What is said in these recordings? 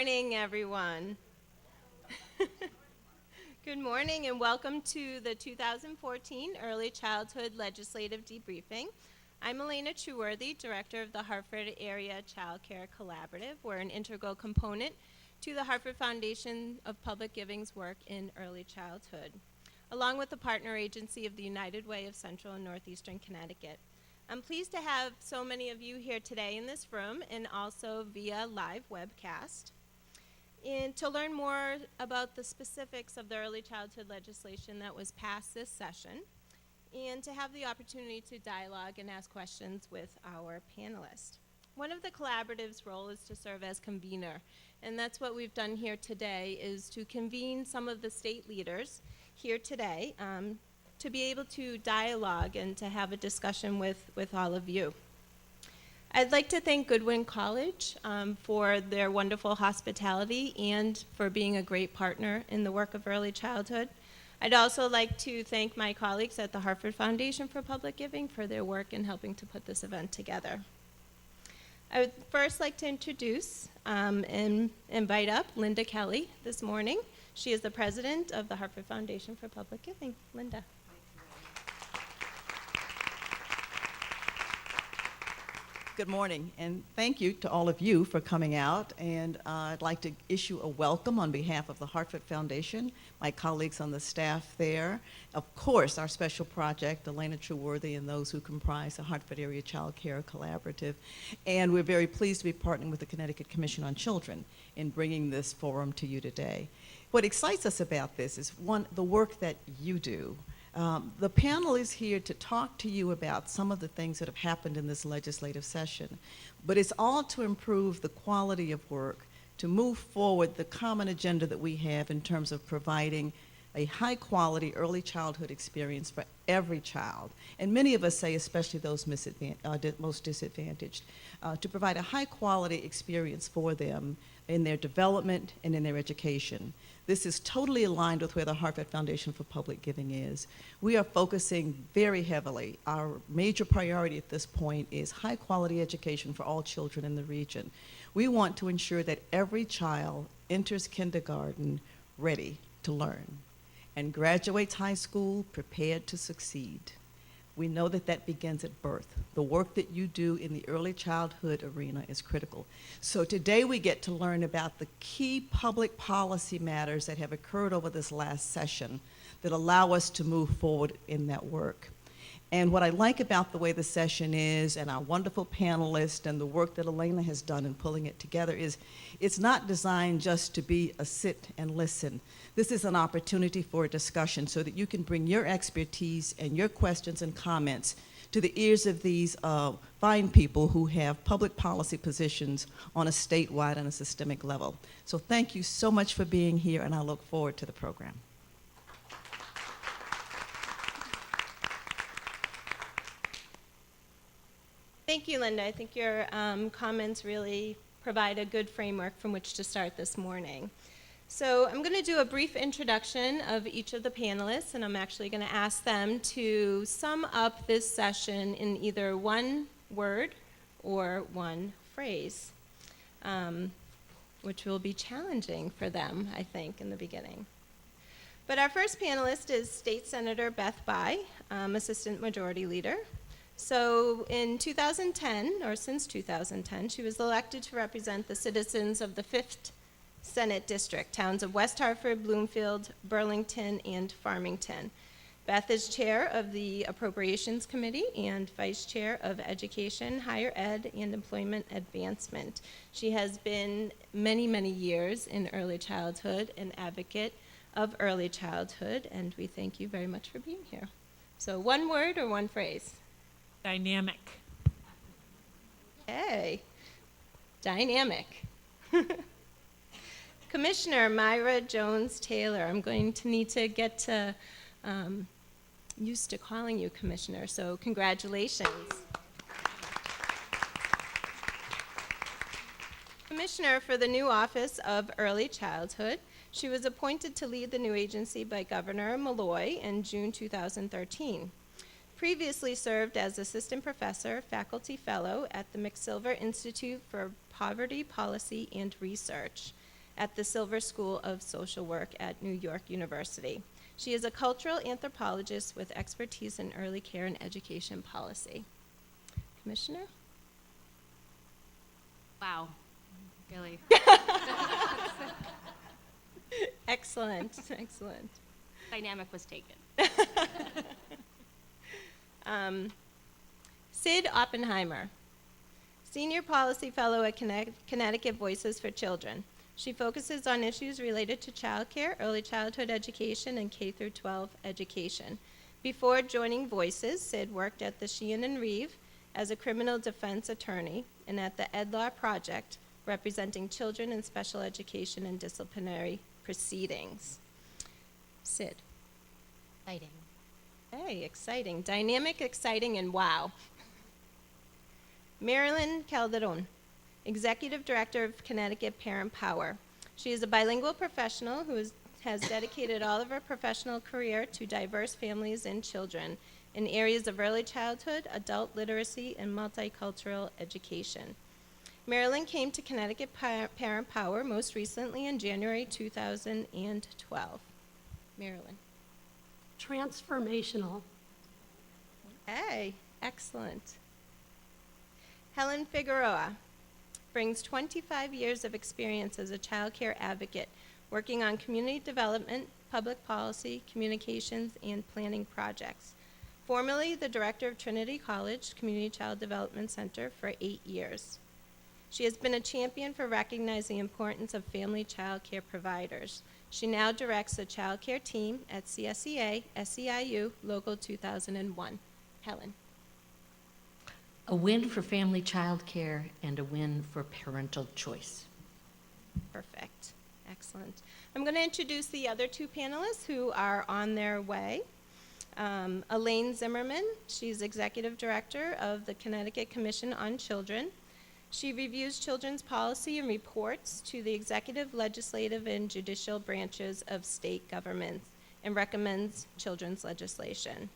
morning, everyone. Good morning and welcome to the 2014 Early Childhood Legislative Debriefing. I'm Elaine, Director of the Hartford Area Child Care Collaborative. We're an integral component to the Hartford Foundation of Public Giving's work in early childhood, along with the partner agency of the United Way of Central and Northeastern Connecticut. I'm pleased to have so many of you here today in this room and also via live webcast. And to learn more about the specifics of the early childhood legislation that was passed this session, and to have the opportunity to dialogue and ask questions with our panelists. One of the collaborative's role is to serve as convener, and that's what we've done here today, is to convene some of the state leaders here today to be able to dialogue and to have a discussion with all of you. I'd like to thank Goodwin College for their wonderful hospitality and for being a great partner in the work of early childhood. I'd also like to thank my colleagues at the Hartford Foundation for Public Giving for their work in helping to put this event together. I would first like to introduce and invite up Linda Kelly this morning. She is the president of the Hartford Foundation for Public Giving. Linda. Good morning, and thank you to all of you for coming out. And I'd like to issue a welcome on behalf of the Hartford Foundation, my colleagues on the staff there, of course, our special project, Elaine, and those who comprise the Hartford Area Child Care Collaborative. And we're very pleased to be partnering with the Connecticut Commission on Children in bringing this forum to you today. What excites us about this is, one, the work that you do. The panel is here to talk to you about some of the things that have happened in this legislative session, but it's all to improve the quality of work, to move forward the common agenda that we have in terms of providing a high-quality early childhood experience for every child, and many of us say especially those most disadvantaged, to provide a high-quality experience for them in their development and in their education. This is totally aligned with where the Hartford Foundation for Public Giving is. We are focusing very heavily. Our major priority at this point is high-quality education for all children in the region. We want to ensure that every child enters kindergarten ready to learn and graduates high school prepared to succeed. We know that that begins at birth. The work that you do in the early childhood arena is critical. So today we get to learn about the key public policy matters that have occurred over this last session that allow us to move forward in that work. And what I like about the way the session is, and our wonderful panelists and the work that Elaine has done in pulling it together, is it's not designed just to be a sit and listen. This is an opportunity for a discussion so that you can bring your expertise and your questions and comments to the ears of these fine people who have public policy positions on a statewide and a systemic level. So thank you so much for being here, and I look forward to the program. Thank you, Linda. I think your comments really provide a good framework from which to start this morning. So I'm going to do a brief introduction of each of the panelists, and I'm actually going to ask them to sum up this session in either one word or one phrase, which will be challenging for them, I think, in the beginning. But our first panelist is State Senator Beth, Assistant Majority Leader. So in 2010, or since 2010, she was elected to represent the citizens of the 5th Senate District, towns of West Hartford, Bloomfield, Burlington, and Farmington. Beth is chair of the Appropriations Committee and vice chair of Education, Higher Ed, and Employment Advancement. She has been many, many years in early childhood, an advocate of early childhood, and we thank you very much for being here. So one word or one phrase? Dynamic. Hey, dynamic. Commissioner Myra Jones-Taylor. I'm going to need to get to used to calling you Commissioner, so congratulations. Commissioner for the new Office of Early Childhood. She was appointed to lead the new agency by Governor Malloy in June 2013. Previously served as Assistant Professor, Faculty Fellow at the McSilver Institute for Poverty Policy and Research. at the Silver School of Social Work at New York University. She is a cultural anthropologist with expertise in early care and education policy. Commissioner? Wow, really. Excellent, excellent. Dynamic was taken. Sid Oppenheimer, Senior Policy Fellow at Connecticut Voices for Children. She focuses on issues related to childcare, early childhood education, and K-12 education. Before joining Voices, Sid worked at the Sheehan and Reeve as a criminal defense attorney and at the Ed Law Project, representing children in special education and disciplinary proceedings. Sid. Exciting. Hey, exciting. Dynamic, exciting, and wow. Marilyn Calderon, Executive Director of Connecticut Parent Power. She is a bilingual professional who has dedicated all of her professional career to diverse families and children in areas of early childhood, adult literacy, and multicultural education. Marilyn came to Connecticut Parent Power most recently in January 2012. Marilyn. Transformational. Hey, excellent. Helen Figueroa brings 25 years of experience as a child care advocate, working on community development, public policy, communications, and planning projects. Formerly the director of Trinity College Community Child Development Center for 8 years. She has been a champion for recognizing the importance of family child care providers. She now directs the child care team at CSEA, SEIU, Local 2001. Helen. A win for family child care and a win for parental choice. Perfect. Excellent. I'm going to introduce the other two panelists who are on their way. Elaine Zimmerman, she's Executive Director of the Connecticut Commission on Children. She reviews children's policy and reports to the executive, legislative, and judicial branches of state governments and recommends children's legislation.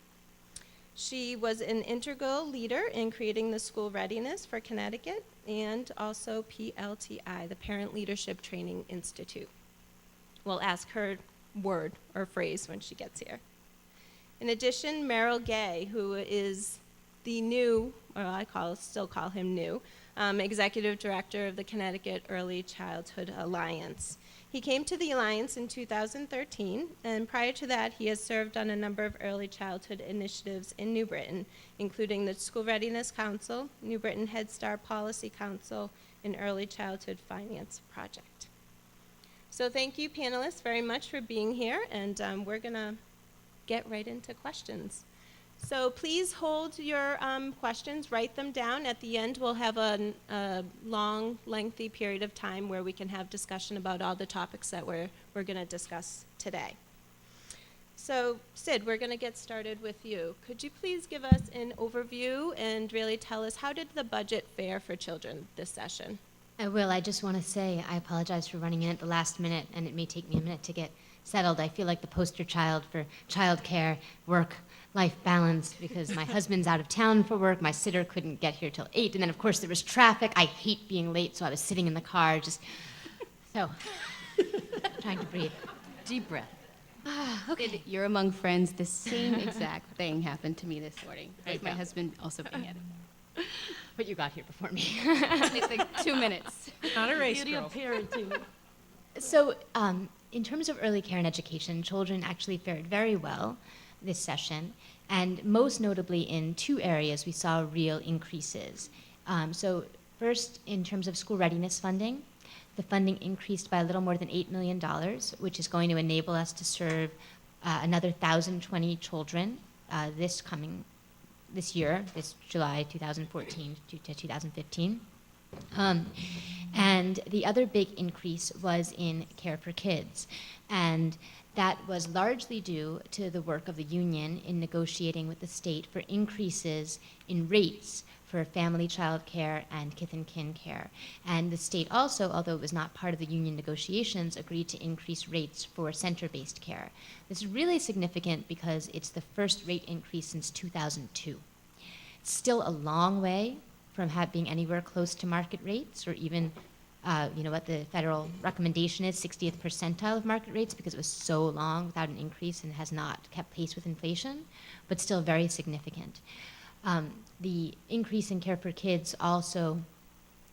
She was an integral leader in creating the school readiness for Connecticut and also PLTI, the Parent Leadership Training Institute. We'll ask her word or phrase when she gets here. In addition, Merrill Gay, who is the new, or I still call him new, Executive Director of the Connecticut Early Childhood Alliance. He came to the Alliance in 2013, and prior to that, he has served on a number of early childhood initiatives in New Britain, including the School Readiness Council, New Britain Head Start Policy Council, and Early Childhood Finance Project. So thank you, panelists, very much for being here, and we're going to get right into questions. So please hold your questions, write them down. At the end, we'll have a long, lengthy period of time where we can have discussion about all the topics that we're going to discuss today. So Sid, we're going to get started with you. Could you please give us an overview and really tell us how did the budget fare for children this session? I will. I just want to say I apologize for running in at the last minute, and it may take me a minute to get settled. I feel like the poster child for childcare, work-life balance, because my husband's out of town for work. My sitter couldn't get here till 8, and then, of course, there was traffic. I hate being late, so I was sitting in the car just, trying to breathe. Deep breath. Okay. You're among friends. The same exact thing happened to me this morning, with my husband also being at it. But you got here before me. It's like 2 minutes. Not a race, Beauty girl. of parenting. So, in terms of early care and education, children actually fared very well this session, and most notably in 2 areas we saw real increases. So first, in terms of school readiness funding, the funding increased by a little more than $8 million, which is going to enable us to serve another 1,020 children this year, this July 2014 to 2015. And the other big increase was in Care for Kids, and that was largely due to the work of the union in negotiating with the state for increases in rates for family child care and kith and kin care. And the state also, although it was not part of the union negotiations, agreed to increase rates for center-based care. This is really significant because it's the first rate increase since 2002. It's still a long way from being anywhere close to market rates or even what the federal recommendation is, 60th percentile of market rates, because it was so long without an increase and has not kept pace with inflation, but still very significant. The increase in Care for Kids also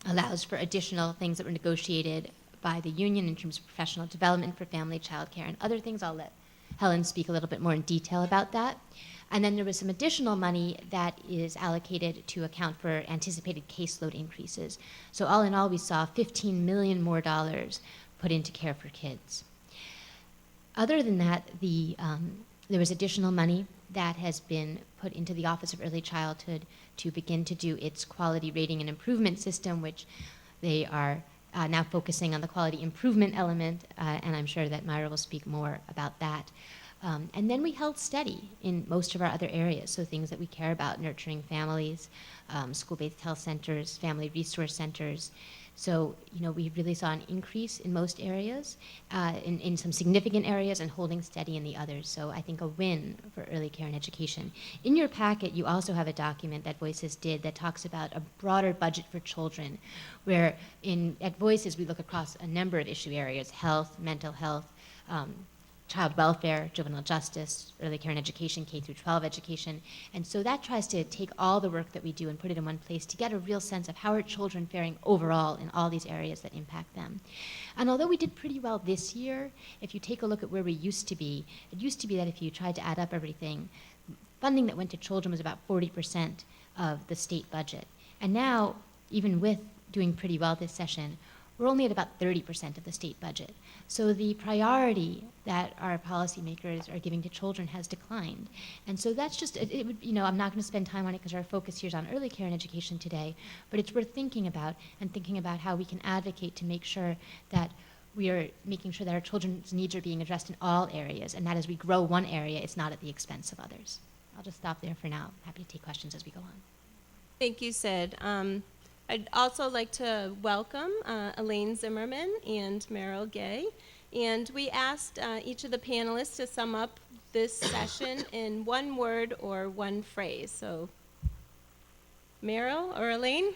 allows for additional things that were negotiated by the union in terms of professional development for family child care and other things. I'll let Helen speak a little bit more in detail about that. And then there was some additional money that is allocated to account for anticipated caseload increases. So all in all, we saw $15 million more put into Care for Kids. Other than that, there was additional money that has been put into the Office of Early Childhood to begin to do its quality rating and improvement system, which they are now focusing on the quality improvement element, and I'm sure that Myra will speak more about that. And then we held steady in most of our other areas, so things that we care about, nurturing families, school-based health centers, family resource centers. So, we really saw an increase in most areas, in some significant areas, and holding steady in the others. So I think a win for early care and education. In your packet, you also have a document that Voices did that talks about a broader budget for children, where at Voices we look across a number of issue areas: health, mental health, child welfare, juvenile justice, early care and education, K through 12 education. And so that tries to take all the work that we do and put it in one place to get a real sense of how are children faring overall in all these areas that impact them. And although we did pretty well this year, if you take a look at where we used to be, it used to be that if you tried to add up everything, funding that went to children was about 40% of the state budget. And now, even with doing pretty well this session, we're only at about 30% of the state budget. So the priority that our policymakers are giving to children has declined. And so that's just, it would, I'm not going to spend time on it because our focus here is on early care and education today, but it's worth thinking about how we can advocate to make sure that we are making sure that our children's needs are being addressed in all areas, and that as we grow one area, it's not at the expense of others. I'll just stop there for now. Happy to take questions as we go on. Thank you, Sid. I'd also like to welcome Elaine Zimmerman and Merrill Gay. And we asked each of the panelists to sum up this session in one word or one phrase. So, Merrill or Elaine?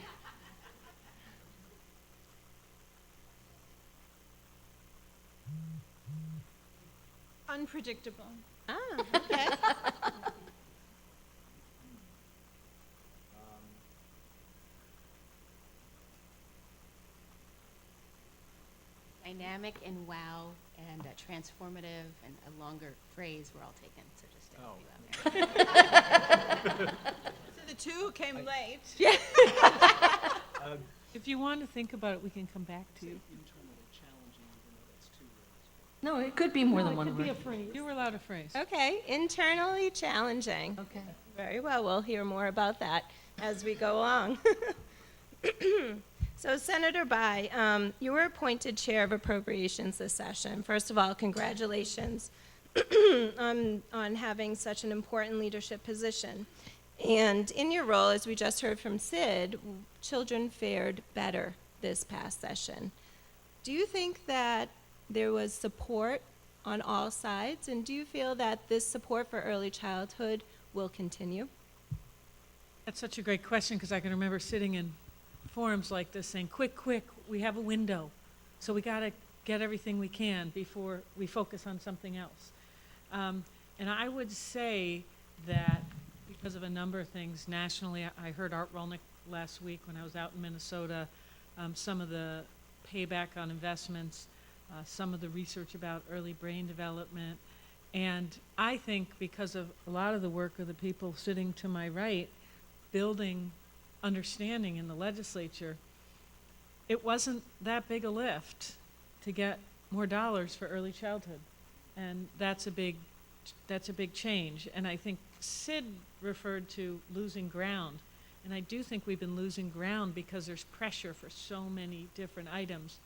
Unpredictable. Ah, okay. Dynamic and wow and transformative and a longer phrase were all taken, so just a few out there. So the two came late. Yeah. If you want to think about it, we can come back to you. No, it could be more than one word. You were allowed a phrase. Okay, internally challenging. Okay. Very well, we'll hear more about that as we go along. So Senator Bai, you were appointed chair of appropriations this session. First of all, congratulations on having such an important leadership position. And in your role, as we just heard from Sid, children fared better this past session. Do you think that there was support on all sides, and do you feel that this support for early childhood will continue? That's such a great question, because I can remember sitting in forums like this saying, quick, we have a window, so we got to get everything we can before we focus on something else. And I would say that because of a number of things nationally, I heard Art Rolnick last week when I was out in Minnesota, some of the payback on investments, some of the research about early brain development. And I think because of a lot of the work of the people sitting to my right, building understanding in the legislature, it wasn't that big a lift to get more dollars for early childhood. And that's a big change. And I think Sid referred to losing ground. And I do think we've been losing ground because there's pressure for so many different items.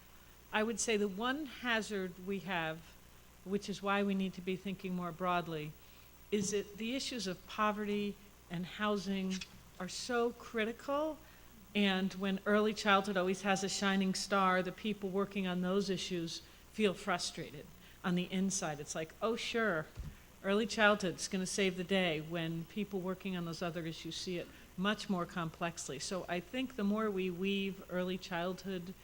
I would say the one hazard we have, which is why we need to be thinking more broadly, is that the issues of poverty and housing are so critical, and when early childhood always has a shining star, the people working on those issues feel frustrated on the inside. It's like, oh sure, early childhood's going to save the day, when people working on those other issues see it much more complexly. So I think the more we weave early childhood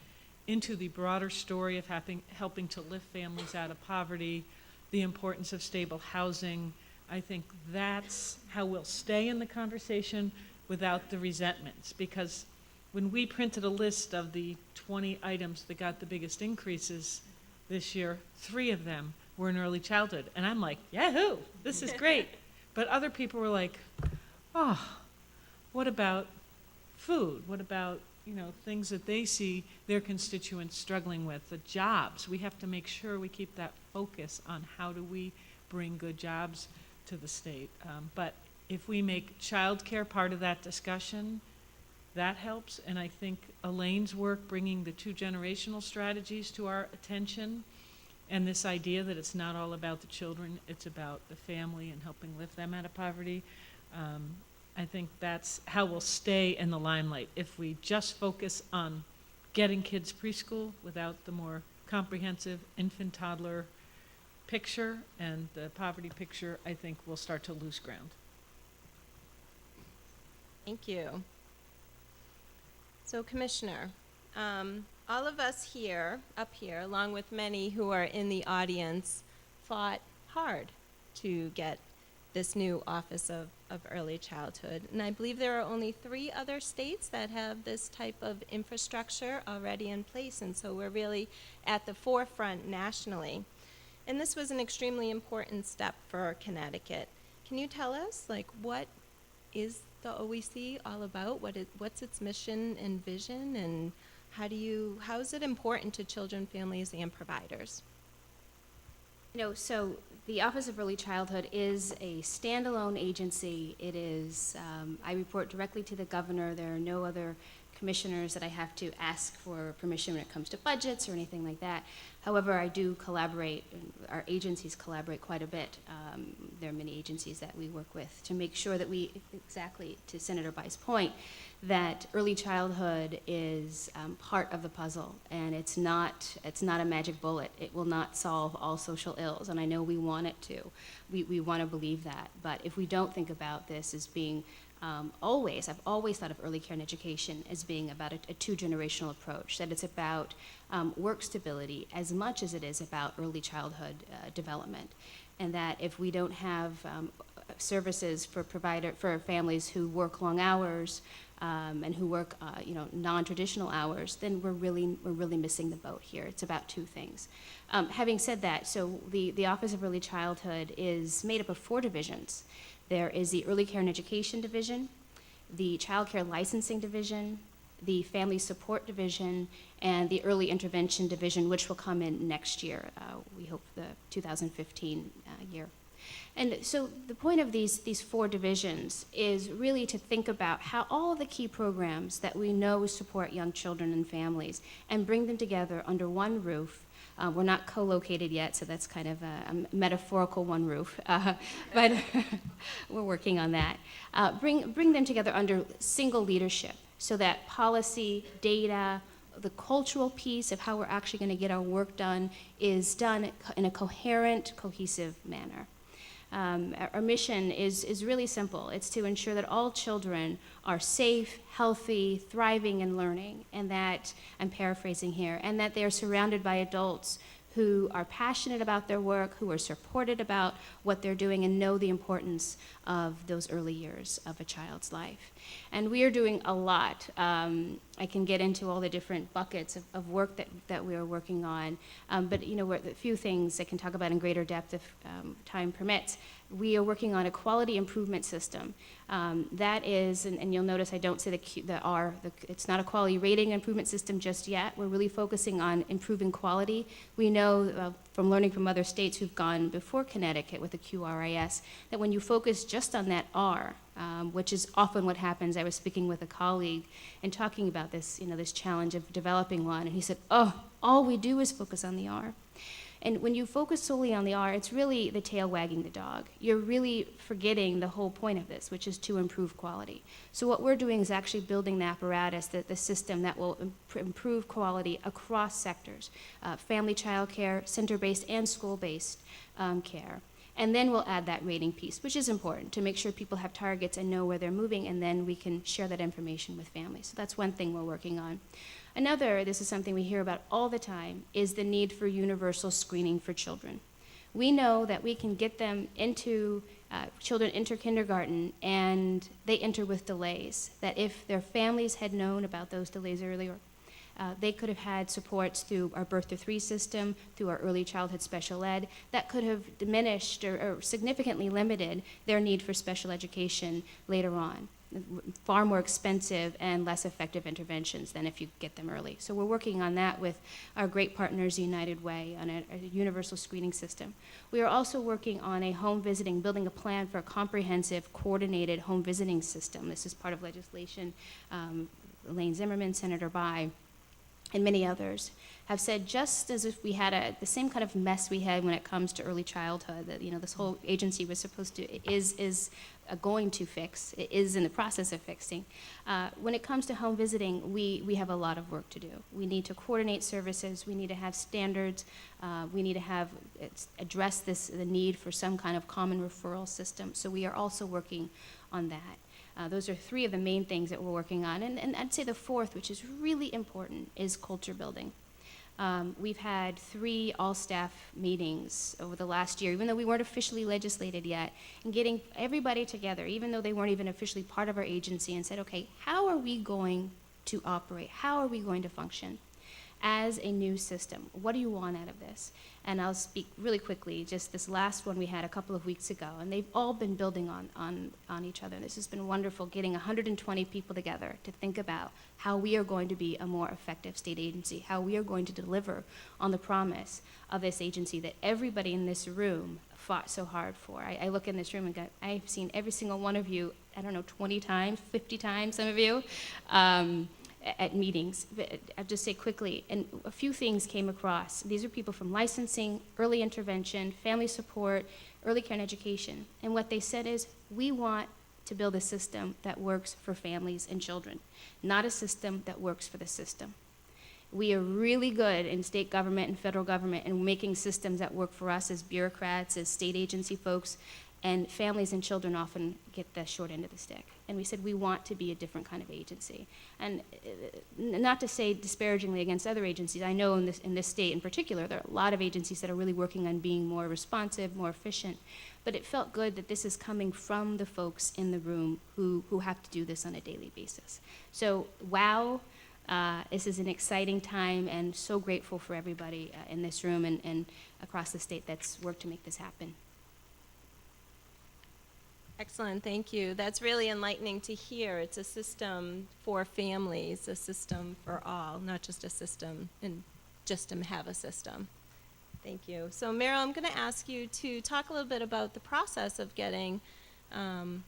into the broader story of helping to lift families out of poverty, the importance of stable housing. I think that's how we'll stay in the conversation without the resentments, because when we printed a list of the 20 items that got the biggest increases this year, 3 of them were in early childhood. And I'm like, yahoo, this is great. But other people were like, oh, what about food? What about, things that they see their constituents struggling with, the jobs? We have to make sure we keep that focus on how do we bring good jobs to the state. But if we make childcare part of that discussion, that helps. And I think Elaine's work bringing the 2 generational strategies to our attention, and this idea that it's not all about the children, it's about the family and helping lift them out of poverty. I think that's how we'll stay in the limelight. If we just focus on getting kids preschool without the more comprehensive infant toddler picture and the poverty picture, I think we'll start to lose ground. Thank you. So, Commissioner, all of us up here, along with many who are in the audience, fought hard to get this new Office of Early Childhood. And I believe there are only 3 other states that have this type of infrastructure already in place, and so we're really at the forefront nationally. And this was an extremely important step for Connecticut. Can you tell us, what is the OEC all about? What's its mission and vision, and how is it important to children, families, and providers? So the Office of Early Childhood is a standalone agency. It is, I report directly to the governor. There are no other commissioners that I have to ask for permission when it comes to budgets or anything like that. However, I do collaborate, and our agencies collaborate quite a bit. There are many agencies that we work with to make sure that we, exactly to Senator Bai's point, that early childhood is part of the puzzle, and it's not a magic bullet. It will not solve all social ills, and I know we want it to. We want to believe that, but if we don't think about this as being I've always thought of early care and education as being about a 2-generational approach, that it's about work stability as much as it is about early childhood development, and that if we don't have services for families who work long hours and who work non-traditional hours, then we're really missing the boat here. It's about 2 things. Having said that, so the Office of Early Childhood is made up of 4 divisions. There is the Early Care and Education Division, the Child Care Licensing Division, the Family Support Division, and the Early Intervention Division, which will come in next year. We hope the 2015 year. And so the point of these 4 divisions is really to think about how all of the key programs that we know support young children and families and bring them together under one roof. We're not co-located yet, so that's kind of a metaphorical one roof, but we're working on that. Bring them together under single leadership so that policy, data, the cultural piece of how we're actually going to get our work done is done in a coherent, cohesive manner. Our mission is really simple. It's to ensure that all children are safe, healthy, thriving, and learning, and that, I'm paraphrasing here, and that they're surrounded by adults who are passionate about their work, who are supported about what they're doing, and know the importance of those early years of a child's life. And we are doing a lot. I can get into all the different buckets of work that we are working on, but a few things I can talk about in greater depth if time permits. We are working on a quality improvement system. That is, and you'll notice I don't say the R, it's not a quality rating improvement system just yet. We're really focusing on improving quality. We know from learning from other states who've gone before Connecticut with the QRIS, that when you focus just on that R, which is often what happens. I was speaking with a colleague and talking about this, this challenge of developing one, and he said, all we do is focus on the R. And when you focus solely on the R, it's really the tail wagging the dog. You're really forgetting the whole point of this, which is to improve quality. So what we're doing is actually building the apparatus, the system that will improve quality across sectors, family child care, center-based and school-based care. And then we'll add that rating piece, which is important to make sure people have targets and know where they're moving, and then we can share that information with families. So that's one thing we're working on. Another, this is something we hear about all the time, is the need for universal screening for children. We know that we can get them into, children enter kindergarten and they enter with delays, that if their families had known about those delays earlier, they could have had supports through our Birth to 3 system, through our early childhood special ed, that could have diminished or significantly limited their need for special education later on. Far more expensive and less effective interventions than if you get them early. So we're working on that with our great partners, United Way, on a universal screening system. We are also working on a home visiting, building a plan for a comprehensive, coordinated home visiting system. This is part of legislation. Elaine Zimmerman, Senator By, and many others have said, just as if we had the same kind of mess we had when it comes to early childhood, that this whole agency was supposed to, is going to fix, it is in the process of fixing. When it comes to home visiting, we have a lot of work to do. We need to coordinate services, we need to have standards, we need to address the need for some kind of common referral system. So we are also working on that. Those are 3 of the main things that we're working on. And I'd say the 4th, which is really important, is culture building. We've had 3 all-staff meetings over the last year, even though we weren't officially legislated yet, and getting everybody together, even though they weren't even officially part of our agency, and said, okay, how are we going to operate? How are we going to function as a new system? What do you want out of this? And I'll speak really quickly, just this last one we had a couple of weeks ago, and they've all been building on each other. This has been wonderful, getting 120 people together to think about how we are going to be a more effective state agency, how we are going to deliver on the promise of this agency that everybody in this room fought so hard for. I look in this room and go, I've seen every single one of you, I don't know, 20 times, 50 times, some of you, at meetings. I'll just say quickly, and a few things came across. These are people from licensing, early intervention, family support, early care and education. And what they said is, we want to build a system that works for families and children, not a system that works for the system. We are really good in state government and federal government in making systems that work for us as bureaucrats, as state agency folks, and families and children often get the short end of the stick. And we said we want to be a different kind of agency. And not to say disparagingly against other agencies, I know in this state in particular, there are a lot of agencies that are really working on being more responsive, more efficient. But it felt good that this is coming from the folks in the room who have to do this on a daily basis. So, wow, this is an exciting time, and so grateful for everybody in this room and across the state that's worked to make this happen. Excellent, thank you. That's really enlightening to hear. It's a system for families, a system for all, not just a system and just to have a system. Thank you. So Merrill, I'm going to ask you to talk a little bit about the process of getting the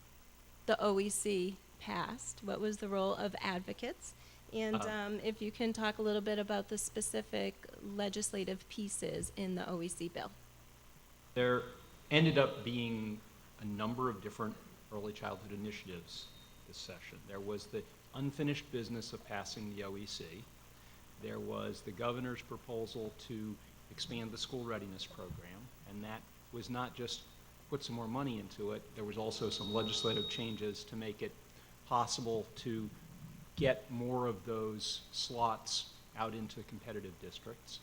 OEC passed. What was the role of advocates? And if you can talk a little bit about the specific legislative pieces in the OEC bill. There ended up being a number of different early childhood initiatives this session. There was the unfinished business of passing the OEC. There was the governor's proposal to expand the school readiness program, and that was not just put some more money into it, there was also some legislative changes to make it possible to get more of those slots out into competitive districts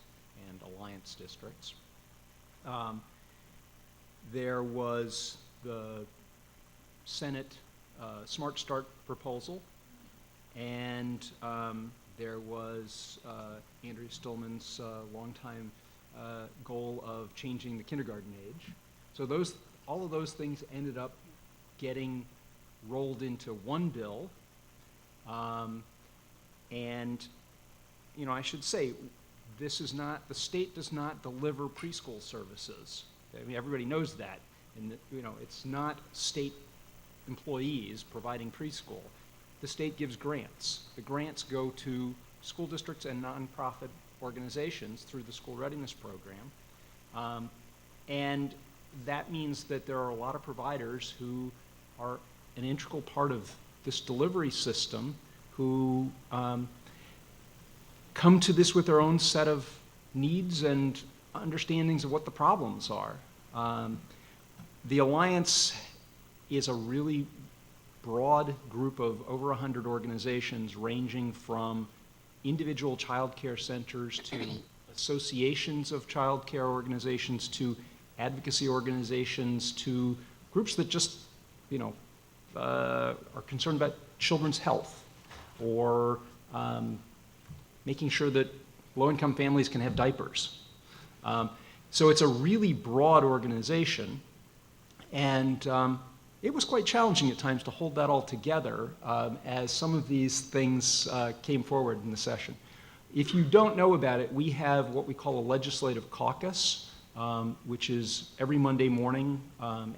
and alliance districts. There was the Senate Smart Start proposal, and there was Andrea Stillman's longtime goal of changing the kindergarten age. So all of those things ended up getting rolled into one bill. And, you know, I should say, the state does not deliver preschool services. I mean, everybody knows that. And, you know, it's not state employees providing preschool. The state gives grants. The grants go to school districts and nonprofit organizations through the school readiness program. And that means that there are a lot of providers who are an integral part of this delivery system who come to this with their own set of needs and understandings of what the problems are. The Alliance is a really broad group of over 100 organizations ranging from individual child care centers to associations of child care organizations to advocacy organizations to groups that just, are concerned about children's health or making sure that low-income families can have diapers. So it's a really broad organization, and it was quite challenging at times to hold that all together as some of these things came forward in the session. If you don't know about it, we have what we call a legislative caucus, which is every Monday morning,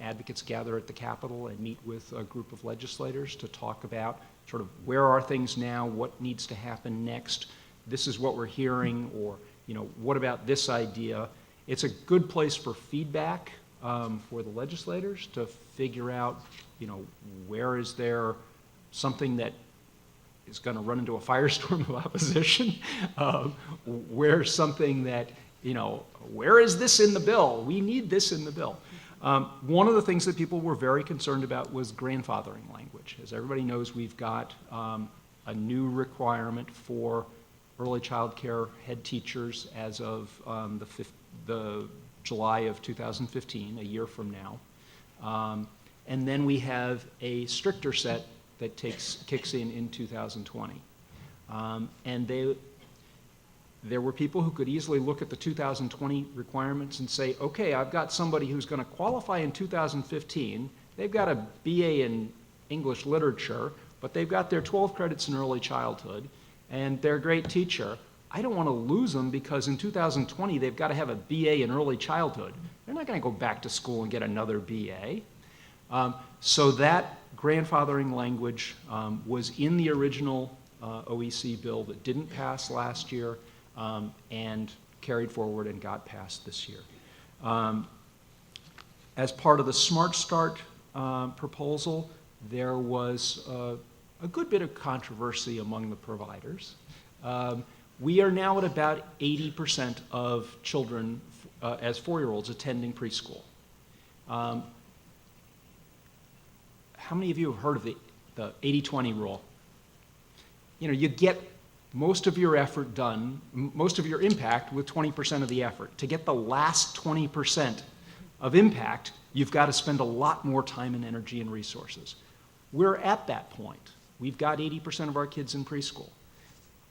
advocates gather at the Capitol and meet with a group of legislators to talk about sort of where are things now, what needs to happen next, this is what we're hearing, or what about this idea. It's a good place for feedback for the legislators to figure out, where is there something that is going to run into a firestorm of opposition, where's something that, where is this in the bill? We need this in the bill. One of the things that people were very concerned about was grandfathering language. As everybody knows, we've got a new requirement for early child care head teachers as of the July of 2015, a year from now. And then we have a stricter set that kicks in 2020. And there were people who could easily look at the 2020 requirements and say, okay, I've got somebody who's going to qualify in 2015. They've got a BA in English literature, but they've got their 12 credits in early childhood, and they're a great teacher. I don't want to lose them because in 2020 they've got to have a BA in early childhood. They're not going to go back to school and get another BA. So that grandfathering language was in the original OEC bill that didn't pass last year and carried forward and got passed this year. As part of the Smart Start proposal, there was a good bit of controversy among the providers. We are now at about 80% of children as 4-year-olds attending preschool. How many of you have heard of the 80-20 rule? You get most of your effort done, most of your impact with 20% of the effort. To get the last 20% of impact, you've got to spend a lot more time and energy and resources. We're at that point. We've got 80% of our kids in preschool.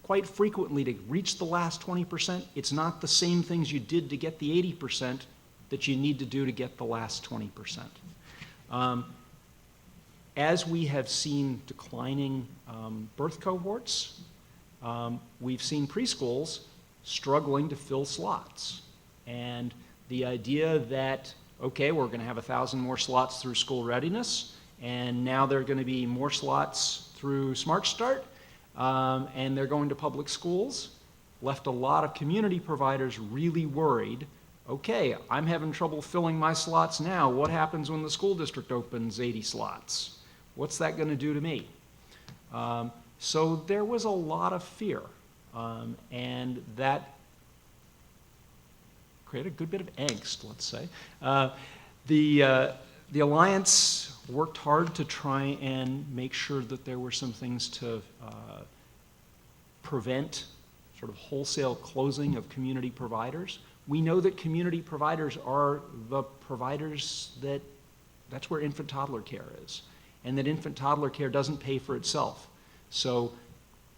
Quite frequently, to reach the last 20%, it's not the same things you did to get the 80% that you need to do to get the last 20%. As we have seen declining birth cohorts, we've seen preschools struggling to fill slots. And the idea that, okay, we're going to have 1,000 more slots through school readiness, and now there are going to be more slots through Smart Start, and they're going to public schools, left a lot of community providers really worried. Okay, I'm having trouble filling my slots now. What happens when the school district opens 80 slots? What's that going to do to me? So there was a lot of fear, and that created a good bit of angst, let's say. The Alliance worked hard to try and make sure that there were some things to prevent sort of wholesale closing of community providers. We know that community providers are the providers that's where infant toddler care is, and that infant toddler care doesn't pay for itself. So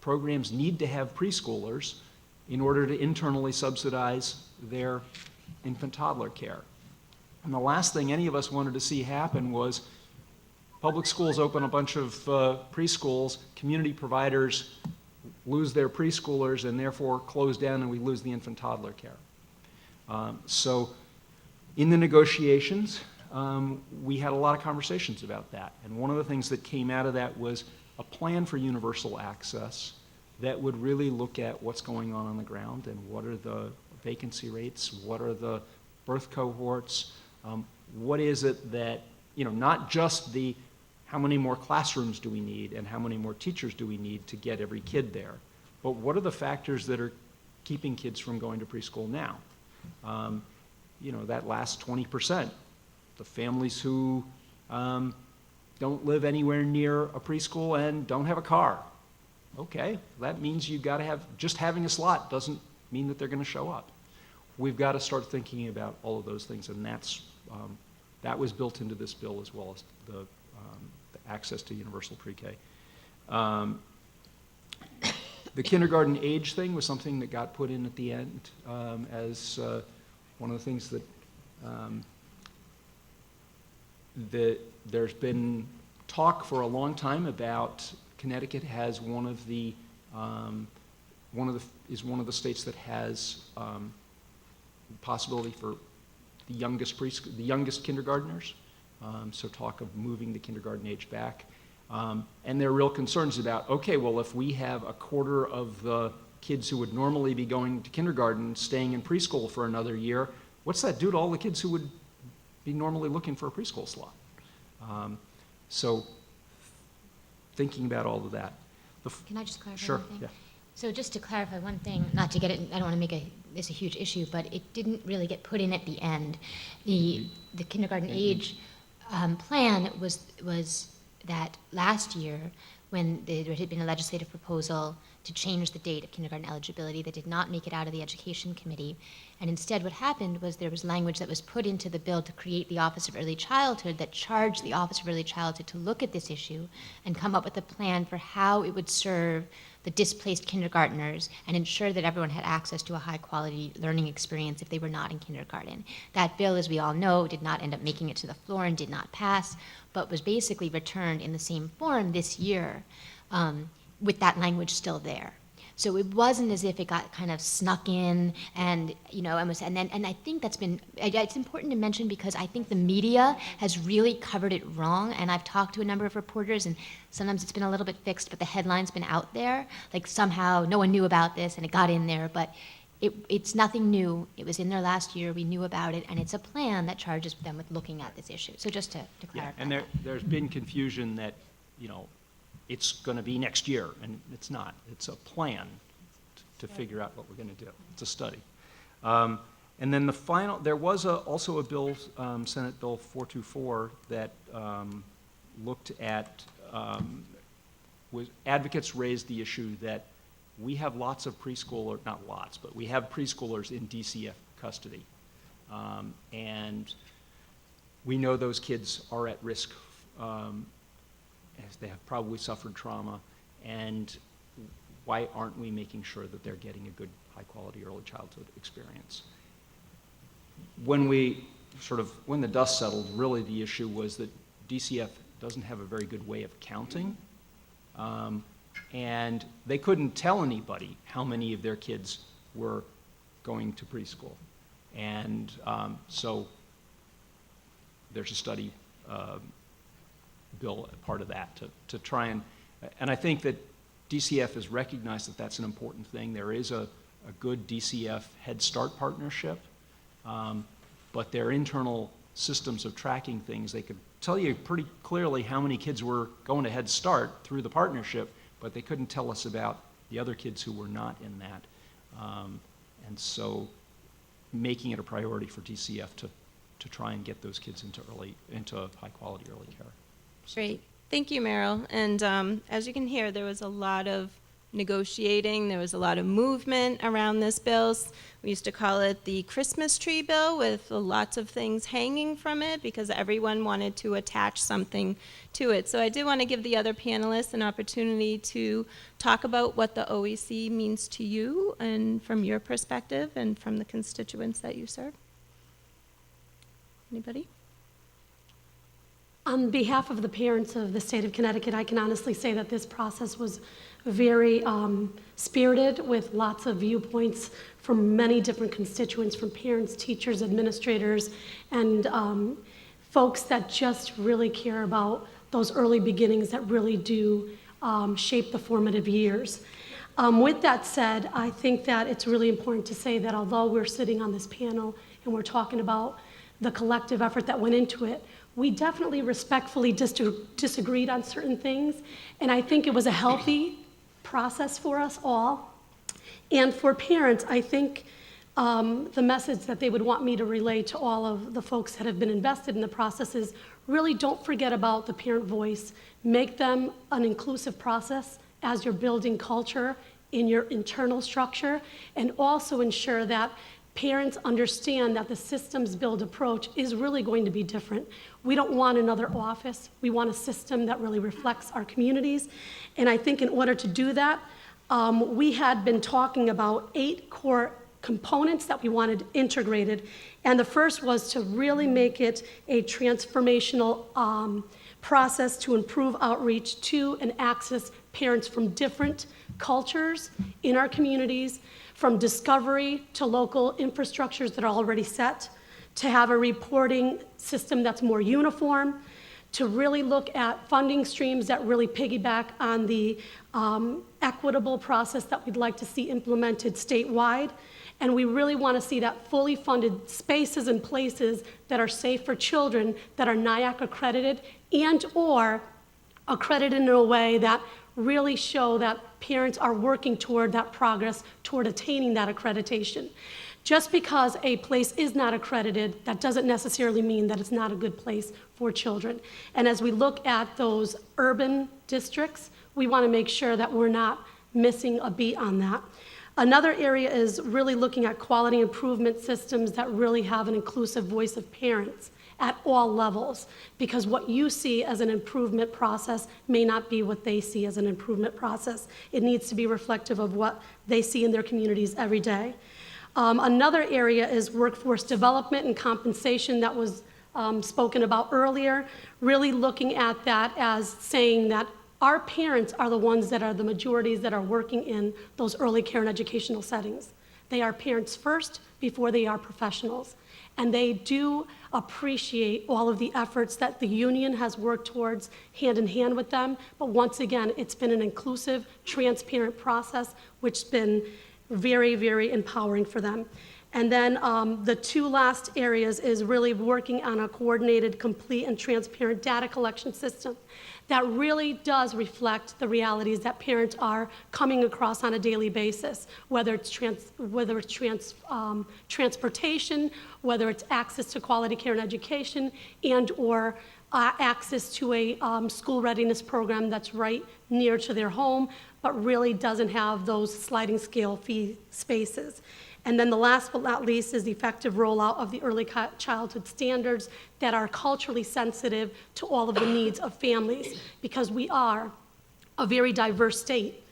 programs need to have preschoolers in order to internally subsidize their infant toddler care. And the last thing any of us wanted to see happen was public schools open a bunch of preschools, community providers lose their preschoolers and therefore close down, and we lose the infant toddler care. So in the negotiations, we had a lot of conversations about that. And one of the things that came out of that was a plan for universal access that would really look at what's going on the ground and what are the vacancy rates, what are the birth cohorts, what is it that, not just the how many more classrooms do we need and how many more teachers do we need to get every kid there, but what are the factors that are keeping kids from going to preschool now? That last 20%, the families who don't live anywhere near a preschool and don't have a car. Okay, that means you got to have, just having a slot doesn't mean that they're going to show up. We've got to start thinking about all of those things, and that was built into this bill as well as the access to universal pre-K. The kindergarten age thing was something that got put in at the end as one of the things that there's been talk for a long time about. Connecticut has one of the states that has possibility for the youngest kindergartners. So talk of moving the kindergarten age back. And there are real concerns about, okay, well, if we have a quarter of the kids who would normally be going to kindergarten staying in preschool for another year, what's that do to all the kids who would be normally looking for a preschool slot? So thinking about all of that. Can I just clarify Sure, one thing? yeah. So just to clarify one thing, not to get it, I don't want to make this a huge issue, but it didn't really get put in at the end. The kindergarten age plan was that last year, when there had been a legislative proposal to change the date of kindergarten eligibility that did not make it out of the Education Committee. And instead what happened was there was language that was put into the bill to create the Office of Early Childhood that charged the Office of Early Childhood to look at this issue and come up with a plan for how it would serve the displaced kindergartners and ensure that everyone had access to a high-quality learning experience if they were not in kindergarten. That bill, as we all know, did not end up making it to the floor and did not pass, but was basically returned in the same form this year with that language still there. So it wasn't as if it got kind of snuck in and, and I think that's been, it's important to mention because I think the media has really covered it wrong, and I've talked to a number of reporters, and sometimes it's been a little bit fixed, but the headline's been out there, like somehow no one knew about this and it got in there, but it's nothing new. It was in there last year, we knew about it, and it's a plan that charges them with looking at this issue. So just to clarify. Yeah, and there's been confusion that, it's going to be next year, and it's not. It's a plan to figure out what we're going to do. It's a study. And then there was also a bill, Senate Bill 424, that looked at, advocates raised the issue that we have lots of not lots, but we have preschoolers in DCF custody. And we know those kids are at risk as they have probably suffered trauma, and why aren't we making sure that they're getting a good, high-quality early childhood experience? When the dust settled, really the issue was that DCF doesn't have a very good way of counting, and they couldn't tell anybody how many of their kids were going to preschool. And so there's a study bill, part of that, to try and I think that DCF has recognized that that's an important thing. There is a good DCF Head Start partnership, but their internal systems of tracking things, they could tell you pretty clearly how many kids were going to Head Start through the partnership, but they couldn't tell us about the other kids who were not in that. And so making it a priority for DCF to try and get those kids into high-quality early care. Great. Thank you, Merrill. And as you can hear, there was a lot of negotiating. There was a lot of movement around this bill. We used to call it the Christmas tree bill, with lots of things hanging from it because everyone wanted to attach something to it. So I did want to give the other panelists an opportunity to talk about what the OEC means to you and from your perspective and from the constituents that you serve. Anybody? On behalf of the parents of the state of Connecticut, I can honestly say that this process was very spirited, with lots of viewpoints from many different constituents, from parents, teachers, administrators, and folks that just really care about those early beginnings that really do shape the formative years. With that said, I think that it's really important to say that although we're sitting on this panel and we're talking about the collective effort that went into it, we definitely respectfully disagreed on certain things, and I think it was a healthy process for us all. And for parents, I think the message that they would want me to relay to all of the folks that have been invested in the process is really don't forget about the parent voice. Make them an inclusive process. as you're building culture in your internal structure, and also ensure that parents understand that the systems build approach is really going to be different. We don't want another office. We want a system that really reflects our communities. And I think in order to do that, we had been talking about 8 core components that we wanted integrated. And the first was to really make it a transformational process to improve outreach to and access parents from different cultures in our communities, from discovery to local infrastructures that are already set, to have a reporting system that's more uniform, to really look at funding streams that really piggyback on the equitable process that we'd like to see implemented statewide. And we really want to see that fully funded spaces and places that are safe for children, that are NIAC accredited and or accredited in a way that really show that parents are working toward that progress, toward attaining that accreditation. Just because a place is not accredited, that doesn't necessarily mean that it's not a good place for children. And as we look at those urban districts, we want to make sure that we're not missing a beat on that. Another area is really looking at quality improvement systems that really have an inclusive voice of parents at all levels, because what you see as an improvement process may not be what they see as an improvement process. It needs to be reflective of what they see in their communities every day. Another area is workforce development and compensation that was spoken about earlier, really looking at that as saying that our parents are the ones that are the majorities that are working in those early care and educational settings. They are parents first before they are professionals. And they do appreciate all of the efforts that the union has worked towards hand in hand with them. But once again, it's been an inclusive, transparent process, which has been very, very empowering for them. And then the 2 last areas is really working on a coordinated, complete, and transparent data collection system that really does reflect the realities that parents are coming across on a daily basis, whether it's transportation, whether it's access to quality care and education, and or access to a school readiness program that's right near to their home, but really doesn't have those sliding scale fee spaces. And then the last but not least is the effective rollout of the early childhood standards that are culturally sensitive to all of the needs of families, because we are a very diverse state.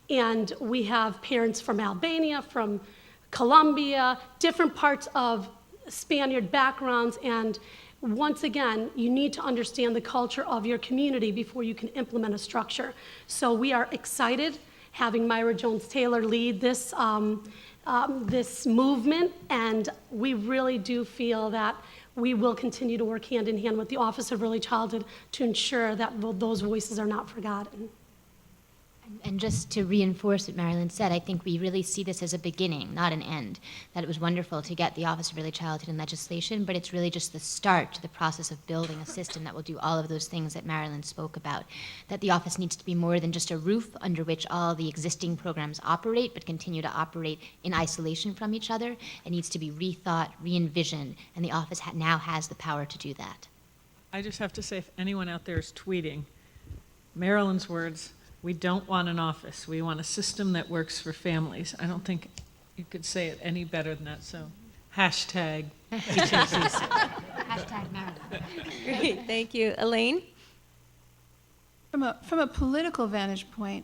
And we have parents from Albania, from Colombia, different parts of Spaniard backgrounds, and once again, you need to understand the culture of your community before you can implement a structure. So we are excited having Myra Jones-Taylor lead this this movement, and we really do feel that we will continue to work hand in hand with the Office of Early Childhood to ensure that those voices are not forgotten. And just to reinforce what Marilyn said, I think we really see this as a beginning, not an end. That it was wonderful to get the Office of Early Childhood in legislation, but it's really just the start to the process of building a system that will do all of those things that Marilyn spoke about. That the office needs to be more than just a roof under which all the existing programs operate, but continue to operate in isolation from each other. It needs to be rethought, re-envisioned, and the office now has the power to do that. I just have to say, if anyone out there is tweeting, Marilyn's words, we don't want an office. We want a system that works for families. I don't think you could say it any better than that, so hashtag HACC. Hashtag Marilyn. Great, thank you. Elaine? From a political vantage point,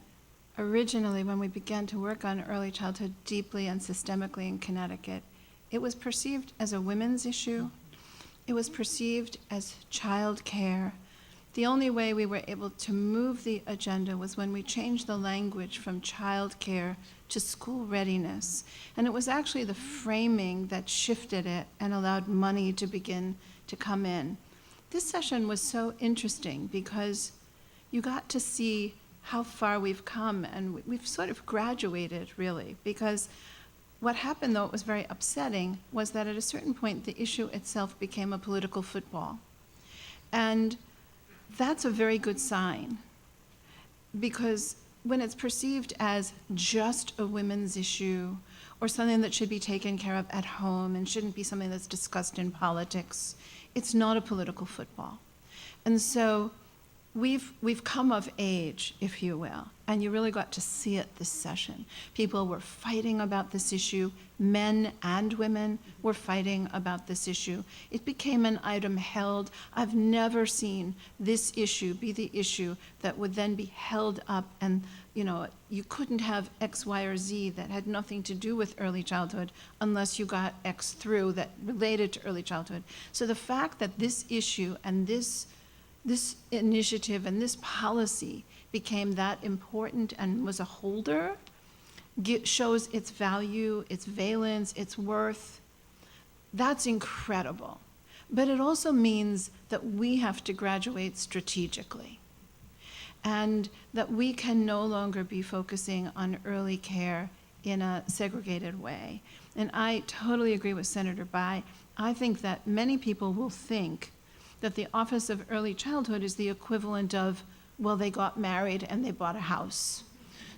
originally when we began to work on early childhood deeply and systemically in Connecticut, it was perceived as a women's issue. It was perceived as child care. The only way we were able to move the agenda was when we changed the language from child care to school readiness. And it was actually the framing that shifted it and allowed money to begin to come in. This session was so interesting because you got to see how far we've come, and we've sort of graduated, really, because what happened, though it was very upsetting, was that at a certain point the issue itself became a political football. And that's a very good sign, because when it's perceived as just a women's issue or something that should be taken care of at home and shouldn't be something that's discussed in politics, it's not a political football. And so we've come of age, if you will, and you really got to see it this session. People were fighting about this issue. Men and women were fighting about this issue. It became an item held. I've never seen this issue be the issue that would then be held up, and you couldn't have X, Y, or Z that had nothing to do with early childhood unless you got X through that related to early childhood. So the fact that this issue and this initiative and this policy became that important and was a holder shows its value, its valence, its worth. That's incredible. But it also means that we have to graduate strategically, and that we can no longer be focusing on early care in a segregated way. And I totally agree with Senator Bai. I think that many people will think that the Office of Early Childhood is the equivalent of, well, they got married and they bought a house.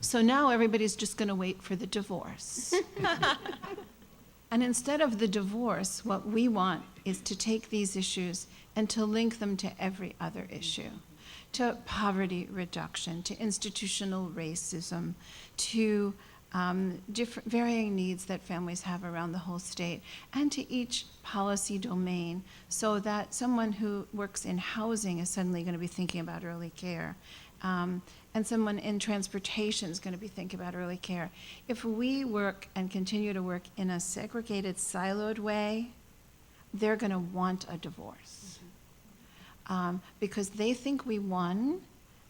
So now everybody's just going to wait for the divorce. And instead of the divorce, what we want is to take these issues and to link them to every other issue, to poverty reduction, to institutional racism, to different varying needs that families have around the whole state, and to each policy domain, so that someone who works in housing is suddenly going to be thinking about early care, and someone in transportation is going to be thinking about early care. If we work and continue to work in a segregated, siloed way, they're going to want a divorce, because they think we won,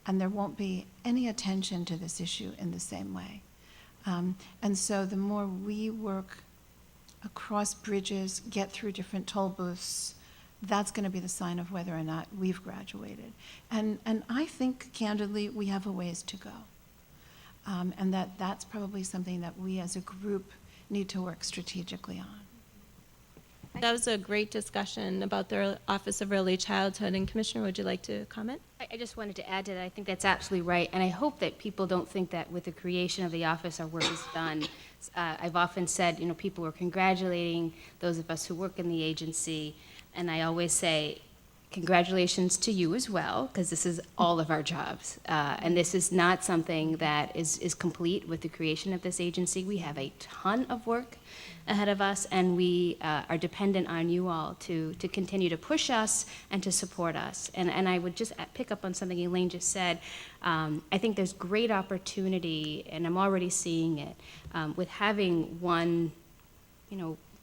and there won't be any attention to this issue in the same way. And so the more we work across bridges, get through different toll booths, that's going to be the sign of whether or not we've graduated. And I think, candidly, we have a ways to go. And that's probably something that we as a group need to work strategically on. That was a great discussion about the Office of Early Childhood. And Commissioner, would you like to comment? I just wanted to add to that. I think that's absolutely right. And I hope that people don't think that with the creation of the office, our work is done. I've often said, people are congratulating those of us who work in the agency. And I always say, congratulations to you as well, because this is all of our jobs. And this is not something that is complete with the creation of this agency. We have a ton of work ahead of us, and we are dependent on you all to continue to push us and to support us. And I would just pick up on something Elaine just said. I think there's great opportunity, and I'm already seeing it, with having one,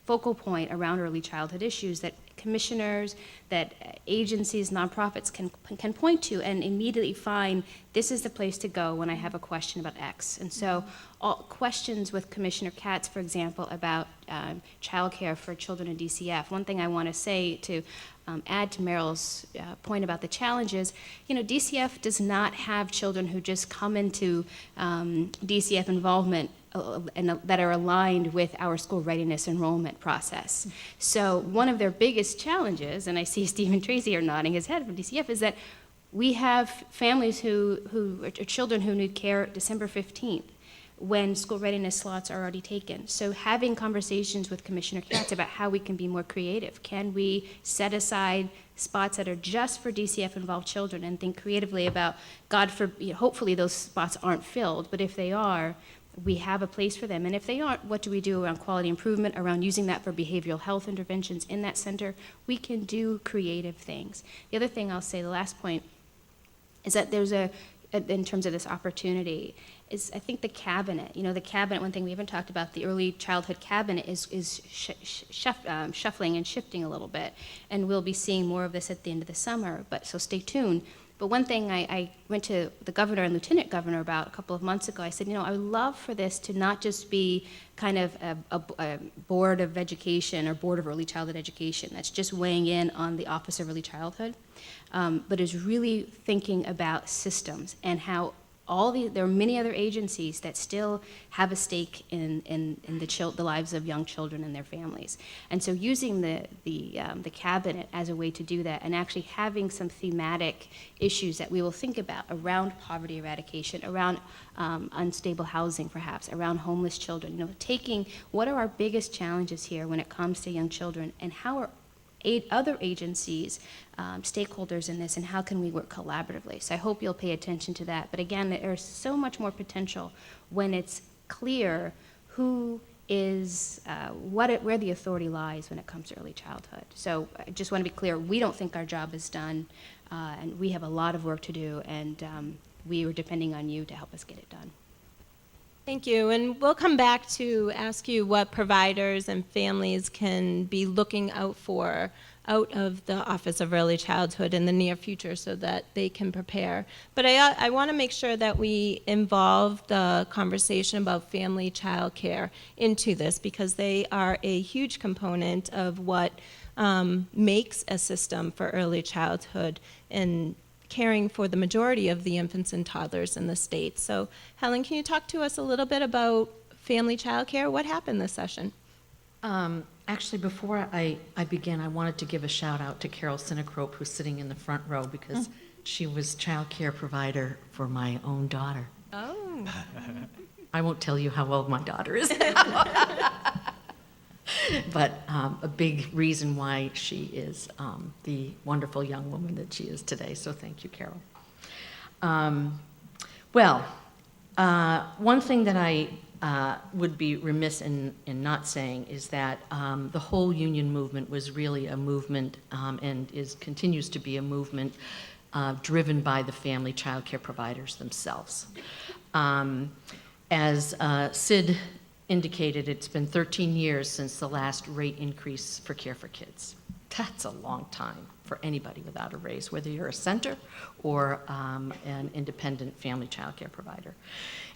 focal point around early childhood issues that commissioners, that agencies, nonprofits can point to and immediately find this is the place to go when I have a question about X. And so all questions with Commissioner Katz, for example, about childcare for children in DCF. One thing I want to say to add to Merrill's point about the challenges, DCF does not have children who just come into DCF involvement and that are aligned with our school readiness enrollment process. So one of their biggest challenges, and I see Stephen Tracy are nodding his head from DCF, is that we have families who are children who need care December 15th when school readiness slots are already taken. So having conversations with Commissioner Katz about how we can be more creative. Can we set aside spots that are just for DCF involved children and think creatively about, hopefully those spots aren't filled, but if they are, we have a place for them. And if they aren't, what do we do around quality improvement, around using that for behavioral health interventions in that center? We can do creative things. The other thing I'll say, the last point, is that there's in terms of this opportunity, is I think the cabinet, the cabinet, one thing we haven't talked about, the early childhood cabinet is shuffling and shifting a little bit. And we'll be seeing more of this at the end of the summer, so stay tuned. But one thing I went to the governor and lieutenant governor about a couple of months ago. I said, I would love for this to not just be kind of a board of education or board of early childhood education that's just weighing in on the Office of Early Childhood, but is really thinking about systems and how there are many other agencies that still have a stake in the lives of young children and their families. And so using the cabinet as a way to do that, and actually having some thematic issues that we will think about around poverty eradication, around unstable housing perhaps, around homeless children, taking what are our biggest challenges here when it comes to young children, and how are other agencies, stakeholders in this, and how can we work collaboratively. So I hope you'll pay attention to that. But again, there's so much more potential when it's clear who is, where the authority lies when it comes to early childhood. So I just want to be clear, we don't think our job is done, and we have a lot of work to do, and we are depending on you to help us get it done. Thank you, and we'll come back to ask you what providers and families can be looking out for out of the Office of Early Childhood in the near future so that they can prepare. But I want to make sure that we involve the conversation about family child care into this, because they are a huge component of what makes a system for early childhood and caring for the majority of the infants and toddlers in the state. So, Helen, can you talk to us a little bit about family child care? What happened this session? Actually, before I begin, I wanted to give a shout out to Carol Sinecrope, who's sitting in the front row, because she was child care provider for my own daughter. Oh. I won't tell you how old my daughter is. But a big reason why she is the wonderful young woman that she is today. So thank you, Carol. One thing that I would be remiss in not saying is that the whole union movement was really a movement and continues to be a movement driven by the family child care providers themselves. As Sid indicated, it's been 13 years since the last rate increase for Care for Kids. That's a long time for anybody without a raise, whether you're a center or an independent family child care provider.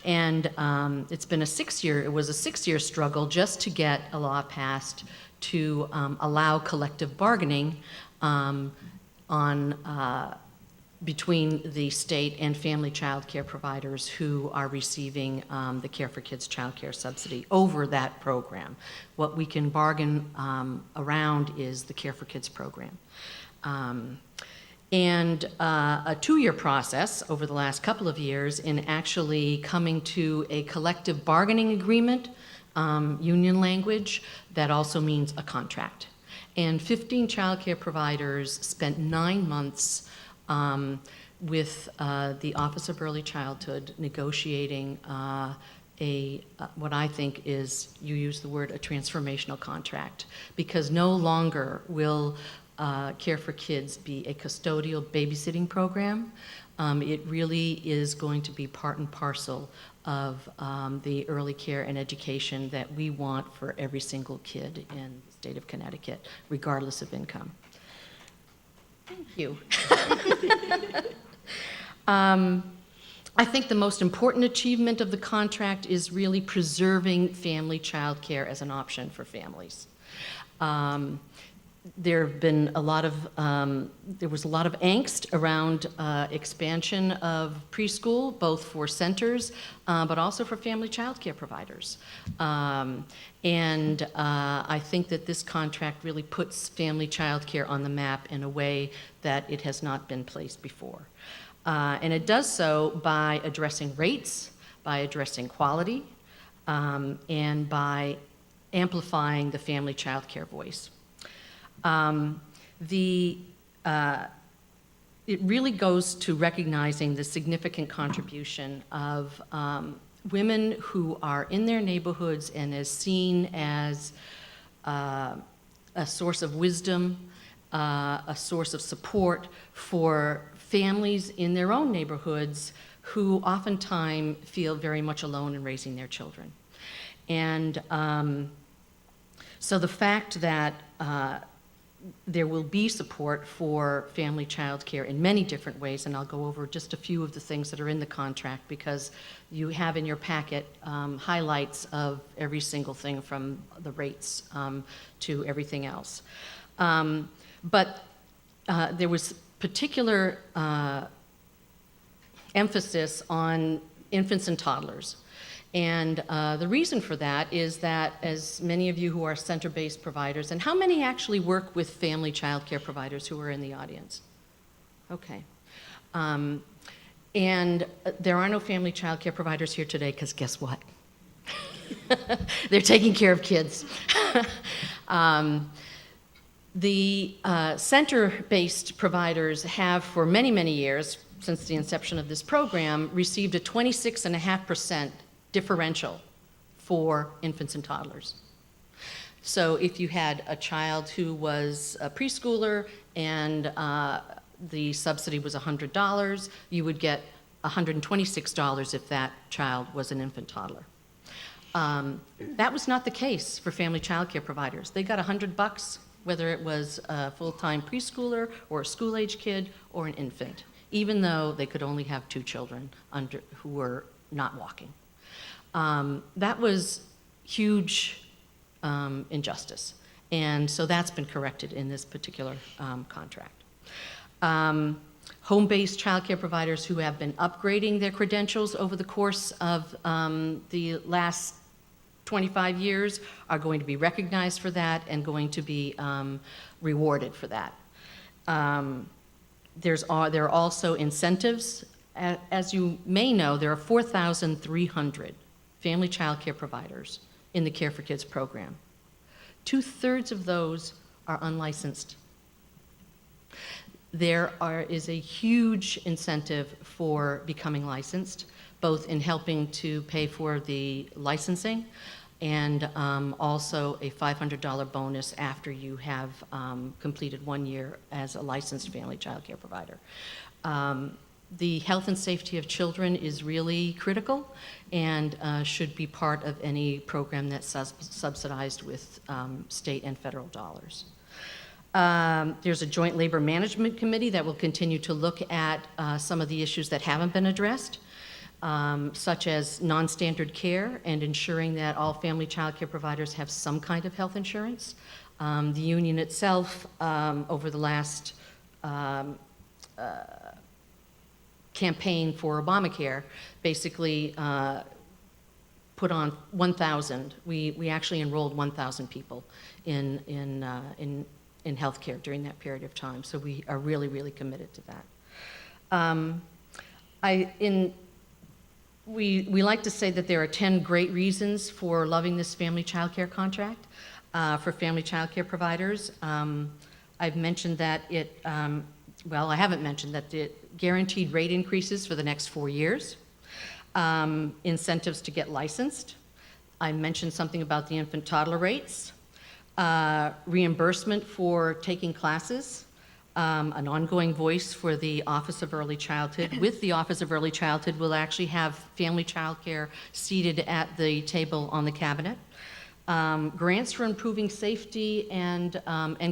And it was a six-year struggle just to get a law passed to allow collective bargaining between the state and family child care providers who are receiving the Care for Kids child care subsidy over that program. What we can bargain around is the Care for Kids program. And a 2-year process over the last couple of years in actually coming to a collective bargaining agreement, union language, that also means a contract. And 15 child care providers spent 9 months with the Office of Early Childhood negotiating what I think is, you use the word, a transformational contract, because no longer will Care for Kids be a custodial babysitting program. It really is going to be part and parcel of the early care and education that we want for every single kid in the state of Connecticut, regardless of income. Thank you. I think the most important achievement of the contract is really preserving family child care as an option for families. There have been there was a lot of angst around expansion of preschool, both for centers, but also for family child care providers. And I think that this contract really puts family child care on the map in a way that it has not been placed before. And it does so by addressing rates, by addressing quality, and by amplifying the family child care voice. It really goes to recognizing the significant contribution of women who are in their neighborhoods and is seen as a source of wisdom, a source of support for families in their own neighborhoods who oftentimes feel very much alone in raising their children. And so the fact that there will be support for family child care in many different ways, and I'll go over just a few of the things that are in the contract, because you have in your packet highlights of every single thing from the rates to everything else. But there was particular emphasis on infants and toddlers. And the reason for that is that, as many of you who are center-based providers, and how many actually work with family child care providers who are in the audience? Okay. And there are no family child care providers here today, because guess what? They're taking care of kids. The center-based providers have, for many, many years, since the inception of this program, received a 26.5% differential for infants and toddlers. So if you had a child who was a preschooler and the subsidy was $100, you would get $126 if that child was an infant toddler. That was not the case for family child care providers. They got $100, whether it was a full-time preschooler or a school-age kid or an infant, even though they could only have 2 children who were not walking. That was huge injustice, and so that's been corrected in this particular contract. Home-based childcare providers who have been upgrading their credentials over the course of the last 25 years are going to be recognized for that and going to be rewarded for that. There are also incentives. As you may know, there are 4,300 family child care providers in the Care for Kids program. 2/3 of those are unlicensed. There is a huge incentive for becoming licensed, both in helping to pay for the licensing and also a $500 bonus after you have completed 1 year as a licensed family child care provider. The health and safety of children is really critical and should be part of any program that's subsidized with state and federal dollars. There's a joint labor management committee that will continue to look at some of the issues that haven't been addressed, such as non-standard care and ensuring that all family child care providers have some kind of health insurance. The union itself, over the last campaign for Obamacare, basically put on 1,000. We actually enrolled 1,000 people in healthcare during that period of time. So we are really, really committed to that. We like to say that there are 10 great reasons for loving this family child care contract for family child care providers. I've mentioned that I haven't mentioned that the guaranteed rate increases for the next 4 years, incentives to get licensed. I mentioned something about the infant toddler rates, reimbursement for taking classes, an ongoing voice for the Office of Early Childhood. With the Office of Early Childhood, we'll actually have family child care seated at the table on the cabinet. Grants for improving safety and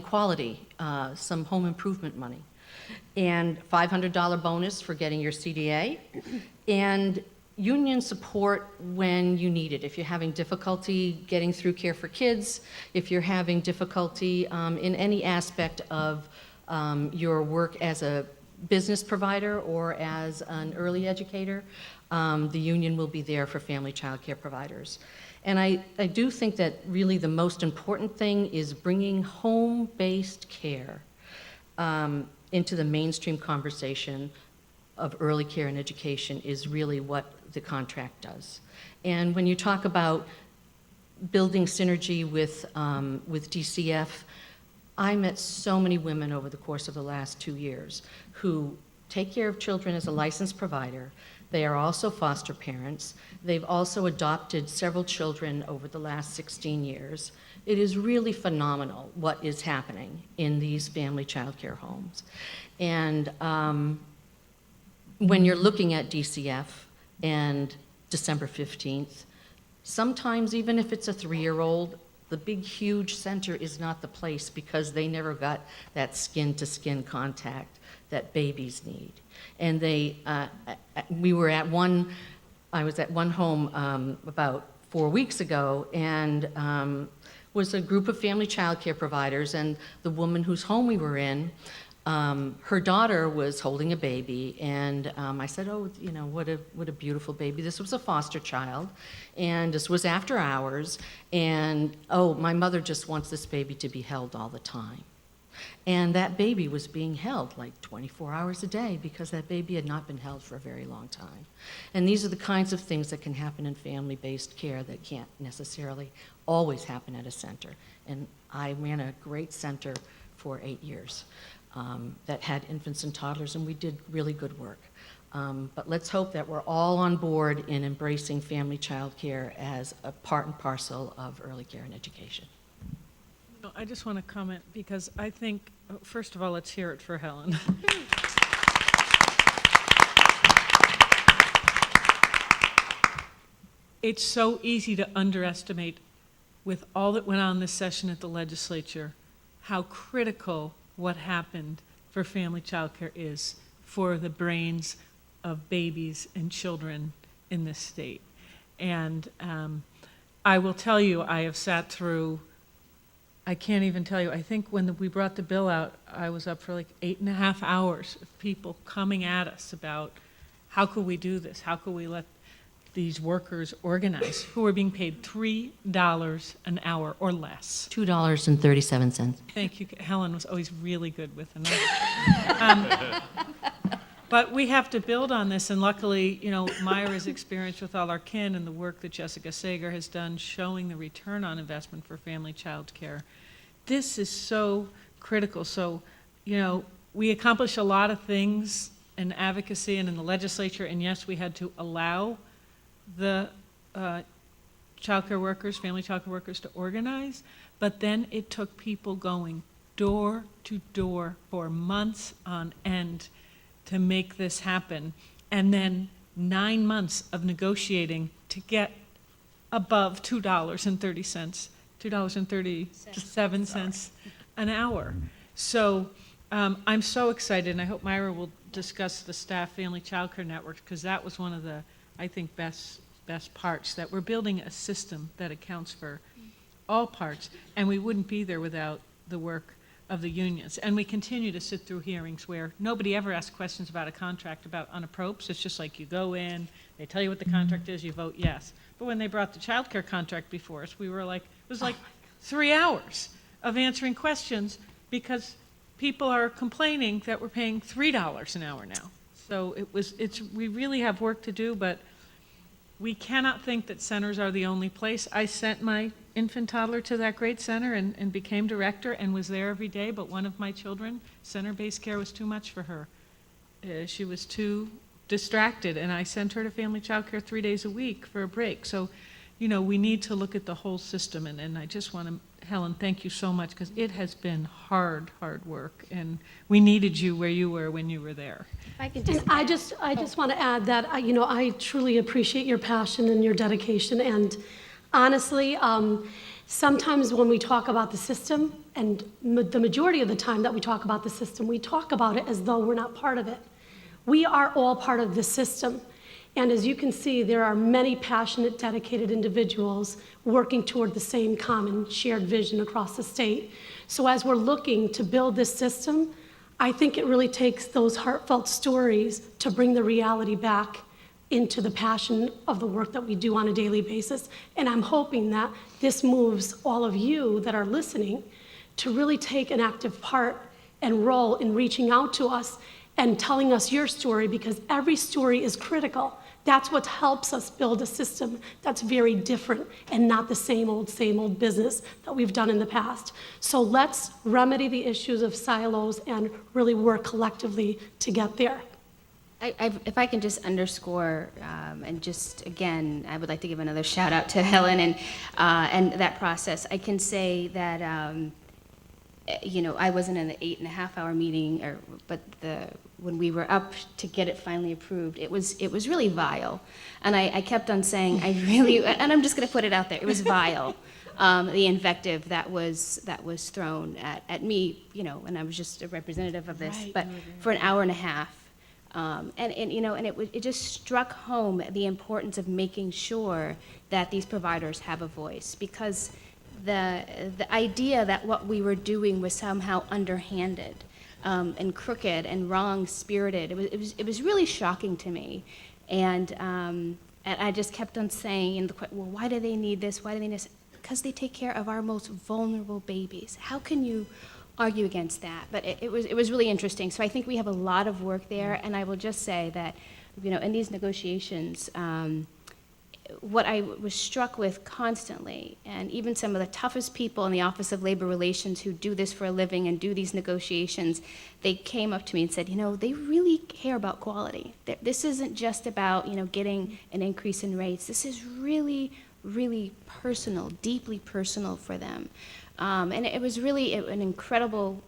quality, some home improvement money, and $500 bonus for getting your CDA, and union support when you need it. If you're having difficulty getting through Care for Kids, if you're having difficulty in any aspect of your work as a business provider or as an early educator, the union will be there for family child care providers. And I do think that really the most important thing is bringing home-based care into the mainstream conversation of early care and education is really what the contract does. And when you talk about building synergy with DCF, I met so many women over the course of the last 2 years who take care of children as a licensed provider. They are also foster parents. They've also adopted several children over the last 16 years. It is really phenomenal what is happening in these family child care homes. And when you're looking at DCF and December 15th, sometimes even if it's a 3-year-old, the big, huge center is not the place because they never got that skin-to-skin contact that babies need. And I was at one home about 4 weeks ago, and was a group of family child care providers, and the woman whose home we were in, her daughter was holding a baby, and I said, oh, you know, what a beautiful baby. This was a foster child, and this was after hours, and oh, my mother just wants this baby to be held all the time. And that baby was being held like 24 hours a day because that baby had not been held for a very long time. And these are the kinds of things that can happen in family-based care that can't necessarily always happen at a center. And I ran a great center for 8 years that had infants and toddlers, and we did really good work. But let's hope that we're all on board in embracing family child care as a part and parcel of early care and education. No, I just want to comment because I think, first of all, let's hear it for Helen. It's so easy to underestimate, with all that went on this session at the legislature, how critical what happened for family child care is for the brains of babies and children in this state. And I will tell you, I have sat through, I can't even tell you, I think when we brought the bill out, I was up for like 8.5 hours of people coming at us about how could we do this? How could we let these workers organize who are being paid $3 an hour or less? $2.37. Thank you. Helen was always really good with the numbers. But we have to build on this, and luckily, you know, Myra's experience with all our kin and the work that Jessica Sager has done showing the return on investment for family child care. This is so critical. So, you know, we accomplish a lot of things in advocacy and in the legislature, and yes, we had to allow the child care workers, family child care workers to organize, but then it took people going door to door for months on end to make this happen, and then 9 months of negotiating to get above $2.30, $2.37 an hour. So I'm so excited, and I hope Myra will discuss the staff family child care network, because that was one of the, I think, best parts, that we're building a system that accounts for all parts, and we wouldn't be there without the work of the unions. And we continue to sit through hearings where nobody ever asks questions about a contract about unappropriates. It's just like you go in, they tell you what the contract is, you vote yes. But when they brought the child care contract before us, we were like, it was like 3 hours of answering questions because people are complaining that we're paying $3 an hour now. So we really have work to do, but we cannot think that centers are the only place. I sent my infant toddler to that great center and became director and was there every day, but one of my children, center-based care was too much for her. She was too distracted, and I sent her to family child care 3 days a week for a break. So, you know, we need to look at the whole system, and I just want to, Helen, thank you so much, because it has been hard work, and we needed you where you were when you were there. If I could And just I just want to add that, I truly appreciate your passion and your dedication. And honestly, sometimes when we talk about the system, and the majority of the time that we talk about the system, we talk about it as though we're not part of it. We are all part of the system. And as you can see, there are many passionate, dedicated individuals working toward the same common shared vision across the state. So as we're looking to build this system, I think it really takes those heartfelt stories to bring the reality back into the passion of the work that we do on a daily basis. And I'm hoping that this moves all of you that are listening to really take an active part and role in reaching out to us and telling us your story, because every story is critical. That's what helps us build a system that's very different and not the same old business that we've done in the past. So let's remedy the issues of silos and really work collectively to get there. if I can just underscore, and just again, I would like to give another shout out to Helen and that process. I can say that I wasn't in the 8.5-hour meeting, but when we were up to get it finally approved, it was really vile, and I kept on saying and I'm just going to put it out there, it was vile. The invective that was thrown at me, and I was just a representative of this, but for an hour and a half. It just struck home the importance of making sure that these providers have a voice, because the idea that what we were doing was somehow underhanded and crooked and wrong-spirited, it was really shocking to me. And I just kept on saying, well, why do they need this? Why do they need this? Because they take care of our most vulnerable babies. How can you argue against that? But it was really interesting. So I think we have a lot of work there, and I will just say that, in these negotiations, what I was struck with constantly, and even some of the toughest people in the Office of Labor Relations who do this for a living and do these negotiations, they came up to me and said, they really care about quality. This isn't just about, getting an increase in rates. This is really, really personal, deeply personal for them. And it was really an incredible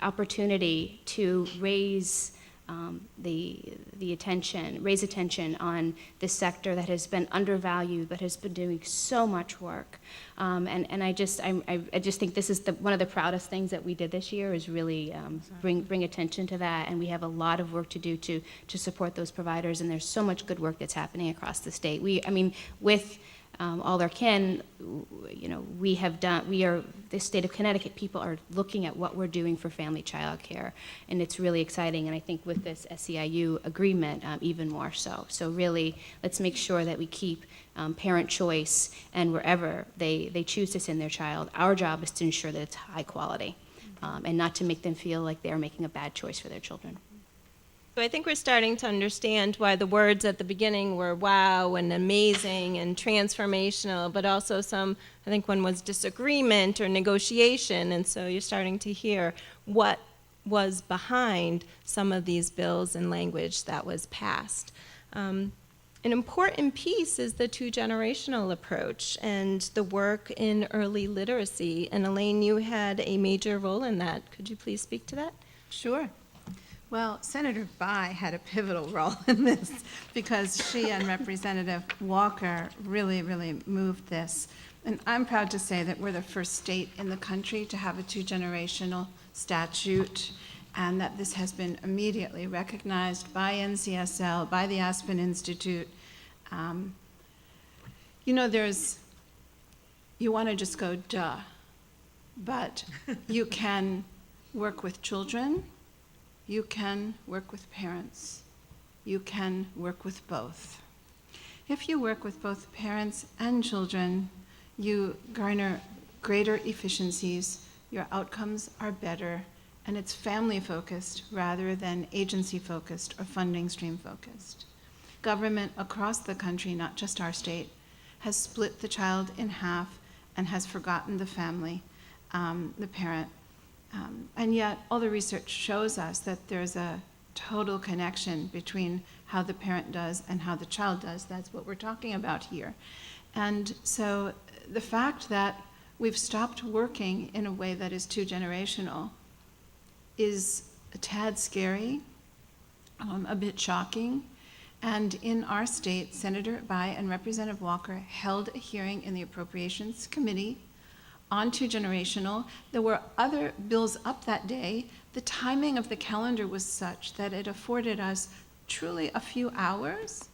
opportunity to raise raise attention on this sector that has been undervalued, but has been doing so much work. And I just think this is one of the proudest things that we did this year, is really bring attention to that. And we have a lot of work to do to support those providers. And there's so much good work that's happening across the state. With all our kin, the state of Connecticut, people are looking at what we're doing for family child care, and it's really exciting. And I think with this SEIU agreement, even more so. So really, let's make sure that we keep parent choice, and wherever they choose to send their child, our job is to ensure that it's high quality, and not to make them feel like they're making a bad choice for their children. So I think we're starting to understand why the words at the beginning were wow and amazing and transformational, but also I think one was disagreement or negotiation, and so you're starting to hear what was behind some of these bills and language that was passed. An important piece is the two-generational approach and the work in early literacy. And Elaine, you had a major role in that. Could you please speak to that? Sure. Well, Senator Bai had a pivotal role in this because she and Representative Walker really, really moved this. And I'm proud to say that we're the first state in the country to have a two-generational statute, and that this has been immediately recognized by NCSL, by the Aspen Institute. You want to just go, duh, but you can work with children. You can work with parents. You can work with both. If you work with both parents and children, you garner greater efficiencies, your outcomes are better, and it's family-focused rather than agency-focused or funding stream-focused. Government across the country, not just our state, has split the child in half and has forgotten the family, the parent. And yet, all the research shows us that there's a total connection between how the parent does and how the child does. That's what we're talking about here. And so the fact that we've stopped working in a way that is two-generational is a tad scary, a bit shocking. And in our state, Senator Bai and Representative Walker held a hearing in the Appropriations Committee on two-generational. There were other bills up that day. The timing of the calendar was such that it afforded us truly a few hours.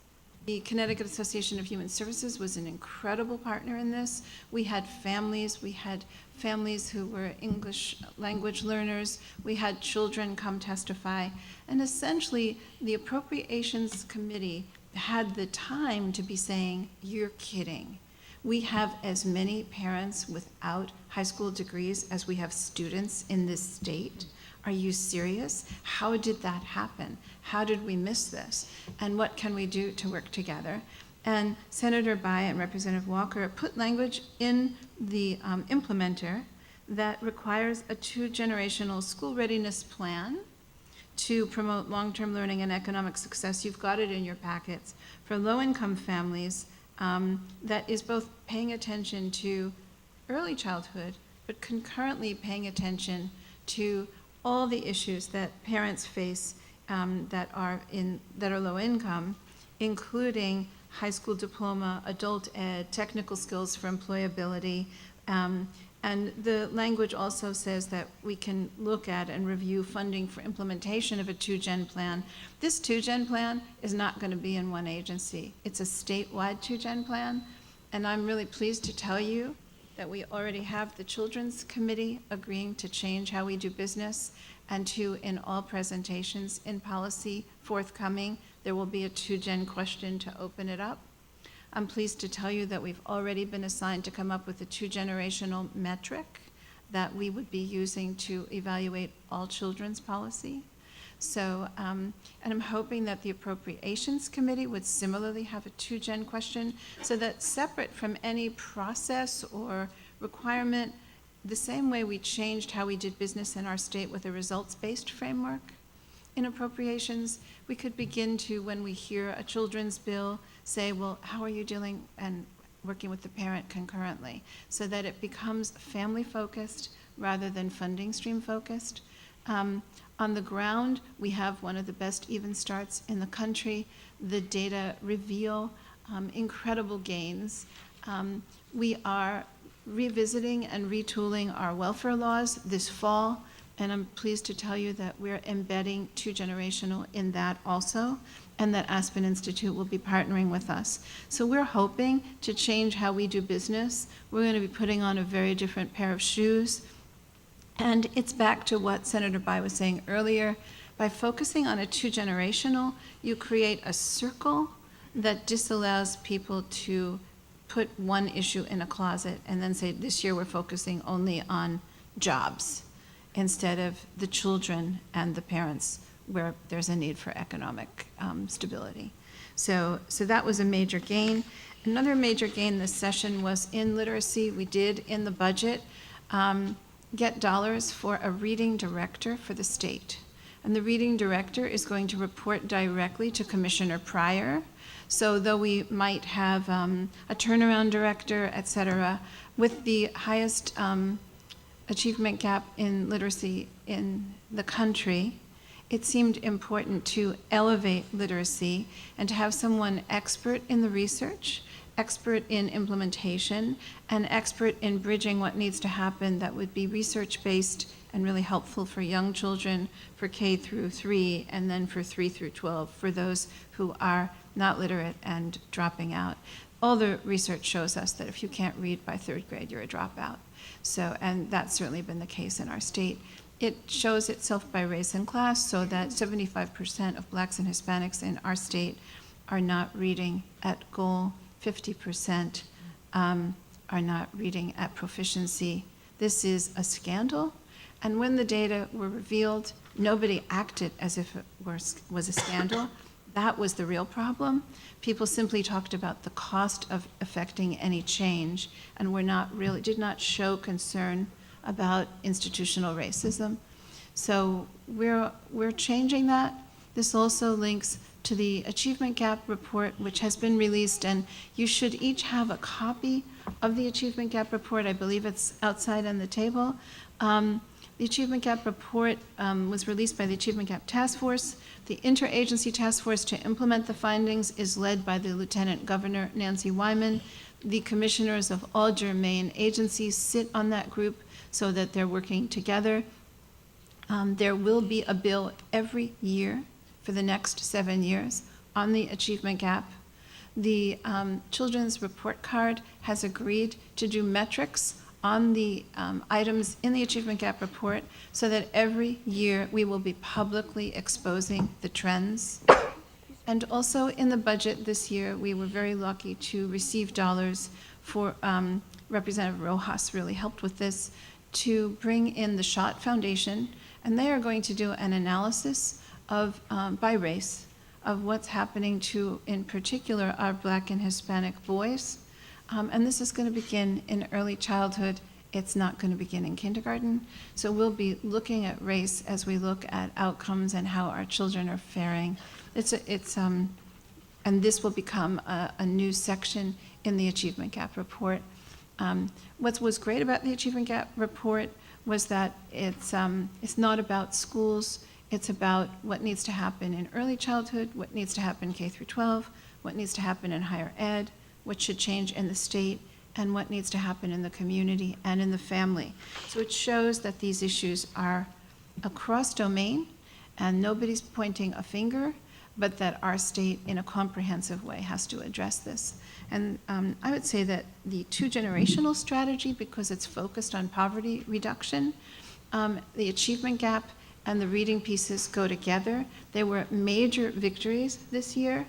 The Connecticut Association of Human Services was an incredible partner in this. We had families who were English language learners. We had children come testify. And essentially, the Appropriations Committee had the time to be saying, you're kidding. We have as many parents without high school degrees as we have students in this state. Are you serious? How did that happen? How did we miss this? And what can we do to work together? And Senator Bai and Representative Walker put language in the implementer that requires a two-generational school readiness plan to promote long-term learning and economic success. You've got it in your packets. For low-income families, that is both paying attention to early childhood, but concurrently paying attention to all the issues that parents face that are low income, including high school diploma, adult ed, technical skills for employability. And the language also says that we can look at and review funding for implementation of a two-gen plan. This two-gen plan is not going to be in one agency. It's a statewide two-gen plan, and I'm really pleased to tell you that we already have the Children's Committee agreeing to change how we do business, and in all presentations in policy forthcoming, there will be a two-gen question to open it up. I'm pleased to tell you that we've already been assigned to come up with a two-generational metric that we would be using to evaluate all children's policy. So, and I'm hoping that the Appropriations Committee would similarly have a 2-gen question, so that separate from any process or requirement, the same way we changed how we did business in our state with a results-based framework in appropriations, we could begin to, when we hear a children's bill, say, well, how are you dealing and working with the parent concurrently, so that it becomes family-focused rather than funding stream-focused. On the ground, we have one of the best even starts in the country. The data reveal incredible gains. We are revisiting and retooling our welfare laws this fall, and I'm pleased to tell you that we're embedding 2-generational in that also, and that Aspen Institute will be partnering with us. So we're hoping to change how we do business. We're going to be putting on a very different pair of shoes. And it's back to what Senator Bai was saying earlier. By focusing on a 2-generational, you create a circle that disallows people to put one issue in a closet and then say, this year we're focusing only on jobs, instead of the children and the parents where there's a need for economic stability. So that was a major gain. Another major gain this session was in literacy. We did, in the budget, get dollars for a reading director for the state. And the reading director is going to report directly to Commissioner Pryor. So though we might have a turnaround director, et cetera, with the highest achievement gap in literacy in the country, it seemed important to elevate literacy and to have someone expert in the research, expert in implementation, and expert in bridging what needs to happen that would be research-based and really helpful for young children, for K through 3, and then for 3 through 12, for those who are not literate and dropping out. All the research shows us that if you can't read by 3rd grade, you're a dropout. So, and that's certainly been the case in our state. It shows itself by race and class, so that 75% of Blacks and Hispanics in our state are not reading at goal. 50% are not reading at proficiency. This is a scandal, and when the data were revealed, nobody acted as if it was a scandal. That was the real problem. People simply talked about the cost of affecting any change, and did not show concern about institutional racism. So we're changing that. This also links to the Achievement Gap report, which has been released, and you should each have a copy of the Achievement Gap report. I believe it's outside on the table. The Achievement Gap report was released by the Achievement Gap Task Force. The interagency task force to implement the findings is led by the Lieutenant Governor, Nancy Wyman. The commissioners of all germane agencies sit on that group so that they're working together. There will be a bill every year for the next 7 years on the achievement gap. The Children's Report Card has agreed to do metrics on the items in the Achievement Gap report so that every year we will be publicly exposing the trends. And also in the budget this year, we were very lucky to receive dollars for, Representative Rojas really helped with this, to bring in the Shoutout Foundation, and they are going to do an analysis of, by race, of what's happening to, in particular, our Black and Hispanic boys. And this is going to begin in early childhood. It's not going to begin in kindergarten. So we'll be looking at race as we look at outcomes and how our children are faring. And this will become a new section in the Achievement Gap report. What was great about the Achievement Gap report was that it's not about schools. It's about what needs to happen in early childhood, what needs to happen K through 12, what needs to happen in higher ed, what should change in the state, and what needs to happen in the community and in the family. So it shows that these issues are across domain, and nobody's pointing a finger, but that our state, in a comprehensive way, has to address this. And I would say that the 2-generational strategy, because it's focused on poverty reduction, the achievement gap and the reading pieces go together. There were major victories this year,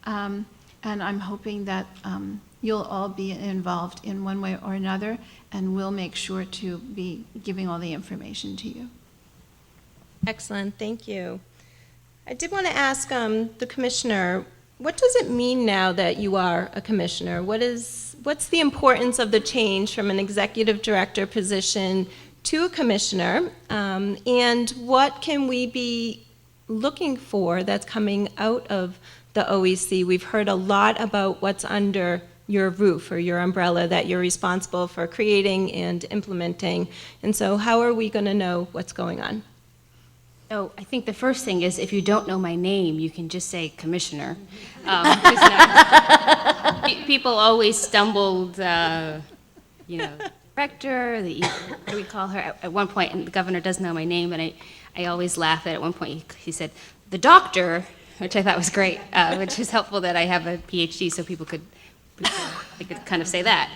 and I'm hoping that you'll all be involved in one way or another, and we'll make sure to be giving all the information to you. Excellent, thank you. I did want to ask the commissioner, what does it mean now that you are a commissioner? What's the importance of the change from an executive director position to a commissioner? And what can we be looking for that's coming out of the OEC? We've heard a lot about what's under your roof or your umbrella that you're responsible for creating and implementing. And so how are we going to know what's going on? Oh, I think the first thing is if you don't know my name, you can just say Commissioner. People always stumbled, director, what do we call her? At one point, and the governor does know my name, and I always laugh at one point, he said, the doctor, which I thought was great, which is helpful that I have a PhD so people could kind of say that.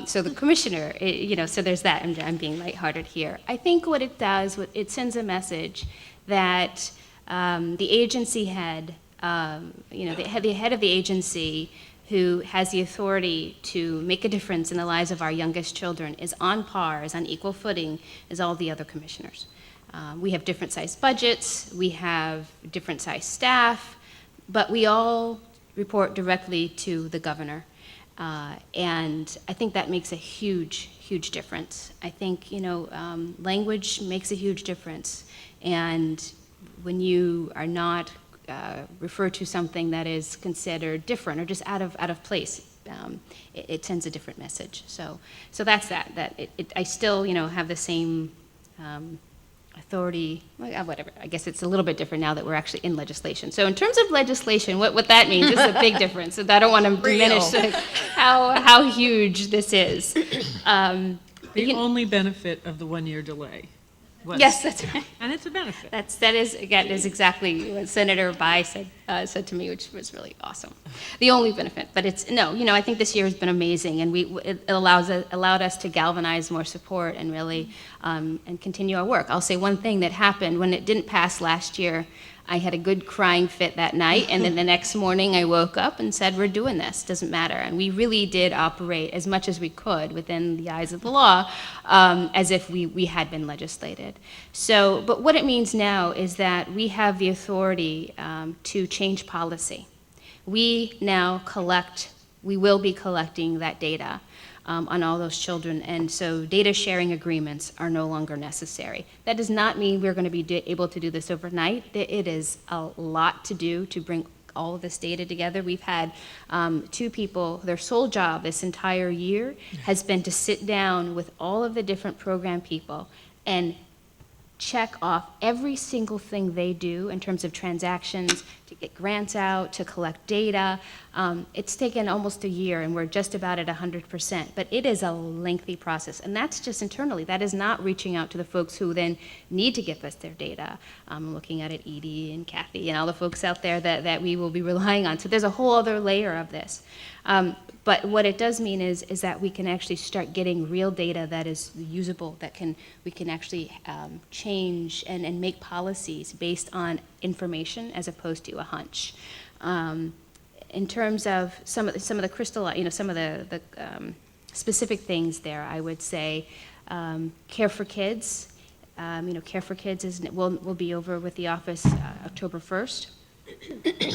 So the commissioner, so there's that. I'm being lighthearted here. I think what it does, it sends a message that the agency head, the head of the agency who has the authority to make a difference in the lives of our youngest children is on par, is on equal footing as all the other commissioners. We have different sized budgets, we have different sized staff, but we all report directly to the governor. And I think that makes a huge, huge difference. I think, language makes a huge difference. And when you are not referred to something that is considered different or just out of place, it sends a different message. So that's that I still, have the same authority, whatever. I guess it's a little bit different now that we're actually in legislation. So in terms of legislation, what that means is a big difference. So I don't want to diminish how huge this is. The only benefit of the 1-year delay. Yes, that's right. And it's a benefit. That is exactly what Senator Bai said to me, which was really awesome. The only benefit, but I think this year has been amazing, and it allowed us to galvanize more support and really and continue our work. I'll say one thing that happened when it didn't pass last year. I had a good crying fit that night, and then the next morning I woke up and said, we're doing this, doesn't matter. And we really did operate as much as we could within the eyes of the law, as if we had been legislated. So, but what it means now is that we have the authority to change policy. We now we will be collecting that data on all those children, and so data sharing agreements are no longer necessary. That does not mean we're going to be able to do this overnight. It is a lot to do to bring all of this data together. We've had 2 people, their sole job this entire year has been to sit down with all of the different program people and check off every single thing they do in terms of transactions, to get grants out, to collect data. It's taken almost a year, and we're just about at 100%, but it is a lengthy process, and that's just internally. That is not reaching out to the folks who then need to give us their data. I'm looking at Edie and Kathy and all the folks out there that we will be relying on. So there's a whole other layer of this. But what it does mean is that we can actually start getting real data that is usable, we can actually change and make policies based on information as opposed to a hunch. In terms of some of the crystal, some of the specific things there, I would say Care for Kids. Care for Kids will be over with the office October 1st.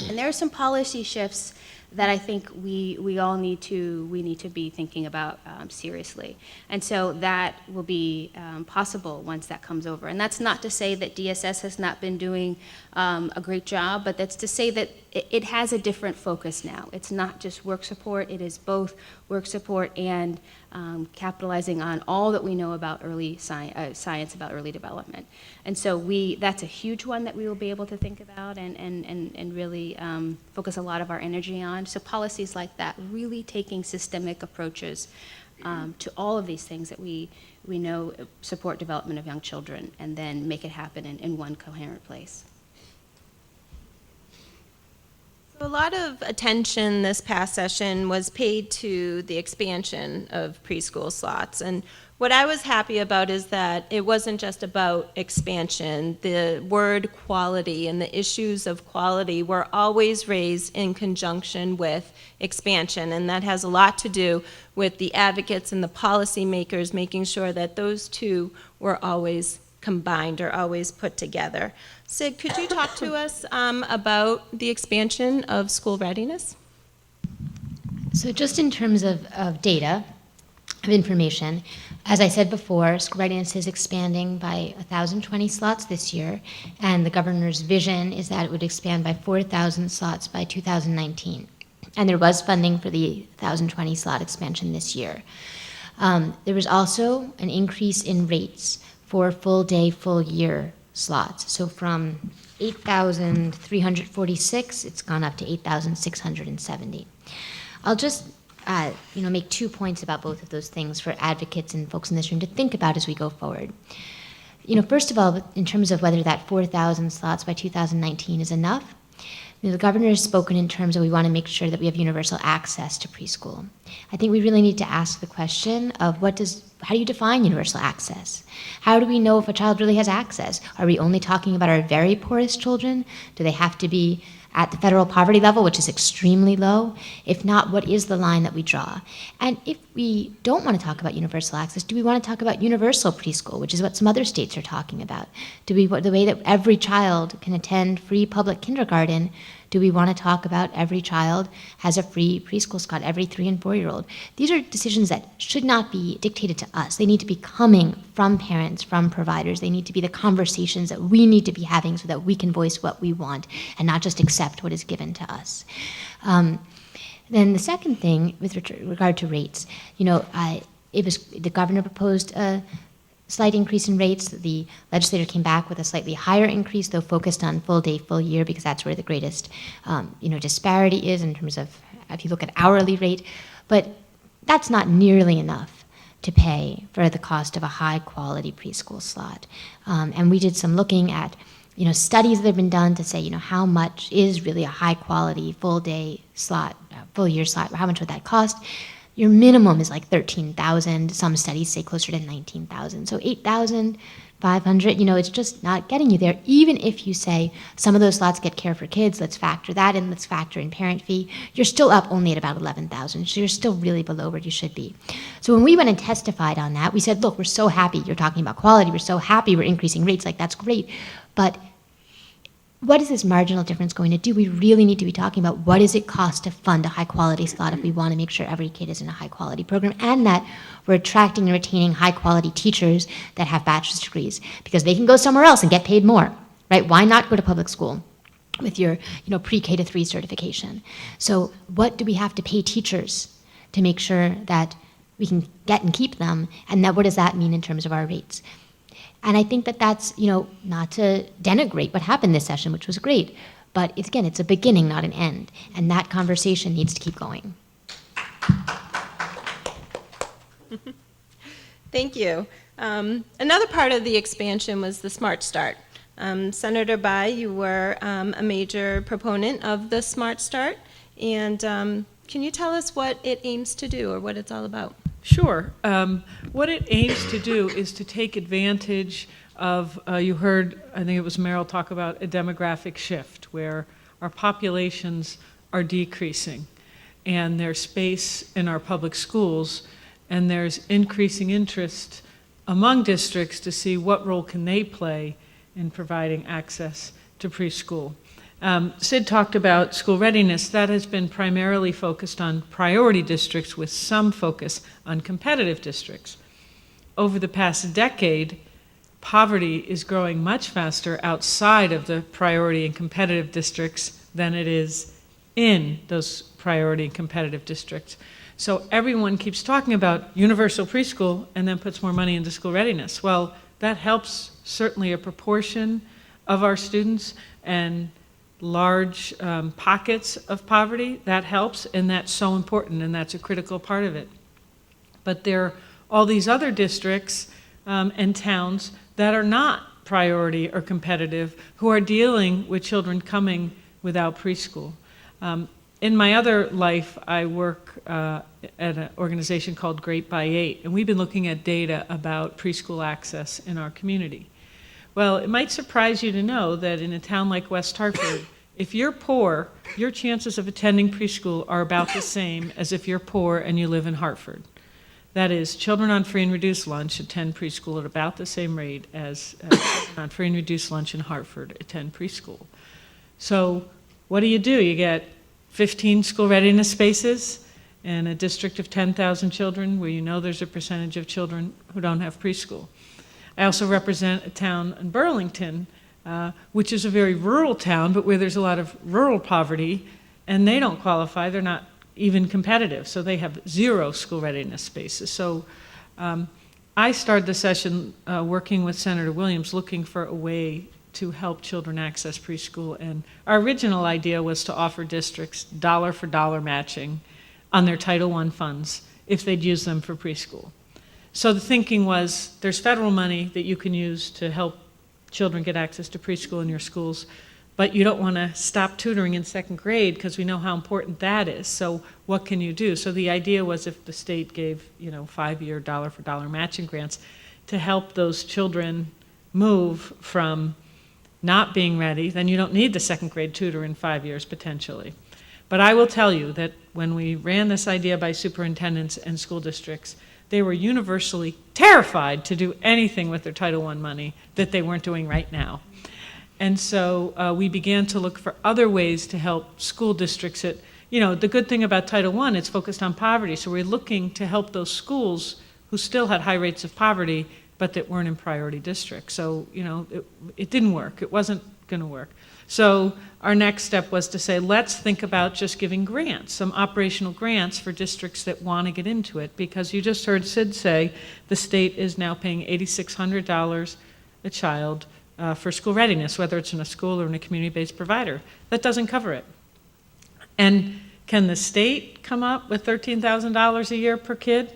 And there are some policy shifts that I think we all need to be thinking about seriously. And so that will be possible once that comes over. And that's not to say that DSS has not been doing a great job, but that's to say that it has a different focus now. It's not just work support, it is both work support and capitalizing on all that we know about early science about early development. And so that's a huge one that we will be able to think about and really focus a lot of our energy on. So policies like that, really taking systemic approaches to all of these things that we know support development of young children, and then make it happen in one coherent place. So a lot of attention this past session was paid to the expansion of preschool slots. And what I was happy about is that it wasn't just about expansion. The word quality and the issues of quality were always raised in conjunction with expansion. And that has a lot to do with the advocates and the policymakers making sure that those two were always combined or always put together. Sid, could you talk to us about the expansion of school readiness? So just in terms of data, of information, as I said before, school readiness is expanding by 1,020 slots this year, and the governor's vision is that it would expand by 4,000 slots by 2019. And there was funding for the 1,020 slot expansion this year. There was also an increase in rates for full day, full year slots. So from 8,346, it's gone up to 8,670. I'll just make 2 points about both of those things for advocates and folks in this room to think about as we go forward. First of all, in terms of whether that 4,000 slots by 2019 is enough, the governor has spoken in terms of we want to make sure that we have universal access to preschool. I think we really need to ask the question of how do you define universal access? How do we know if a child really has access? Are we only talking about our very poorest children? Do they have to be at the federal poverty level, which is extremely low? If not, what is the line that we draw? And if we don't want to talk about universal access, do we want to talk about universal preschool, which is what some other states are talking about? The way that every child can attend free public kindergarten, do we want to talk about every child has a free preschool slot, every 3- and 4-year-old? These are decisions that should not be dictated to us. They need to be coming from parents, from providers. They need to be the conversations that we need to be having so that we can voice what we want and not just accept what is given to us. Then the second thing with regard to rates, the governor proposed a slight increase in rates. The legislature came back with a slightly higher increase, though focused on full day, full year, because that's where the greatest, disparity is in terms of if you look at hourly rate. But that's not nearly enough to pay for the cost of a high quality preschool slot. And we did some looking at, studies that have been done to say, how much is really a high quality full day slot, full year slot, how much would that cost? Your minimum is like 13,000. Some studies say closer to 19,000. So 8,500, it's just not getting you there. Even if you say some of those slots get Care for Kids, let's factor that in, let's factor in parent fee, you're still up only at about 11,000. So you're still really below where you should be. So when we went and testified on that, we said, look, we're so happy you're talking about quality. We're so happy we're increasing rates. Like, that's great. But what is this marginal difference going to do? We really need to be talking about what does it cost to fund a high-quality slot if we want to make sure every kid is in a high-quality program, and that we're attracting and retaining high-quality teachers that have bachelor's degrees, because they can go somewhere else and get paid more, right? Why not go to public school with your pre-K to 3 certification? So what do we have to pay teachers to make sure that we can get and keep them, and what does that mean in terms of our rates? And I think that that's, not to denigrate what happened this session, which was great, but it's a beginning, not an end. And that conversation needs to keep going. Thank you. Another part of the expansion was the Smart Start. Senator Bai, you were a major proponent of the Smart Start, and can you tell us what it aims to do or what it's all about? Sure. What it aims to do is to take advantage of, you heard, I think it was Merrill talk about a demographic shift where our populations are decreasing and there's space in our public schools and there's increasing interest among districts to see what role can they play in providing access to preschool. Sid talked about school readiness. That has been primarily focused on priority districts with some focus on competitive districts. Over the past decade, poverty is growing much faster outside of the priority and competitive districts than it is in those priority and competitive districts. So everyone keeps talking about universal preschool and then puts more money into school readiness. Well, that helps certainly a proportion of our students, and large pockets of poverty, that helps, and that's so important, and that's a critical part of it. But there are all these other districts and towns that are not priority or competitive who are dealing with children coming without preschool. In my other life, I work at an organization called Great by 8, and we've been looking at data about preschool access in our community. Well, it might surprise you to know that in a town like West Hartford, if you're poor, your chances of attending preschool are about the same as if you're poor and you live in Hartford. That is, children on free and reduced lunch attend preschool at about the same rate as children on free and reduced lunch in Hartford attend preschool. So what do? You get 15 school readiness spaces in a district of 10,000 children where you know there's a percentage of children who don't have preschool. I also represent a town in Burlington, which is a very rural town, but where there's a lot of rural poverty, and they don't qualify. They're not even competitive, so they have 0 school readiness spaces. So I started the session working with Senator Williams, looking for a way to help children access preschool. And our original idea was to offer districts dollar for dollar matching on their Title I funds if they'd use them for preschool. So the thinking was there's federal money that you can use to help children get access to preschool in your schools, but you don't want to stop tutoring in 2nd grade because we know how important that is. So what can you do? So the idea was if the state gave, 5-year dollar for dollar matching grants to help those children move from not being ready, then you don't need the 2nd grade tutor in 5 years potentially. But I will tell you that when we ran this idea by superintendents and school districts, they were universally terrified to do anything with their Title I money that they weren't doing right now. And so we began to look for other ways to help school districts that, the good thing about Title I, it's focused on poverty. So we're looking to help those schools who still had high rates of poverty, but that weren't in priority districts. So, it didn't work. It wasn't going to work. So our next step was to say, let's think about just giving grants, some operational grants for districts that want to get into it, because you just heard Sid say the state is now paying $8,600 a child for school readiness, whether it's in a school or in a community-based provider. That doesn't cover it. And can the state come up with $13,000 a year per kid?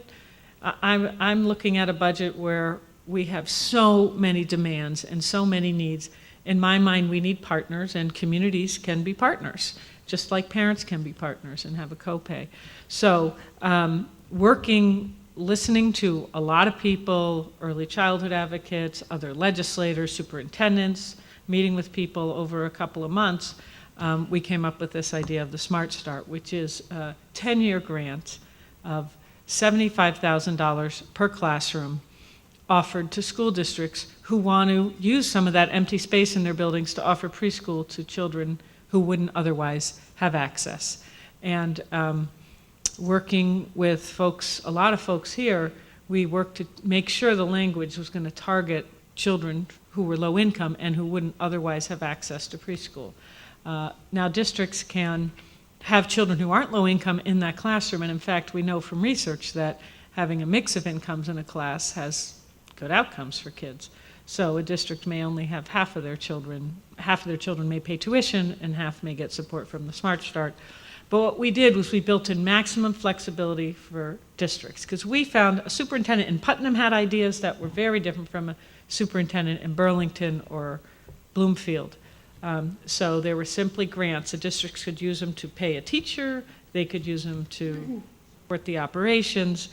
I'm looking at a budget where we have so many demands and so many needs. In my mind, we need partners, and communities can be partners, just like parents can be partners and have a copay. So listening to a lot of people, early childhood advocates, other legislators, superintendents, meeting with people over a couple of months, we came up with this idea of the Smart Start, which is a 10-year grant of $75,000 per classroom offered to school districts who want to use some of that empty space in their buildings to offer preschool to children who wouldn't otherwise have access. And working with a lot of folks here, we worked to make sure the language was going to target children who were low income and who wouldn't otherwise have access to preschool. Now districts can have children who aren't low income in that classroom, and in fact we know from research that having a mix of incomes in a class has good outcomes for kids. So a district may only have half of their children may pay tuition and half may get support from the Smart Start. But what we did was we built in maximum flexibility for districts, because we found a superintendent in Putnam had ideas that were very different from a superintendent in Burlington or Bloomfield. So there were simply grants. The districts could use them to pay a teacher, they could use them to support the operations,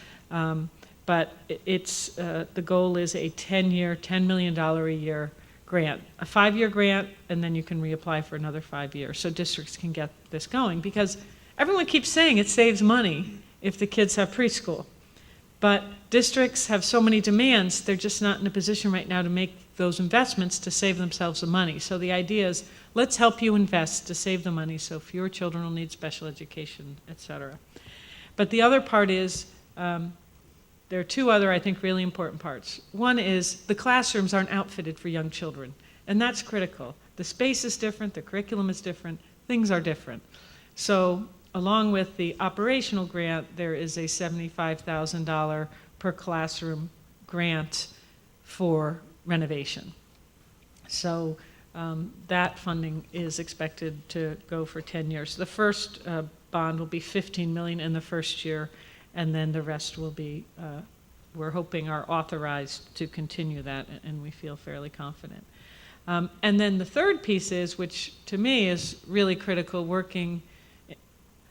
but the goal is a 10-year, $10 million a year grant, a 5-year grant, and then you can reapply for another 5 years. So districts can get this going, because everyone keeps saying it saves money if the kids have preschool. But districts have so many demands, they're just not in a position right now to make those investments to save themselves the money. So the idea is, let's help you invest to save the money so fewer children will need special education, et cetera. But the other part is, there are two other, I think, really important parts. One is the classrooms aren't outfitted for young children, and that's critical. The space is different, the curriculum is different, things are different. So along with the operational grant, there is a $75,000 per classroom grant for renovation. So that funding is expected to go for 10 years. The first bond will be $15 million in the first year, and then the rest will be, we're hoping, are authorized to continue that, and we feel fairly confident. And then the third piece is, which to me is really critical,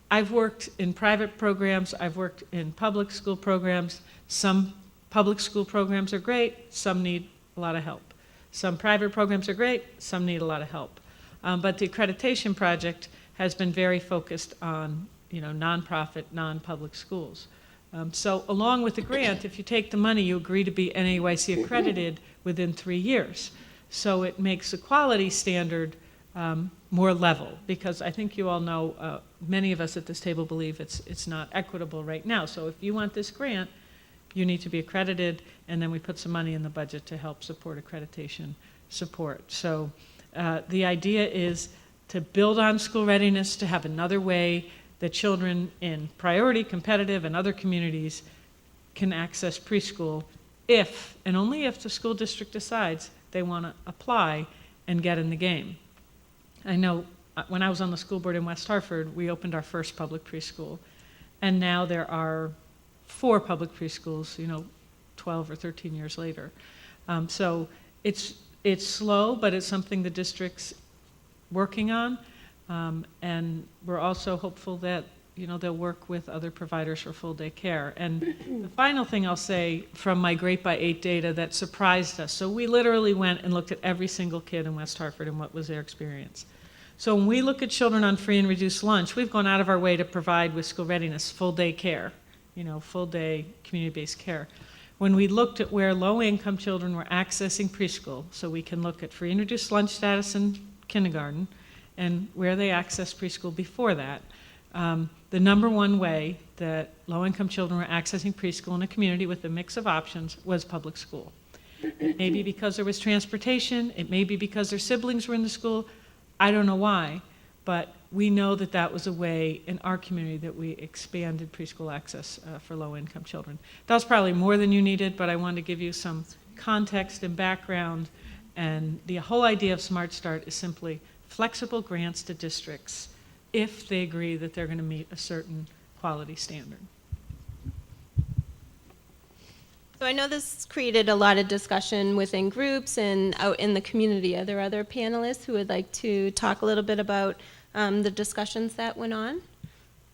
I've worked in private programs, I've worked in public school programs. Some public school programs are great, some need a lot of help. Some private programs are great, some need a lot of help. But the accreditation project has been very focused on nonprofit, non-public schools. So along with the grant, if you take the money, you agree to be NAYC accredited within 3 years. So it makes the quality standard more level, because I think you all know, many of us at this table believe it's not equitable right now. So if you want this grant, you need to be accredited, and then we put some money in the budget to help support accreditation support. So the idea is to build on school readiness, to have another way that children in priority, competitive, and other communities can access preschool if, and only if, the school district decides they want to apply and get in the game. I know when I was on the school board in West Hartford, we opened our first public preschool, and now there are 4 public preschools, 12 or 13 years later. So it's slow, but it's something the district's working on, and we're also hopeful that they'll work with other providers for full day care. And the final thing I'll say from my Great by 8 data that surprised us, so we literally went and looked at every single kid in West Hartford and what was their experience. So when we look at children on free and reduced lunch, we've gone out of our way to provide with school readiness full day care, full day community-based care. When we looked at where low-income children were accessing preschool, so we can look at free and reduced lunch status in kindergarten and where they accessed preschool before that, the number one way that low-income children were accessing preschool in a community with a mix of options was public school. It may be because there was transportation, it may be because their siblings were in the school, I don't know why, but we know that that was a way in our community that we expanded preschool access for low-income children. That was probably more than you needed, but I wanted to give you some context and background, and the whole idea of Smart Start is simply flexible grants to districts if they agree that they're going to meet a certain quality standard. So I know this created a lot of discussion within groups and out in the community. Are there other panelists who would like to talk a little bit about the discussions that went on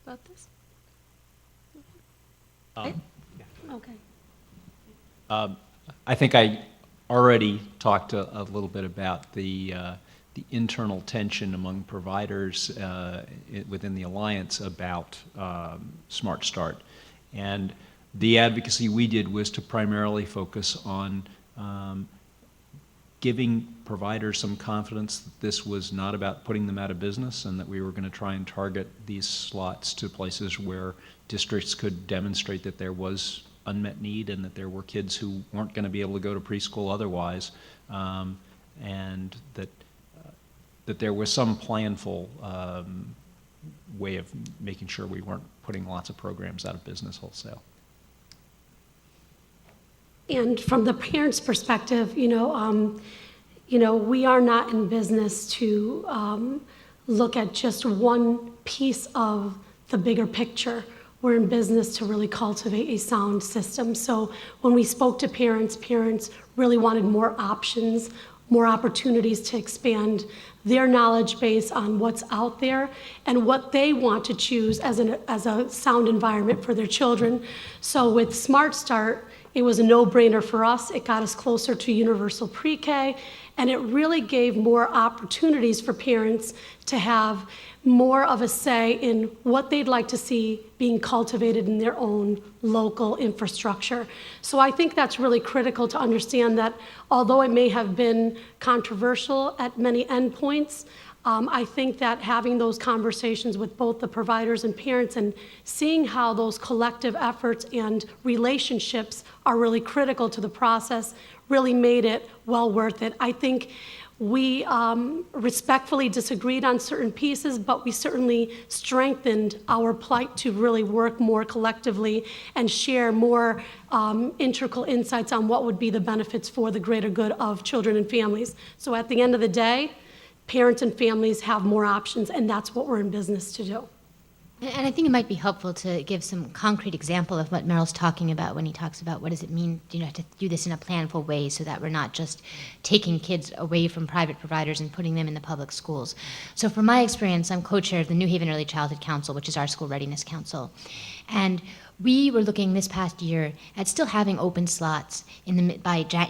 about this? Okay. I think I already talked a little bit about the internal tension among providers within the Alliance about Smart Start. And the advocacy we did was to primarily focus on giving providers some confidence that this was not about putting them out of business, and that we were going to try and target these slots to places where districts could demonstrate that there was unmet need and that there were kids who weren't going to be able to go to preschool otherwise, and that there was some planful way of making sure we weren't putting lots of programs out of business wholesale. And from the parents' perspective, we are not in business to look at just one piece of the bigger picture. We're in business to really cultivate a sound system. So when we spoke to parents really wanted more options, more opportunities to expand their knowledge base on what's out there and what they want to choose as a sound environment for their children. So with Smart Start, it was a no-brainer for us. It got us closer to universal pre-K, and it really gave more opportunities for parents to have more of a say in what they'd like to see being cultivated in their own local infrastructure. So I think that's really critical to understand that although it may have been controversial at many endpoints, I think that having those conversations with both the providers and parents and seeing how those collective efforts and relationships are really critical to the process really made it well worth it. I think we respectfully disagreed on certain pieces, but we certainly strengthened our plight to really work more collectively and share more integral insights on what would be the benefits for the greater good of children and families. So at the end of the day, parents and families have more options, and that's what we're in business to do. And I think it might be helpful to give some concrete example of what Merrill's talking about when he talks about what does it mean, to do this in a planful way so that we're not just taking kids away from private providers and putting them in the public schools. So from my experience, I'm co-chair of the New Haven Early Childhood Council, which is our school readiness council. And we were looking this past year at still having open slots in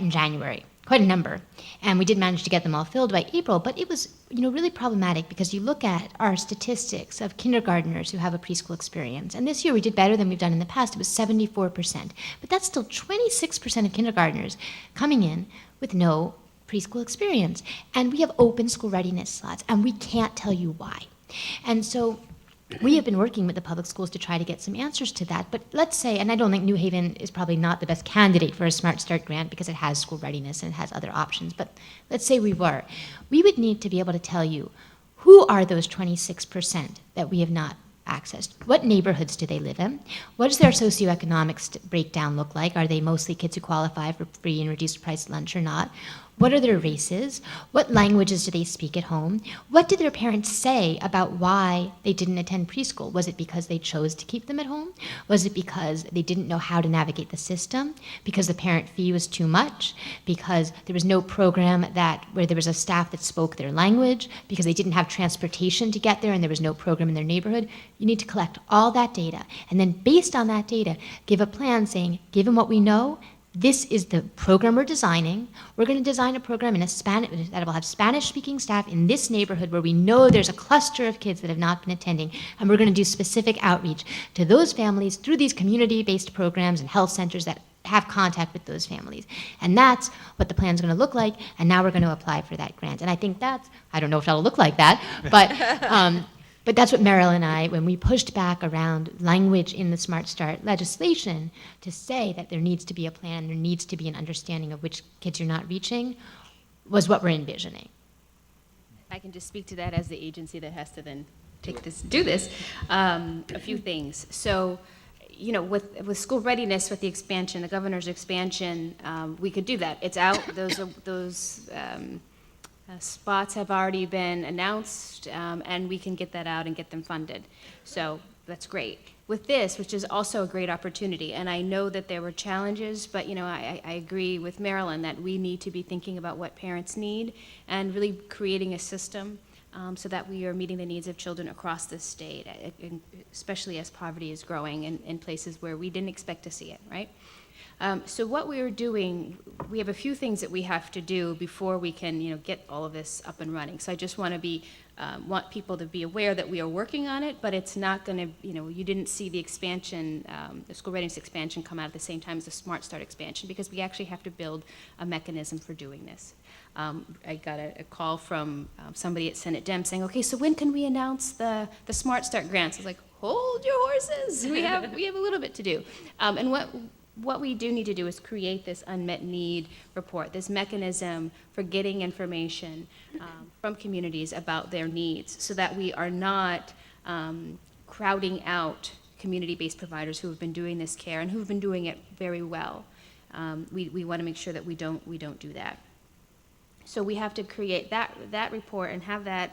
January. quite a number, and we did manage to get them all filled by April, but it was, really problematic because you look at our statistics of kindergartners who have a preschool experience, and this year we did better than we've done in the past. It was 74%, but that's still 26% of kindergartners coming in with no preschool experience, and we have open school readiness slots, and we can't tell you why. And so we have been working with the public schools to try to get some answers to that. But let's say, and I don't think New Haven is probably not the best candidate for a Smart Start grant because it has school readiness and it has other options, but let's say we were. We would need to be able to tell you, who are those 26% that we have not accessed? What neighborhoods do they live in? What does their socioeconomic breakdown look like? Are they mostly kids who qualify for free and reduced price lunch or not? What are their races? What languages do they speak at home? What did their parents say about why they didn't attend preschool? Was it because they chose to keep them at home? Was it because they didn't know how to navigate the system? Because the parent fee was too much? Because there was no program where there was a staff that spoke their language? Because they didn't have transportation to get there and there was no program in their neighborhood? You need to collect all that data, and then based on that data, give a plan saying, given what we know, this is the program we're designing. We're going to design a program that will have Spanish-speaking staff in this neighborhood where we know there's a cluster of kids that have not been attending, and we're going to do specific outreach to those families through these community-based programs and health centers that have contact with those families. And that's what the plan's going to look like, and now we're going to apply for that grant. And I think I don't know if that'll look like that, but that's what Merrill and I, when we pushed back around language in the Smart Start legislation to say that there needs to be a plan, there needs to be an understanding of which kids you're not reaching, was what we're envisioning. I can just speak to that as the agency that has to then do this. A few things. So, with school readiness, with the expansion, the governor's expansion, we could do that. It's out. Those spots have already been announced, and we can get that out and get them funded. So that's great. With this, which is also a great opportunity, and I know that there were challenges, but I agree with Marilyn that we need to be thinking about what parents need and really creating a system so that we are meeting the needs of children across the state, especially as poverty is growing in places where we didn't expect to see it, right? So what we are doing, we have a few things that we have to do before we can, get all of this up and running. So I just want people to be aware that we are working on it, but it's not going to, you didn't see the expansion, the school readiness expansion come out at the same time as the Smart Start expansion, because we actually have to build a mechanism for doing this. I got a call from somebody at Senate Dem saying, okay, so when can we announce the Smart Start grants? I was like, hold your horses. We have a little bit to do. And what we do need to do is create this unmet need report, this mechanism for getting information from communities about their needs, so that we are not crowding out community-based providers who have been doing this care and who have been doing it very well. We want to make sure that we don't do that. So we have to create that report and have that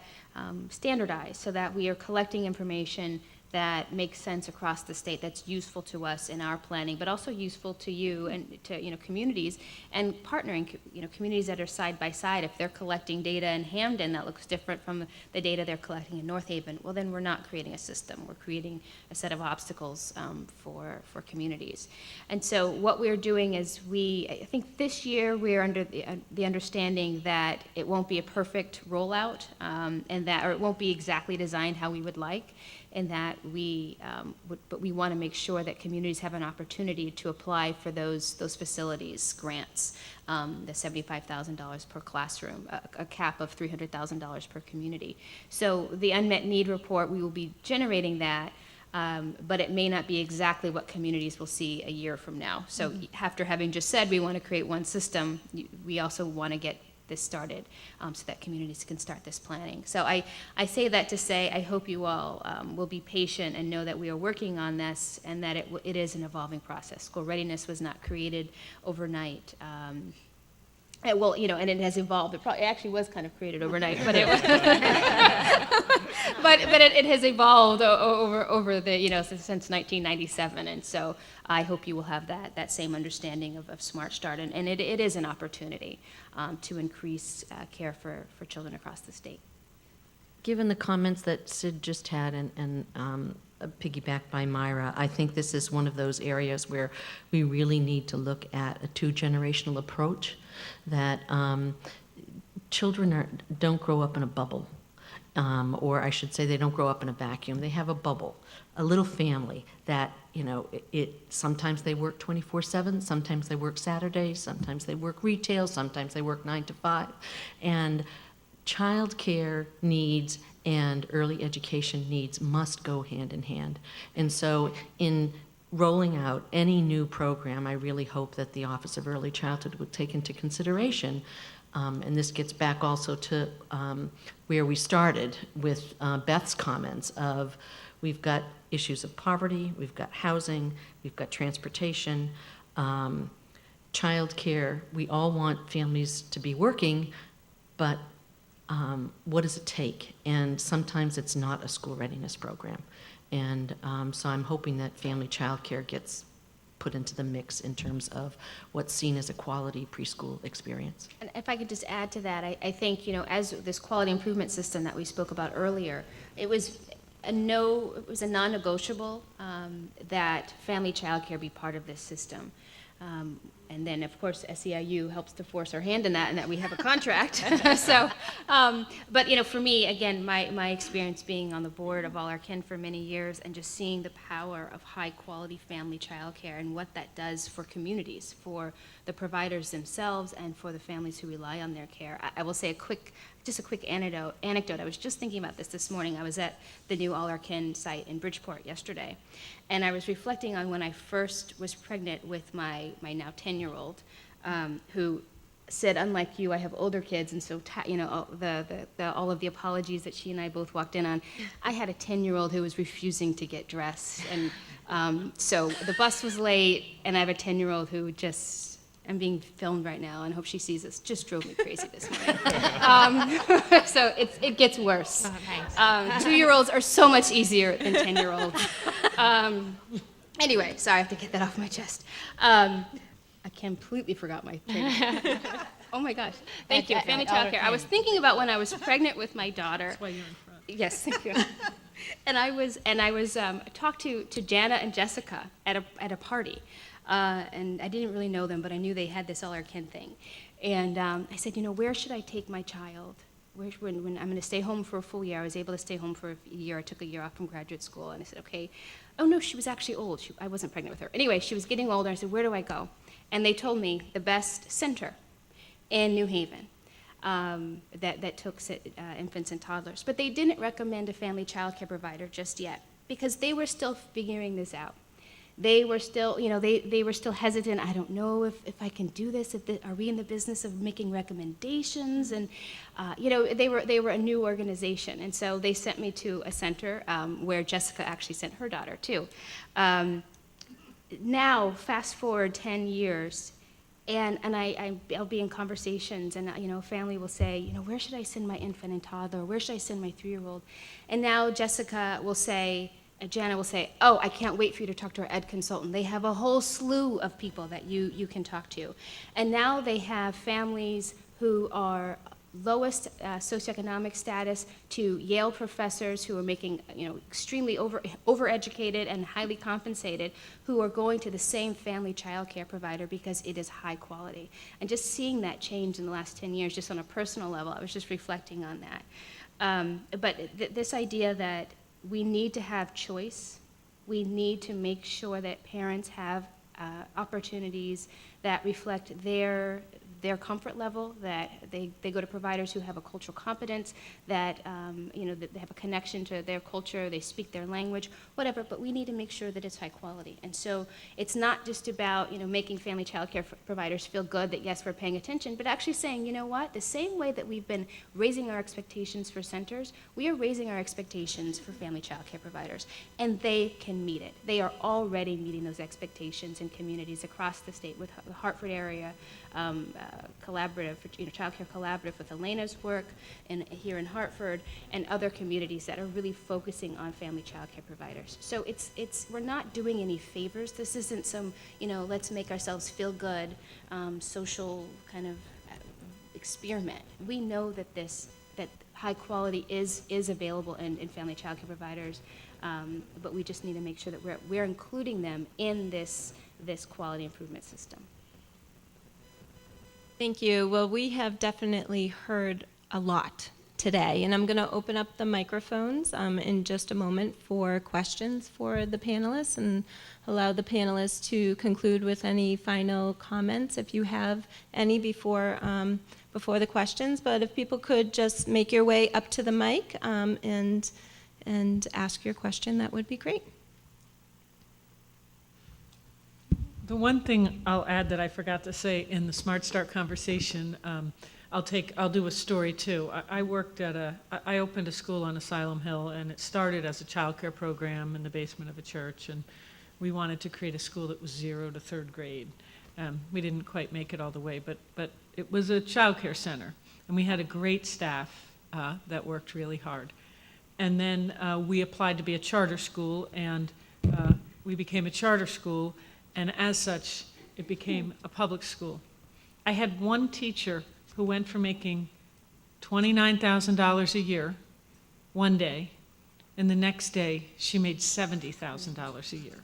standardized so that we are collecting information that makes sense across the state, that's useful to us in our planning, but also useful to you and to communities, and partnering communities that are side by side. If they're collecting data in Hamden that looks different from the data they're collecting in North Haven, well, then we're not creating a system. We're creating a set of obstacles for communities. And so what we're doing is I think this year we're under the understanding that it won't be a perfect rollout, or it won't be exactly designed how we would like. And that but we want to make sure that communities have an opportunity to apply for those facilities grants, the $75,000 per classroom, a cap of $300,000 per community. So the unmet need report, we will be generating that, but it may not be exactly what communities will see a year from now. So after having just said we want to create one system, we also want to get this started so that communities can start this planning. So I say that to say I hope you all will be patient and know that we are working on this, and that it is an evolving process. School readiness was not created overnight. And it has evolved. It actually was kind of created overnight, but it it has evolved over the since 1997, and so I hope you will have that same understanding of Smart Start, and it is an opportunity to increase care for children across the state. Given the comments that Sid just had and piggybacked by Myra, I think this is one of those areas where we really need to look at a two-generational approach. that children don't grow up in a bubble. Or I should say they don't grow up in a vacuum. They have a bubble, a little family that, sometimes they work 24/7, sometimes they work Saturdays, sometimes they work retail, sometimes they work 9 to 5. And childcare needs and early education needs must go hand in hand. And so in rolling out any new program, I really hope that the Office of Early Childhood would take into consideration, and this gets back also to where we started with Beth's comments of we've got issues of poverty, we've got housing, we've got transportation, childcare. We all want families to be working, but what does it take? And sometimes it's not a school readiness program. And so I'm hoping that family childcare gets put into the mix in terms of what's seen as a quality preschool experience. And if I could just add to that, I think, as this quality improvement system that we spoke about earlier, it was a non-negotiable that family childcare be part of this system. And then, of course, SEIU helps to force our hand in that, and that we have a contract. So, but for me, again, my experience being on the board of All Our Kin for many years, and just seeing the power of high-quality family childcare and what that does for communities, for the providers themselves, and for the families who rely on their care. I will say a quick anecdote. I was just thinking about this morning. I was at the new All Our Kin site in Bridgeport yesterday, and I was reflecting on when I first was pregnant with my now 10-year-old, who said, unlike you, I have older kids, and so all of the apologies that she and I both walked in on. I had a 10-year-old who was refusing to get dressed, and so the bus was late, and I have a 10-year-old who just. I'm being filmed right now, and hope she sees this. Just drove me crazy this morning. So it gets worse. Oh, thanks. 2-year-olds are so much easier than 10-year-olds. Anyway, sorry, I have to get that off my chest. I completely forgot my train of thought. Oh my gosh! Thank you, family childcare. I was thinking about when I was pregnant with my daughter. That's why you're in front. Yes, thank you. And I was talked to Jana and Jessica at a party. And I didn't really know them, but I knew they had this All Our Kin thing. And I said, where should I take my child? When I'm going to stay home for a full year. I was able to stay home for a year. I took a year off from graduate school. And I said, okay. Oh, no, she was actually old. I wasn't pregnant with her. Anyway, she was getting older. I said, where do I go? And they told me the best center in New Haven that took infants and toddlers. But they didn't recommend a family child care provider just yet, because they were still figuring this out. They were still, they were still hesitant. I don't know if I can do this. Are we in the business of making recommendations? And, they were a new organization. And so they sent me to a center where Jessica actually sent her daughter, too. Now, fast forward 10 years, and I'll be in conversations, and, a family will say, where should I send my infant and toddler? Where should I send my 3-year-old? And now Jessica will say, Jana will say, oh, I can't wait for you to talk to our ed consultant. They have a whole slew of people that you can talk to. And now they have families who are lowest socioeconomic status to Yale professors who are making, extremely overeducated and highly compensated, who are going to the same family child care provider because it is high quality. And just seeing that change in the last 10 years, just on a personal level, I was just reflecting on that. But this idea that we need to have choice. We need to make sure that parents have opportunities that reflect their comfort level, that they go to providers who have a cultural competence, that that they have a connection to their culture, they speak their language, whatever, but we need to make sure that it's high quality. And so it's not just about making family child care providers feel good that yes, we're paying attention, but actually saying, the same way that we've been raising our expectations for centers, we are raising our expectations for family child care providers, and they can meet it. They are already meeting those expectations in communities across the state with the Hartford area, collaborative, child care collaborative with Elena's work here in Hartford, and other communities that are really focusing on family child care providers. So we're not doing any favors. This isn't some, let's make ourselves feel good, social kind of experiment. We know that that high quality is available in family child care providers, but we just need to make sure that we're including them in this quality improvement system. Thank you. Well, we have definitely heard a lot today, and I'm going to open up the microphones in just a moment for questions for the panelists and allow the panelists to conclude with any final comments if you have any before the questions. But if people could just make your way up to the mic and ask your question, that would be great. The one thing I'll add that I forgot to say in the Smart Start conversation, I'll do a story too. I opened a school on Asylum Hill, and it started as a childcare program in the basement of a church, and we wanted to create a school that was 0 to 3rd grade. We didn't quite make it all the way, but it was a childcare center, and we had a great staff that worked really hard. And then we applied to be a charter school, and we became a charter school, and as such, it became a public school. I had one teacher who went from making $29,000 a year one day, and the next day she made $70,000 a year.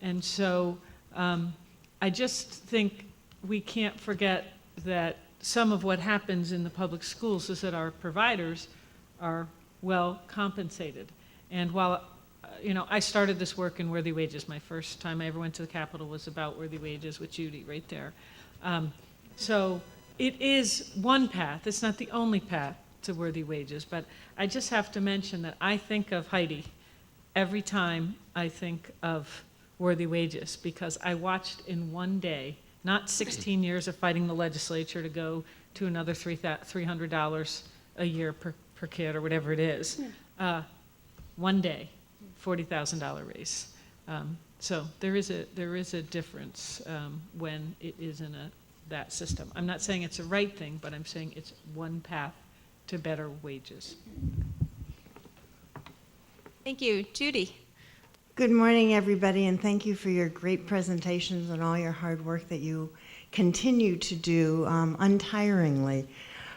And so I just think we can't forget that some of what happens in the public schools is that our providers are well compensated. And while I started this work in Worthy Wages. My first time I ever went to the Capitol was about Worthy Wages with Judy right there. So it is one path. It's not the only path to Worthy Wages, but I just have to mention that I think of Heidi every time I think of Worthy Wages, because I watched in one day, not 16 years of fighting the legislature to go to another $300 a year per kid or whatever it is. One day. $40,000 raise. So there is a difference when it is in that system. I'm not saying it's a right thing, but I'm saying it's one path to better wages. Thank you. Judy. Good morning, everybody, and thank you for your great presentations and all your hard work that you continue to do untiringly.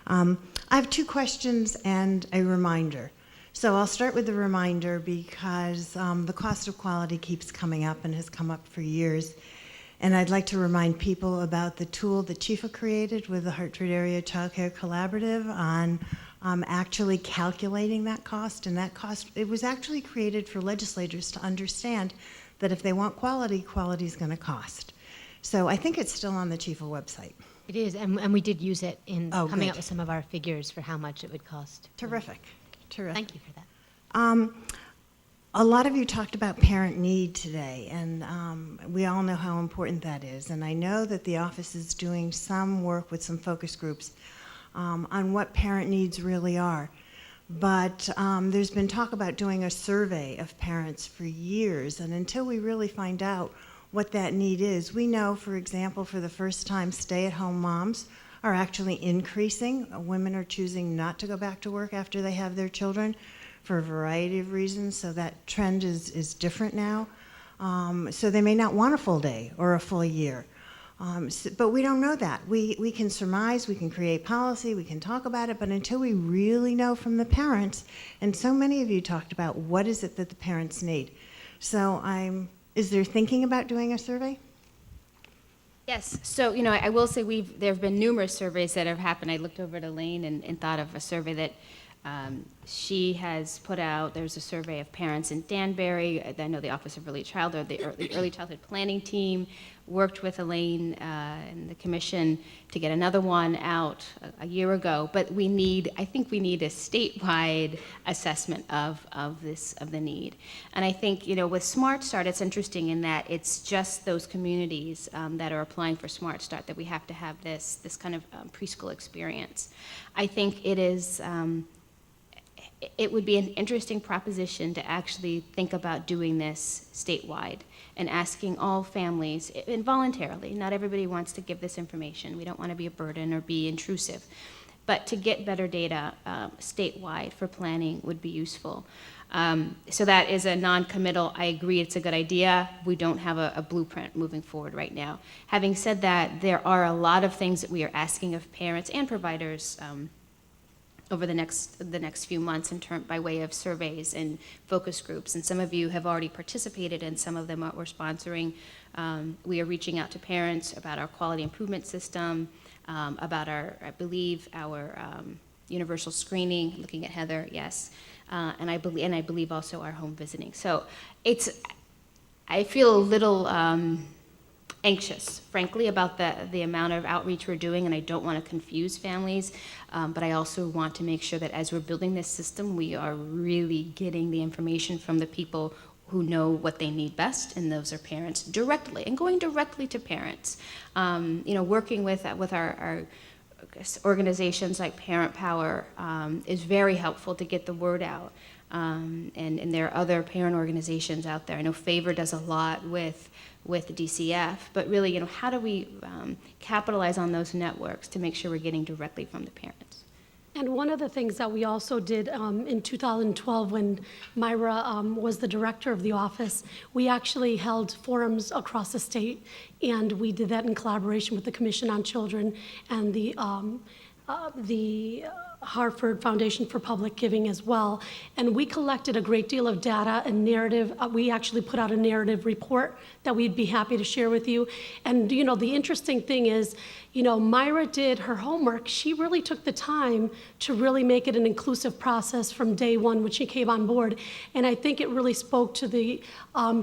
I have 2 questions and a reminder. So I'll start with the reminder because the cost of quality keeps coming up and has come up for years. And I'd like to remind people about the tool that Chifa created with the Hartford Area Child Care Collaborative on actually calculating that cost. And that cost, it was actually created for legislators to understand that if they want quality, quality is going to cost. So I think it's still on the Chifa website. It is, and we did use it in coming up good. with some of our figures for how much it would cost. Terrific. Terrific. Thank you for that. A lot of you talked about parent need today, and we all know how important that is. And I know that the office is doing some work with some focus groups on what parent needs really are. But there's been talk about doing a survey of parents for years, and until we really find out what that need is, we know, for example, for the first time, stay-at-home moms are actually increasing. Women are choosing not to go back to work after they have their children for a variety of reasons, so that trend is different now. So they may not want a full day or a full year. But we don't know that. We can surmise, we can create policy, we can talk about it, but until we really know from the parents, and so many of you talked about what is it that the parents need. So is there thinking about doing a survey? Yes, so, I will say there have been numerous surveys that have happened. I looked over at Elaine and thought of a survey that she has put out. There's a survey of parents in Danbury. I know the Office of Early Childhood, the Early Childhood Planning Team worked with Elaine and the commission to get another one out a year ago. But I think we need a statewide assessment of the need. And I think, with Smart Start, it's interesting in that it's just those communities that are applying for Smart Start that we have to have this kind of preschool experience. I think it would be an interesting proposition to actually think about doing this statewide and asking all families, involuntarily, not everybody wants to give this information, we don't want to be a burden or be intrusive, but to get better data statewide for planning would be useful. So that is a non-committal. I agree it's a good idea. We don't have a blueprint moving forward right now. Having said that, there are a lot of things that we are asking of parents and providers over the next few months by way of surveys and focus groups. And some of you have already participated in some of them that we're sponsoring. We are reaching out to parents about our quality improvement system. about I believe our universal screening, looking at Heather, yes, and I believe also our home visiting. So I feel a little anxious, frankly, about the amount of outreach we're doing, and I don't want to confuse families, but I also want to make sure that as we're building this system, we are really getting the information from the people who know what they need best, and those are parents directly, and going directly to parents. Working with our organizations like Parent Power is very helpful to get the word out. And there are other parent organizations out there. I know Favor does a lot with the DCF, but really, how do we capitalize on those networks to make sure we're getting directly from the parents? And one of the things that we also did in 2012 when Myra was the director of the office, we actually held forums across the state, and we did that in collaboration with the Commission on Children and the Hartford Foundation for Public Giving as well. And we collected a great deal of data and narrative. We actually put out a narrative report that we'd be happy to share with you. And the interesting thing is, Myra did her homework. She really took the time to really make it an inclusive process from day one when she came on board. And I think it really spoke to the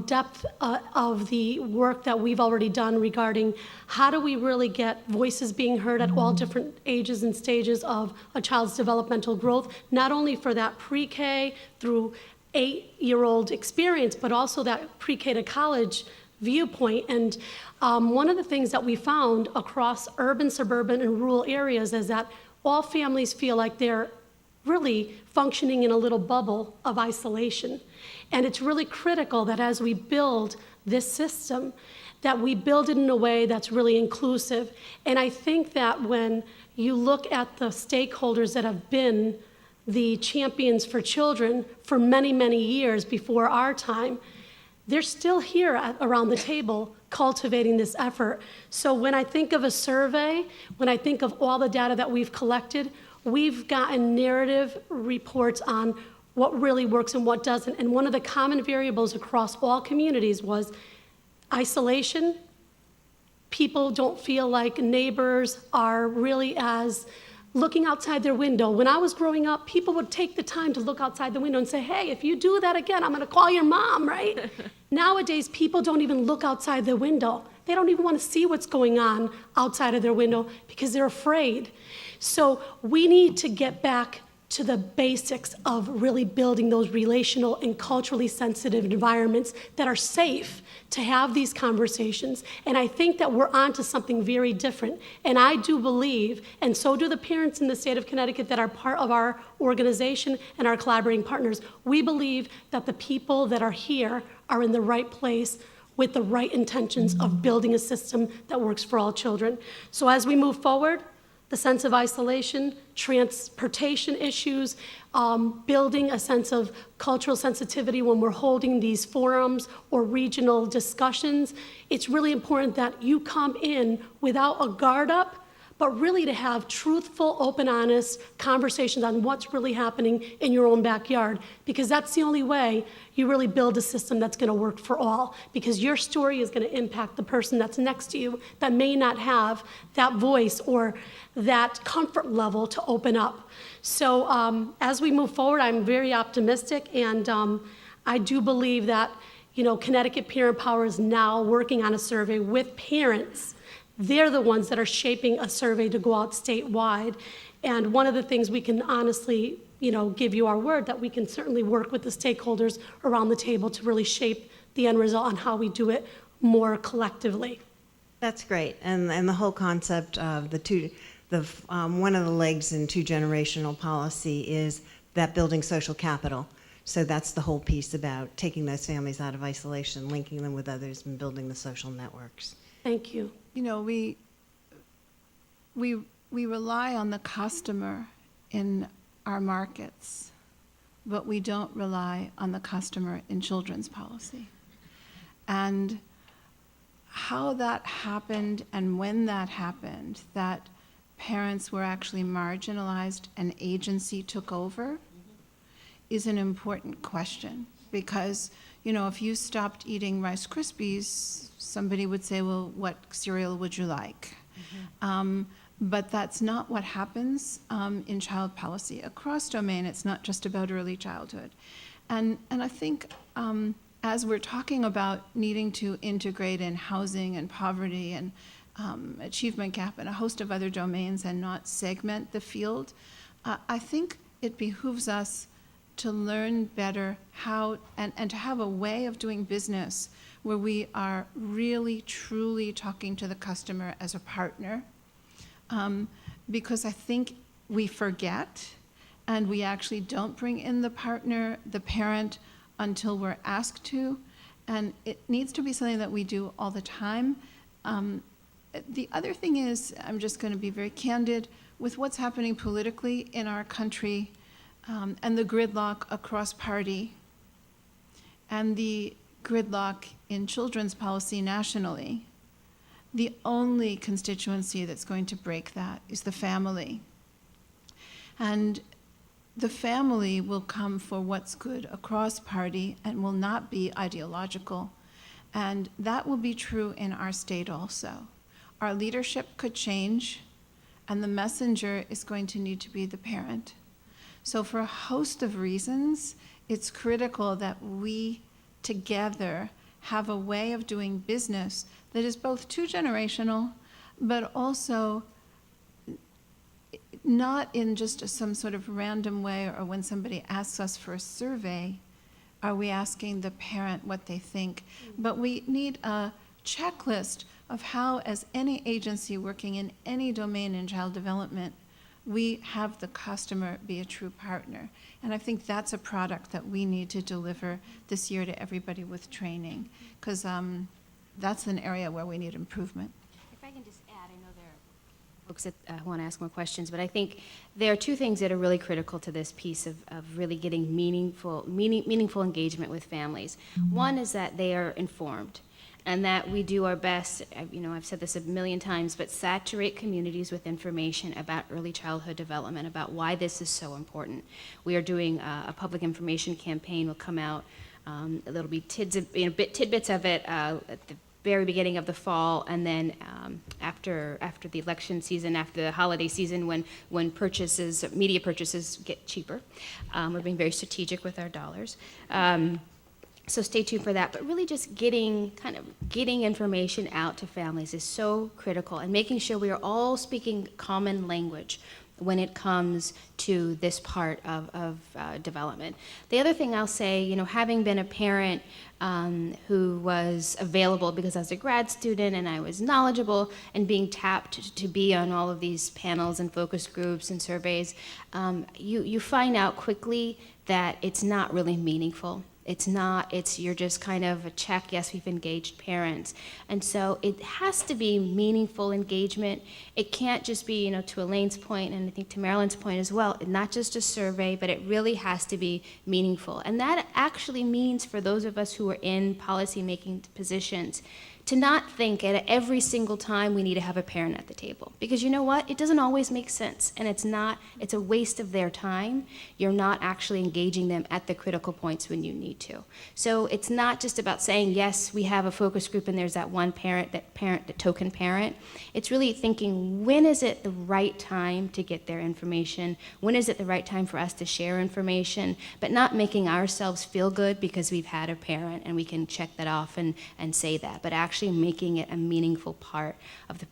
depth of the work that we've already done regarding how do we really get voices being heard at all different ages and stages of a child's developmental growth, not only for that pre-K through 8-year-old experience, but also that pre-K to college viewpoint. And one of the things that we found across urban, suburban, and rural areas is that all families feel like they're really functioning in a little bubble of isolation. And it's really critical that as we build this system, that we build it in a way that's really inclusive. And I think that when you look at the stakeholders that have been the champions for children for many, many years before our time, they're still here around the table cultivating this effort. So when I think of a survey, when I think of all the data that we've collected, we've gotten narrative reports on what really works and what doesn't. And one of the common variables across all communities was isolation. People don't feel like neighbors are really as looking outside their window. When I was growing up, people would take the time to look outside the window and say, hey, if you do that again, I'm going to call your mom, right? Nowadays, people don't even look outside their window. They don't even want to see what's going on outside of their window because they're afraid. So we need to get back to the basics of really building those relational and culturally sensitive environments that are safe to have these conversations. And I think that we're onto something very different. And I do believe, and so do the parents in the state of Connecticut that are part of our organization and our collaborating partners, we believe that the people that are here are in the right place with the right intentions of building a system that works for all children. So as we move forward, the sense of isolation, transportation issues, building a sense of cultural sensitivity when we're holding these forums or regional discussions. It's really important that you come in without a guard up, but really to have truthful, open, honest conversations on what's really happening in your own backyard, because that's the only way you really build a system that's going to work for all, because your story is going to impact the person that's next to you that may not have that voice or that comfort level to open up. So as we move forward, I'm very optimistic, and I do believe that Connecticut Parent Power is now working on a survey with parents. They're the ones that are shaping a survey to go out statewide. And one of the things we can honestly, give you our word that we can certainly work with the stakeholders around the table to really shape the end result on how we do it more collectively. That's great. And the whole concept of one of the legs in two-generational policy is that building social capital. So that's the whole piece about taking those families out of isolation, linking them with others, and building the social networks. Thank you. We rely on the customer in our markets, but we don't rely on the customer in children's policy. And how that happened and when that happened, that parents were actually marginalized and agency took over, is an important question. Because, if you stopped eating Rice Krispies, somebody would say, well, what cereal would you like? But that's not what happens in child policy. Across domain, it's not just about early childhood. And I think as we're talking about needing to integrate in housing and poverty and achievement gap and a host of other domains and not segment the field, I think it behooves us to learn better how, and to have a way of doing business where we are really, truly talking to the customer as a partner. Because I think we forget, and we actually don't bring in the partner, the parent, until we're asked to, and it needs to be something that we do all the time. The other thing is, I'm just going to be very candid, with what's happening politically in our country, and the gridlock across party, and the gridlock in children's policy nationally. The only constituency that's going to break that is the family. And the family will come for what's good across party and will not be ideological. And that will be true in our state also. Our leadership could change, and the messenger is going to need to be the parent. So for a host of reasons, it's critical that we together have a way of doing business that is both two-generational, but also not in just some sort of random way, or when somebody asks us for a survey, are we asking the parent what they think? But we need a checklist of how, as any agency working in any domain in child development, we have the customer be a true partner. And I think that's a product that we need to deliver this year to everybody with training, because that's an area where we need improvement. If I can just add, I know there are folks that want to ask more questions, but I think there are two things that are really critical to this piece of really getting meaningful engagement with families. One is that they are informed, and that we do our best, I've said this a million times, but saturate communities with information about early childhood development, about why this is so important. We are doing a public information campaign. Will come out, there'll be tidbits of it at the very beginning of the fall, and then after the election season, after the holiday season, when media purchases get cheaper. We're being very strategic with our dollars. So stay tuned for that. But really just getting information out to families is so critical, and making sure we are all speaking common language when it comes to this part of development. The other thing I'll say, having been a parent who was available because I was a grad student and I was knowledgeable, and being tapped to be on all of these panels and focus groups and surveys, you find out quickly that it's not really meaningful. You're just kind of a check, yes, we've engaged parents. And so it has to be meaningful engagement. It can't just be, to Elaine's point, and I think to Marilyn's point as well, not just a survey, but it really has to be meaningful. And that actually means, for those of us who are in policy-making positions, to not think at every single time we need to have a parent at the table. Because you know what? It doesn't always make sense, and it's a waste of their time. You're not actually engaging them at the critical points when you need to. So it's not just about saying, yes, we have a focus group and there's that one parent, the token parent. It's really thinking, when is it the right time to get their information? When is it the right time for us to share information? But not making ourselves feel good because we've had a parent and we can check that off and say that, but actually making it a meaningful part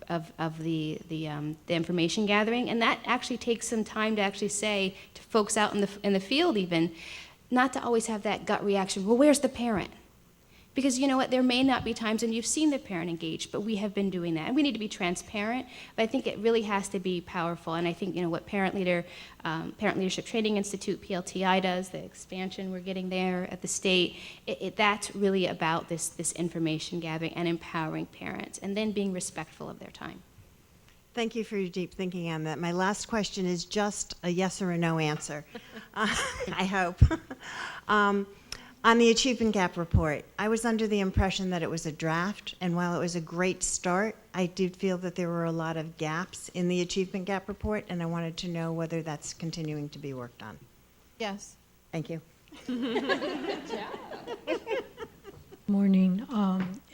of the information gathering. And that actually takes some time to actually say to folks out in the field, even, not to always have that gut reaction, well, where's the parent? Because you know what, there may not be times when you've seen the parent engaged, but we have been doing that. And we need to be transparent, but I think it really has to be powerful. And I think, what Parent Leadership Training Institute, PLTI, does, the expansion we're getting there at the state, that's really about this information gathering and empowering parents, and then being respectful of their time. Thank you for your deep thinking on that. My last question is just a yes or a no answer, I hope. On the Achievement Gap report, I was under the impression that it was a draft, and while it was a great start, I did feel that there were a lot of gaps in the Achievement Gap report, and I wanted to know whether that's continuing to be worked on. Yes. Thank you. Morning,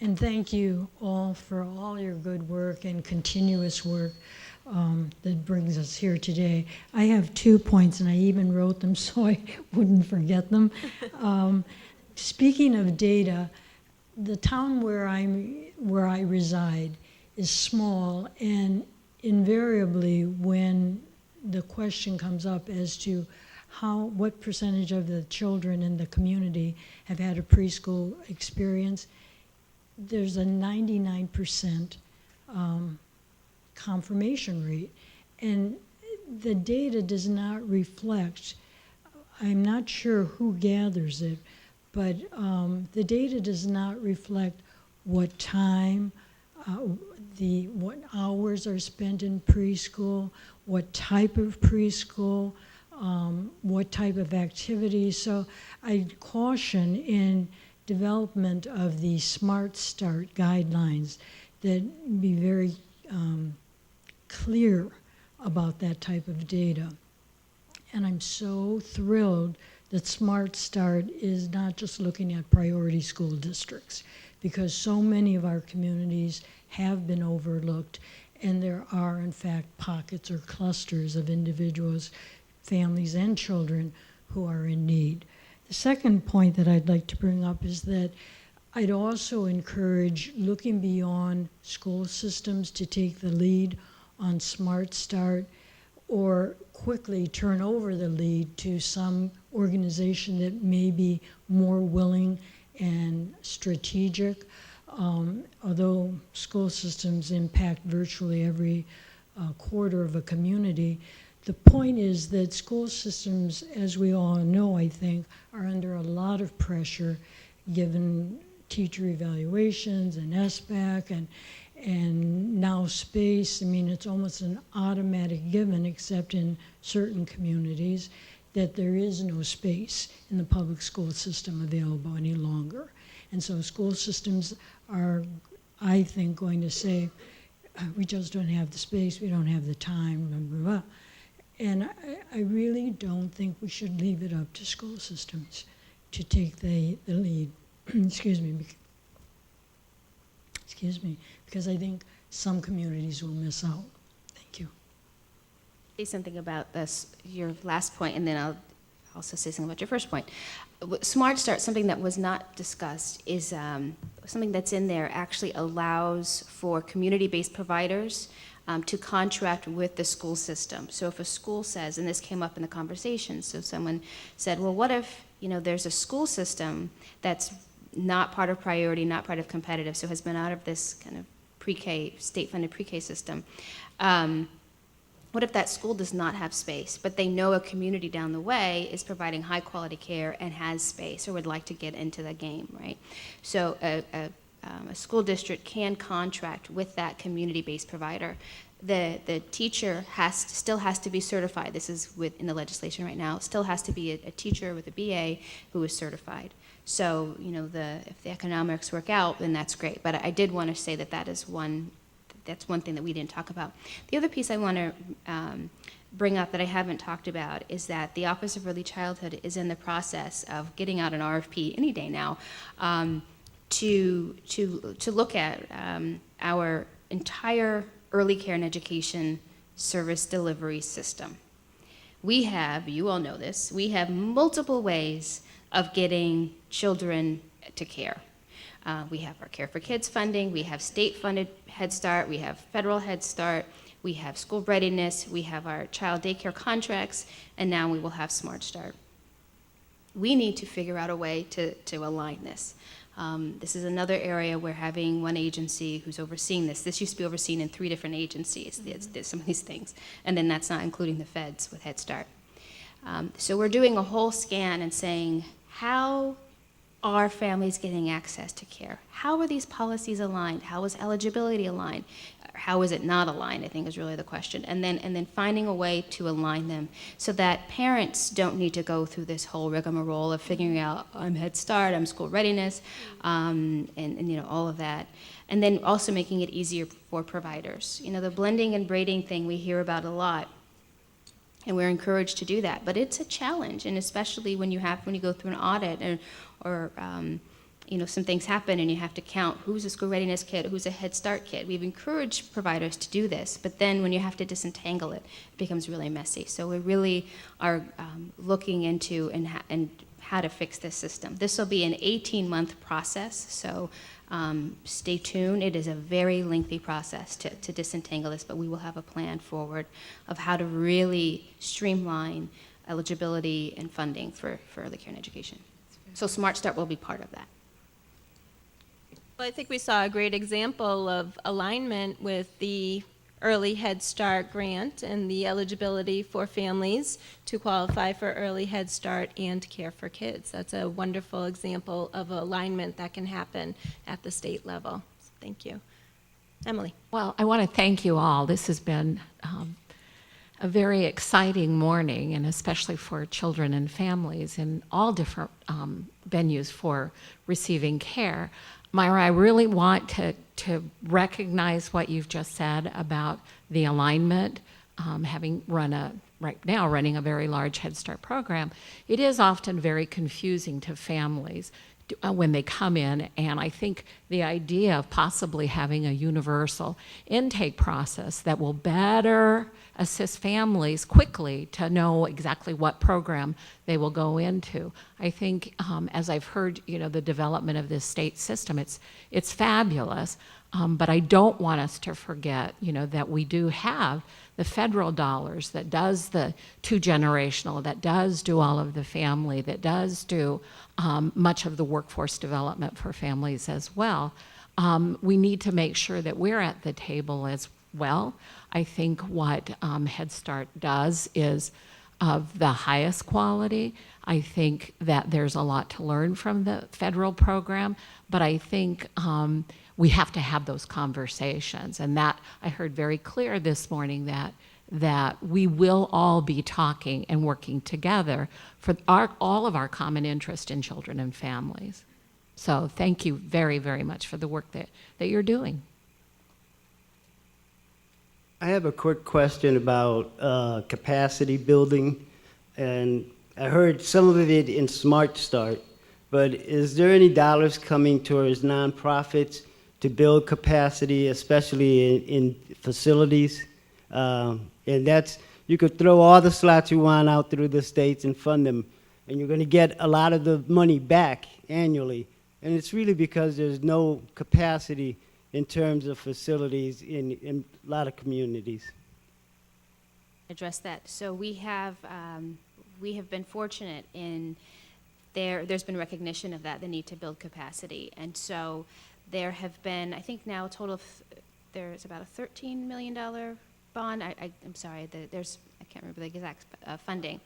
and thank you all for all your good work and continuous work. that brings us here today. I have 2 points, and I even wrote them so I wouldn't forget them. Speaking of data, the town where I reside is small, and invariably when the question comes up as to what percentage of the children in the community have had a preschool experience, there's a 99% confirmation rate. And the data does not reflect, I'm not sure who gathers it, but the data does not reflect what time, what hours are spent in preschool, what type of preschool, what type of activities. So I caution in development of the Smart Start guidelines that be very clear about that type of data. And I'm so thrilled that Smart Start is not just looking at priority school districts, because so many of our communities have been overlooked, and there are, in fact, pockets or clusters of individuals, families, and children who are in need. The second point that I'd like to bring up is that I'd also encourage looking beyond school systems to take the lead on Smart Start, or quickly turn over the lead to some organization that may be more willing and strategic. Although school systems impact virtually every quarter of a community, the point is that school systems, as we all know, I think, are under a lot of pressure given teacher evaluations and SBAC and now space. I mean, it's almost an automatic given, except in certain communities, that there is no space in the public school system available any longer. And so school systems are, I think, going to say, we just don't have the space, we don't have the time, blah, blah, blah. And I really don't think we should leave it up to school systems to take the lead. Excuse me, because I think some communities will miss out. Thank you. Say something about this, your last point, and then I'll also say something about your first point. Smart Start, something that was not discussed, is something that's in there actually allows for community-based providers to contract with the school system. So if a school says, and this came up in the conversation, so someone said, well, what if there's a school system that's not part of priority, not part of competitive, so has been out of this kind of pre-K, state-funded pre-K system. What if that school does not have space, but they know a community down the way is providing high-quality care and has space or would like to get into the game, right? So a school district can contract with that community-based provider. The teacher still has to be certified. This is in the legislation right now. Still has to be a teacher with a BA who is certified. So if the economics work out, then that's great. But I did want to say that that's one thing that we didn't talk about. The other piece I want to bring up that I haven't talked about is that the Office of Early Childhood is in the process of getting out an RFP any day now to look at our entire early care and education service delivery system. We have, you all know this, we have multiple ways of getting children to care. We have our Care for Kids funding, we have state-funded Head Start, we have federal Head Start, we have school readiness, we have our child daycare contracts, and now we will have Smart Start. We need to figure out a way to align this. This is another area where having one agency who's overseeing this used to be overseen in 3 different agencies, there's some of these things, and then that's not including the feds with Head Start. So we're doing a whole scan and saying, how are families getting access to care? How are these policies aligned? How is eligibility aligned? How is it not aligned, I think is really the question. And then finding a way to align them so that parents don't need to go through this whole rigmarole of figuring out, I'm Head Start, I'm school readiness, and all of that. And then also making it easier for providers. The blending and braiding thing we hear about a lot. And we're encouraged to do that, but it's a challenge, and especially when you go through an audit or some things happen and you have to count who's a school readiness kid, who's a Head Start kid. We've encouraged providers to do this, but then when you have to disentangle it, it becomes really messy. So we really are looking into and how to fix this system. This will be an 18-month process, so stay tuned. It is a very lengthy process to disentangle this, but we will have a plan forward of how to really streamline eligibility and funding for early care and education. So Smart Start will be part of that. Well, I think we saw a great example of alignment with the Early Head Start grant and the eligibility for families to qualify for Early Head Start and Care for Kids. That's a wonderful example of alignment that can happen at the state level. So thank you. Emily. Well, I want to thank you all. This has been a very exciting morning, and especially for children and families in all different venues for receiving care. Myra, I really want to recognize what you've just said about the alignment, having running a very large Head Start program. It is often very confusing to families when they come in, and I think the idea of possibly having a universal intake process that will better assist families quickly to know exactly what program they will go into. I think as I've heard, the development of this state system, it's fabulous, but I don't want us to forget, that we do have the federal dollars that does the two-generational, that does do all of the family, that does do much of the workforce development for families as well. We need to make sure that we're at the table as well. I think what Head Start does is of the highest quality. I think that there's a lot to learn from the federal program, but I think we have to have those conversations. And that I heard very clear this morning that we will all be talking and working together for all of our common interest in children and families. So thank you very, very much for the work that you're doing. I have a quick question about capacity building, and I heard some of it in Smart Start, but is there any dollars coming towards nonprofits to build capacity, especially in facilities? And that's, you could throw all the slots you want out through the states and fund them, and you're going to get a lot of the money back annually. And it's really because there's no capacity in terms of facilities in a lot of communities. Address that. So we have been fortunate in there's been recognition of that, the need to build capacity. And so there have been, I think now a total of, there's about a $13 million bond. I'm sorry, I can't remember the exact funding.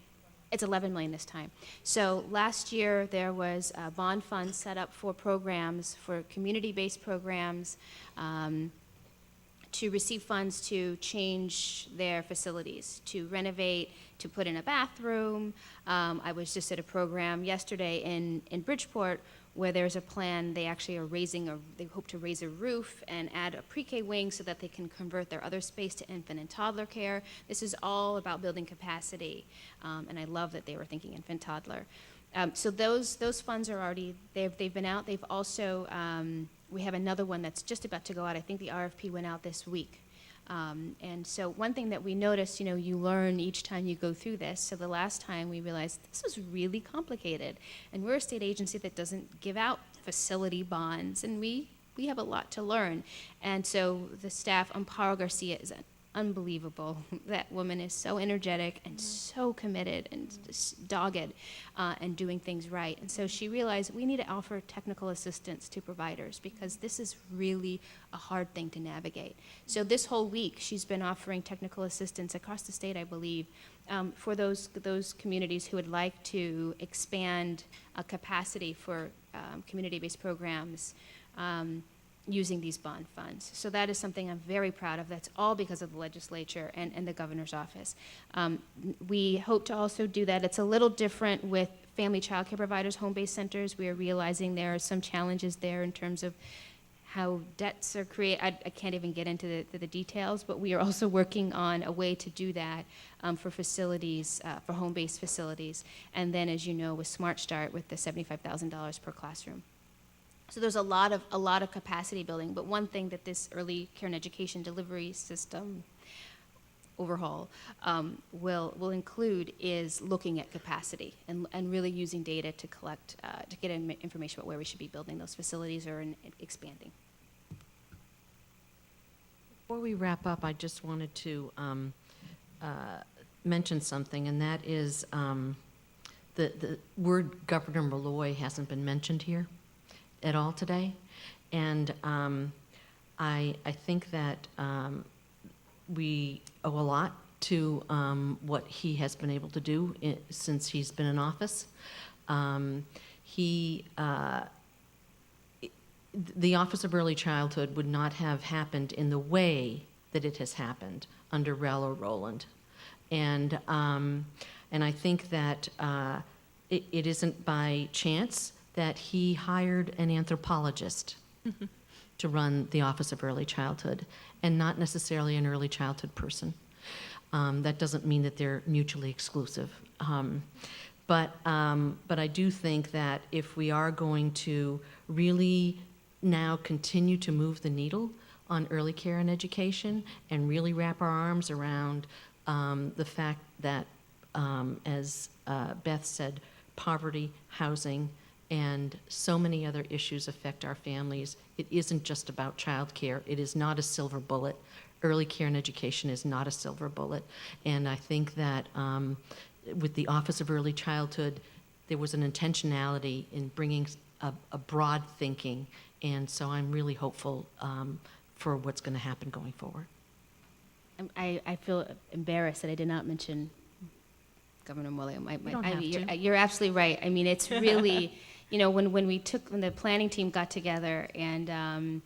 It's 11 million this time. So last year there was a bond fund set up for programs, for community-based programs, to receive funds to change their facilities, to renovate, to put in a bathroom. I was just at a program yesterday in Bridgeport where there's a plan. They actually are they hope to raise a roof and add a pre-K wing so that they can convert their other space to infant and toddler care. This is all about building capacity, and I love that they were thinking infant toddler. So those funds are already, they've been out. They've also, we have another one that's just about to go out. I think the RFP went out this week. And so one thing that we noticed, you learn each time you go through this. So the last time we realized this was really complicated. And we're a state agency that doesn't give out facility bonds. And we have a lot to learn. And so the staff, Amparo Garcia is unbelievable. That woman is so energetic and so committed and just dogged and doing things right. And so she realized we need to offer technical assistance to providers because this is really a hard thing to navigate. So this whole week she's been offering technical assistance across the state, I believe, for those communities who would like to expand capacity for community-based programs using these bond funds. So that is something I'm very proud of. That's all because of the legislature and the governor's office. We hope to also do that. It's a little different with family child care providers, home-based centers. We are realizing there are some challenges there in terms of how debts are created. I can't even get into the details, but we are also working on a way to do that for facilities, for home-based facilities. And then, as you know, with Smart Start, with the $75,000 per classroom. So there's a lot of capacity building, but one thing that this early care and education delivery system overhaul will include is looking at capacity and really using data to collect, to get information about where we should be building those facilities or expanding. Before we wrap up, I just wanted to mention something, and that is the word Governor Malloy hasn't been mentioned here at all today. And I think that we owe a lot to what he has been able to do since he's been in office. The Office of Early Childhood would not have happened in the way that it has happened under Rel or Roland. And I think that it isn't by chance that he hired an anthropologist to run the Office of Early Childhood, and not necessarily an early childhood person. That doesn't mean that they're mutually exclusive. But I do think that if we are going to really now continue to move the needle on early care and education and really wrap our arms around the fact that, as Beth said, poverty, housing, and so many other issues affect our families. It isn't just about child care. It is not a silver bullet. Early care and education is not a silver bullet. And I think that with the Office of Early Childhood, there was an intentionality in bringing a broad thinking. And so I'm really hopeful for what's going to happen going forward. I feel embarrassed that I did not mention Governor Muller. You're absolutely right. I mean, it's really, when the planning team got together and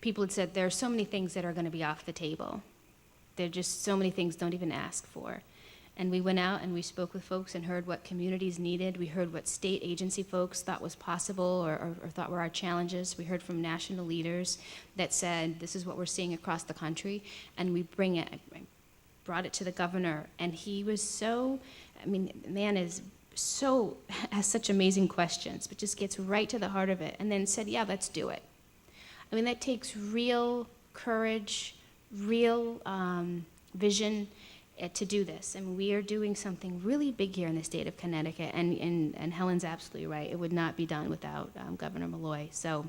people had said there are so many things that are going to be off the table. There are just so many things don't even ask for. And we went out and we spoke with folks and heard what communities needed. We heard what state agency folks thought was possible or thought were our challenges. We heard from national leaders that said, this is what we're seeing across the country. And we brought it to the governor. And he was so, the man has such amazing questions, but just gets right to the heart of it. And then said, yeah, let's do it. I mean, that takes real courage, real vision to do this. And we are doing something really big here in the state of Connecticut, and Helen's absolutely right. It would not be done without Governor Malloy. So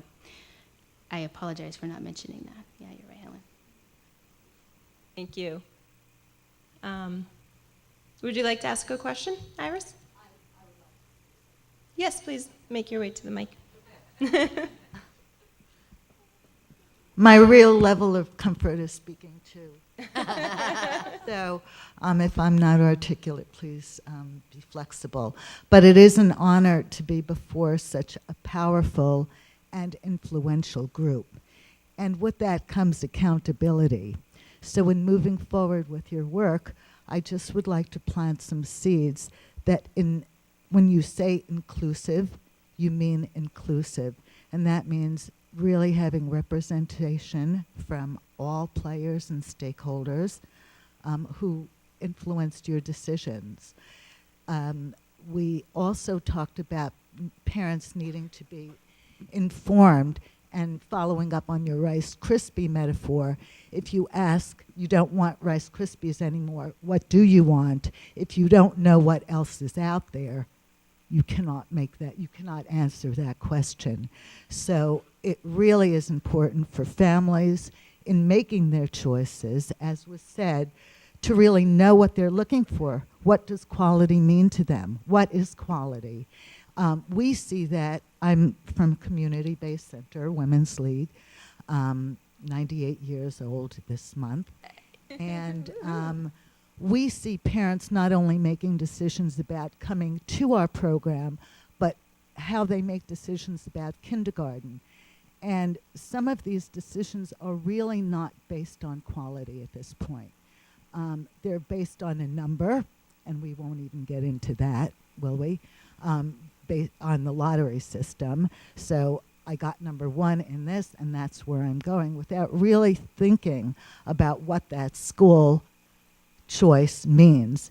I apologize for not mentioning that. Yeah, you're right, Helen. Thank you. Would you like to ask a question, Iris? Yes, please make your way to the mic. My real level of comfort is speaking too. So if I'm not articulate, please be flexible. But it is an honor to be before such a powerful and influential group. And with that comes accountability. So in moving forward with your work, I just would like to plant some seeds that when you say inclusive, you mean inclusive. And that means really having representation from all players and stakeholders who influenced your decisions. We also talked about parents needing to be informed, and following up on your Rice Krispie metaphor, if you ask, you don't want Rice Krispies anymore, what do you want? If you don't know what else is out there, you cannot answer that question. So it really is important for families in making their choices, as was said, to really know what they're looking for. What does quality mean to them? What is quality? We see that. I'm from a community-based center, Women's League, 98 years old this month. And we see parents not only making decisions about coming to our program, but how they make decisions about kindergarten. And some of these decisions are really not based on quality at this point. They're based on a number, and we won't even get into that, will we? Based on the lottery system. So I got number one in this, and that's where I'm going, without really thinking about what that school choice means.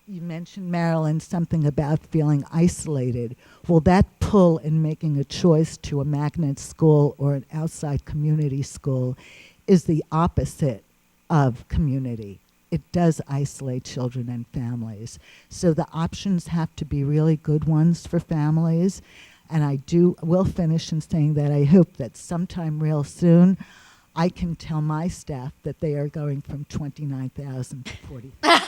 you mentioned, Marilyn, something about feeling isolated. Well, that pull in making a choice to a magnet school or an outside community school is the opposite of community. It does isolate children and families. So the options have to be really good ones for families. And will finish in saying that I hope that sometime real soon I can tell my staff that they are going from 29,000 to 40,000.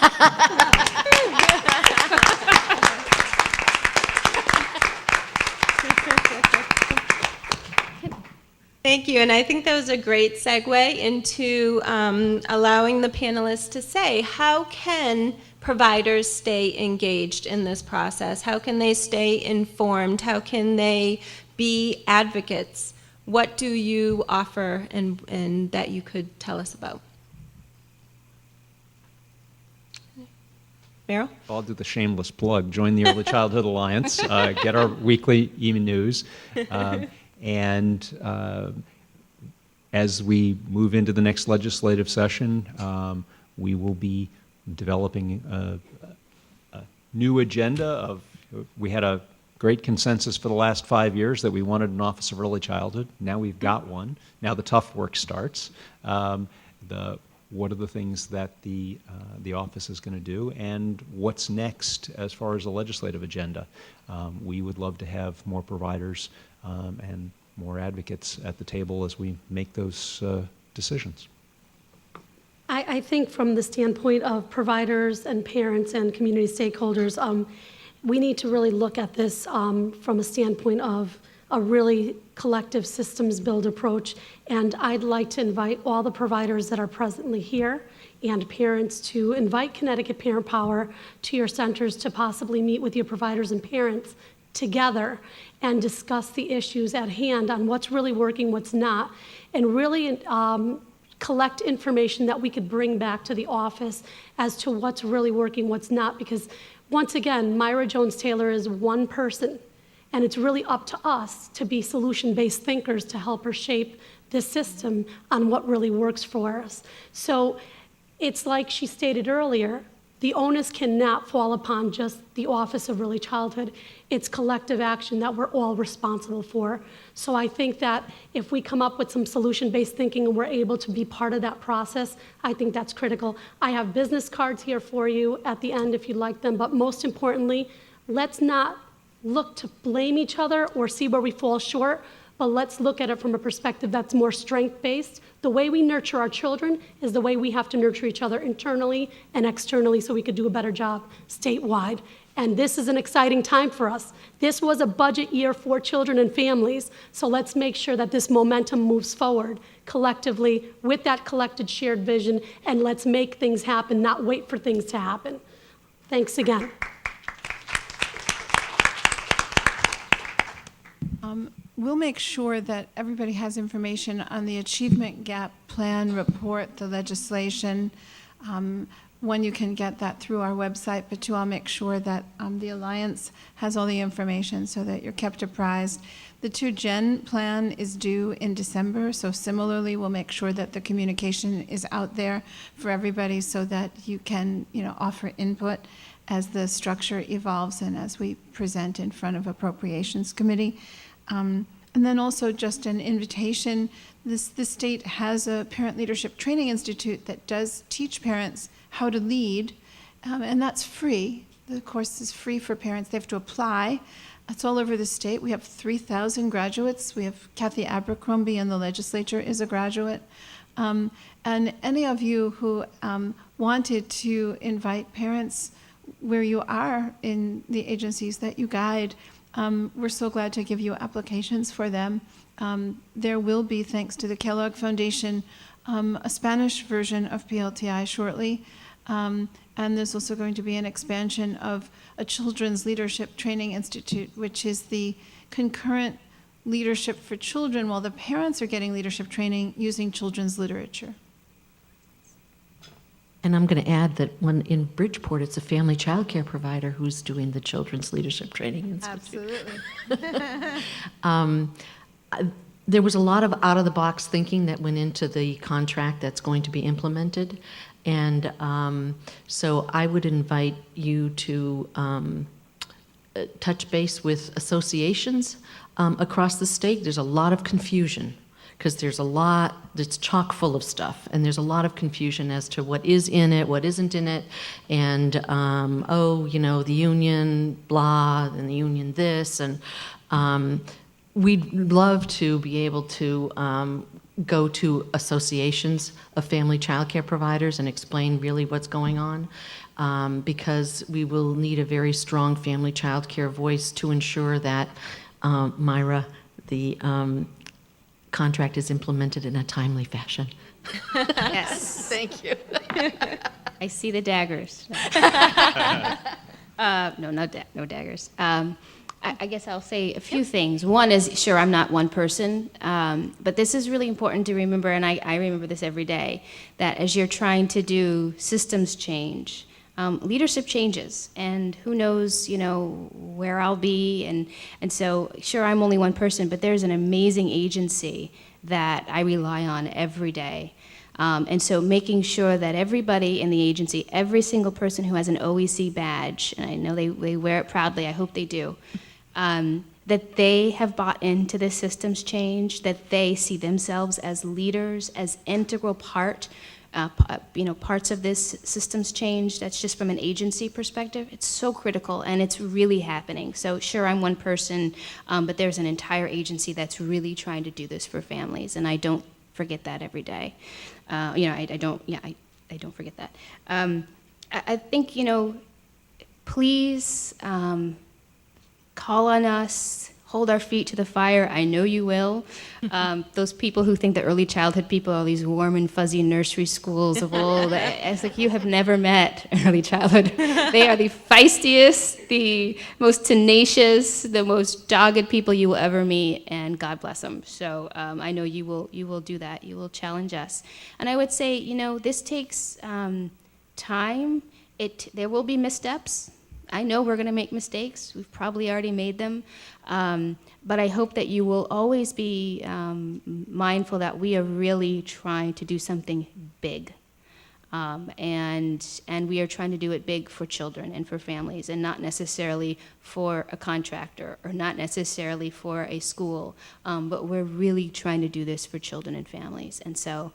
Thank you, and I think that was a great segue into allowing the panelists to say, how can providers stay engaged in this process? How can they stay informed? How can they be advocates? What do you offer and that you could tell us about? Merrill? I'll do the shameless plug. Join the Early Childhood Alliance. Get our weekly e-news. As we move into the next legislative session, we will be developing a new agenda we had a great consensus for the last 5 years that we wanted an Office of Early Childhood. Now we've got one. Now the tough work starts. What are the things that the office is going to do, and what's next as far as the legislative agenda? We would love to have more providers and more advocates at the table as we make those decisions. I think from the standpoint of providers and parents and community stakeholders, we need to really look at this from a standpoint of a really collective systems build approach. And I'd like to invite all the providers that are presently here and parents to invite Connecticut Parent Power to your centers to possibly meet with your providers and parents together and discuss the issues at hand on what's really working, what's not, and really collect information that we could bring back to the office as to what's really working, what's not, because once again, Myra Jones-Taylor is one person, and it's really up to us to be solution-based thinkers to help her shape this system on what really works for us. So it's like she stated earlier, the onus cannot fall upon just the Office of Early Childhood. It's collective action that we're all responsible for. So I think that if we come up with some solution-based thinking and we're able to be part of that process, I think that's critical. I have business cards here for you at the end if you'd like them, but most importantly, let's not look to blame each other or see where we fall short, but let's look at it from a perspective that's more strength-based. The way we nurture our children is the way we have to nurture each other internally and externally so we could do a better job statewide. And this is an exciting time for us. This was a budget year for children and families, so let's make sure that this momentum moves forward collectively with that collected shared vision, and let's make things happen, not wait for things to happen. Thanks again. We'll make sure that everybody has information on the Achievement Gap Plan report, the legislation, when you can get that through our website, but I'll make sure that the Alliance has all the information so that you're kept apprised. The 2-Gen plan is due in December, so similarly, we'll make sure that the communication is out there for everybody so that you can, offer input as the structure evolves and as we present in front of Appropriations Committee. And then also just an invitation, the state has a Parent Leadership Training Institute that does teach parents how to lead, and that's free. The course is free for parents. They have to apply. It's all over the state. We have 3,000 graduates. We have Kathy Abercrombie in the legislature is a graduate. And any of you who wanted to invite parents where you are in the agencies that you guide, we're so glad to give you applications for them. There will be, thanks to the Kellogg Foundation, a Spanish version of PLTI shortly. And there's also going to be an expansion of a Children's Leadership Training Institute, which is the concurrent leadership for children while the parents are getting leadership training using children's literature. And I'm going to add that in Bridgeport, it's a family child care provider who's doing the Children's Leadership Training Institute. Absolutely. There was a lot of out-of-the-box thinking that went into the contract that's going to be implemented. And so I would invite you to touch base with associations across the state. There's a lot of confusion because there's a lot that's chock full of stuff, and there's a lot of confusion as to what is in it, what isn't in it, and the union blah, and the union this, and we'd love to be able to go to associations of family child care providers and explain really what's going on, because we will need a very strong family child care voice to ensure that Myra, the contract is implemented in a timely fashion. Yes. Thank you. I see the daggers. No, no daggers. I guess I'll say a few things. One is, sure, I'm not one person, but this is really important to remember, and I remember this every day, that as you're trying to do systems change, leadership changes, and who knows, where I'll be, and so, sure, I'm only one person, but there's an amazing agency that I rely on every day. And so making sure that everybody in the agency, every single person who has an OEC badge, and I know they wear it proudly, I hope they do, that they have bought into this systems change, that they see themselves as leaders, as integral parts of this systems change. That's just from an agency perspective. It's so critical, and it's really happening. So sure, I'm one person, but there's an entire agency that's really trying to do this for families, and I don't forget that every day. I don't forget that. I think, please call on us, hold our feet to the fire. I know you will. Those people who think that early childhood people are these warm and fuzzy nursery schools of old, it's like you have never met early childhood. They are the feistiest, the most tenacious, the most dogged people you will ever meet, and God bless them. So I know you will do that. You will challenge us. And I would say, this takes time. There will be missteps. I know we're going to make mistakes. We've probably already made them. But I hope that you will always be mindful that we are really trying to do something big. And we are trying to do it big for children and for families, and not necessarily for a contractor or not necessarily for a school. But we're really trying to do this for children and families. And so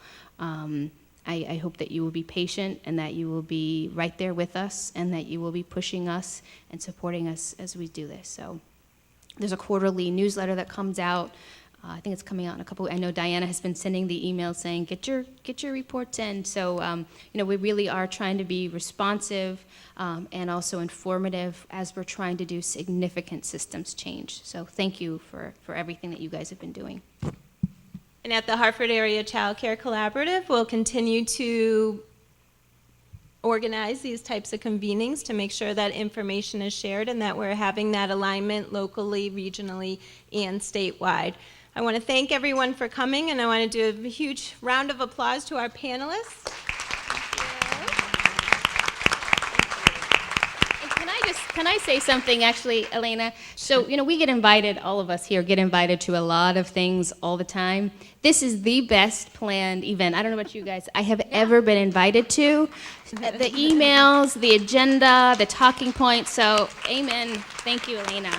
I hope that you will be patient, and that you will be right there with us, and that you will be pushing us and supporting us as we do this. So there's a quarterly newsletter that comes out. I think it's coming out in a couple. I know Diana has been sending the emails saying, get your reports in. So we really are trying to be responsive and also informative as we're trying to do significant systems change. So thank you for everything that you guys have been doing. And at the Hartford Area Child Care Collaborative, we'll continue to organize these types of convenings to make sure that information is shared and that we're having that alignment locally, regionally, and statewide. I want to thank everyone for coming, and I want to do a huge round of applause to our panelists. Can I say something, actually, Elena? So, we get invited, all of us here get invited to a lot of things all the time. This is the best planned event, I don't know about you guys, I have ever been invited to. The emails, the agenda, the talking points, so amen. Thank you, Elena.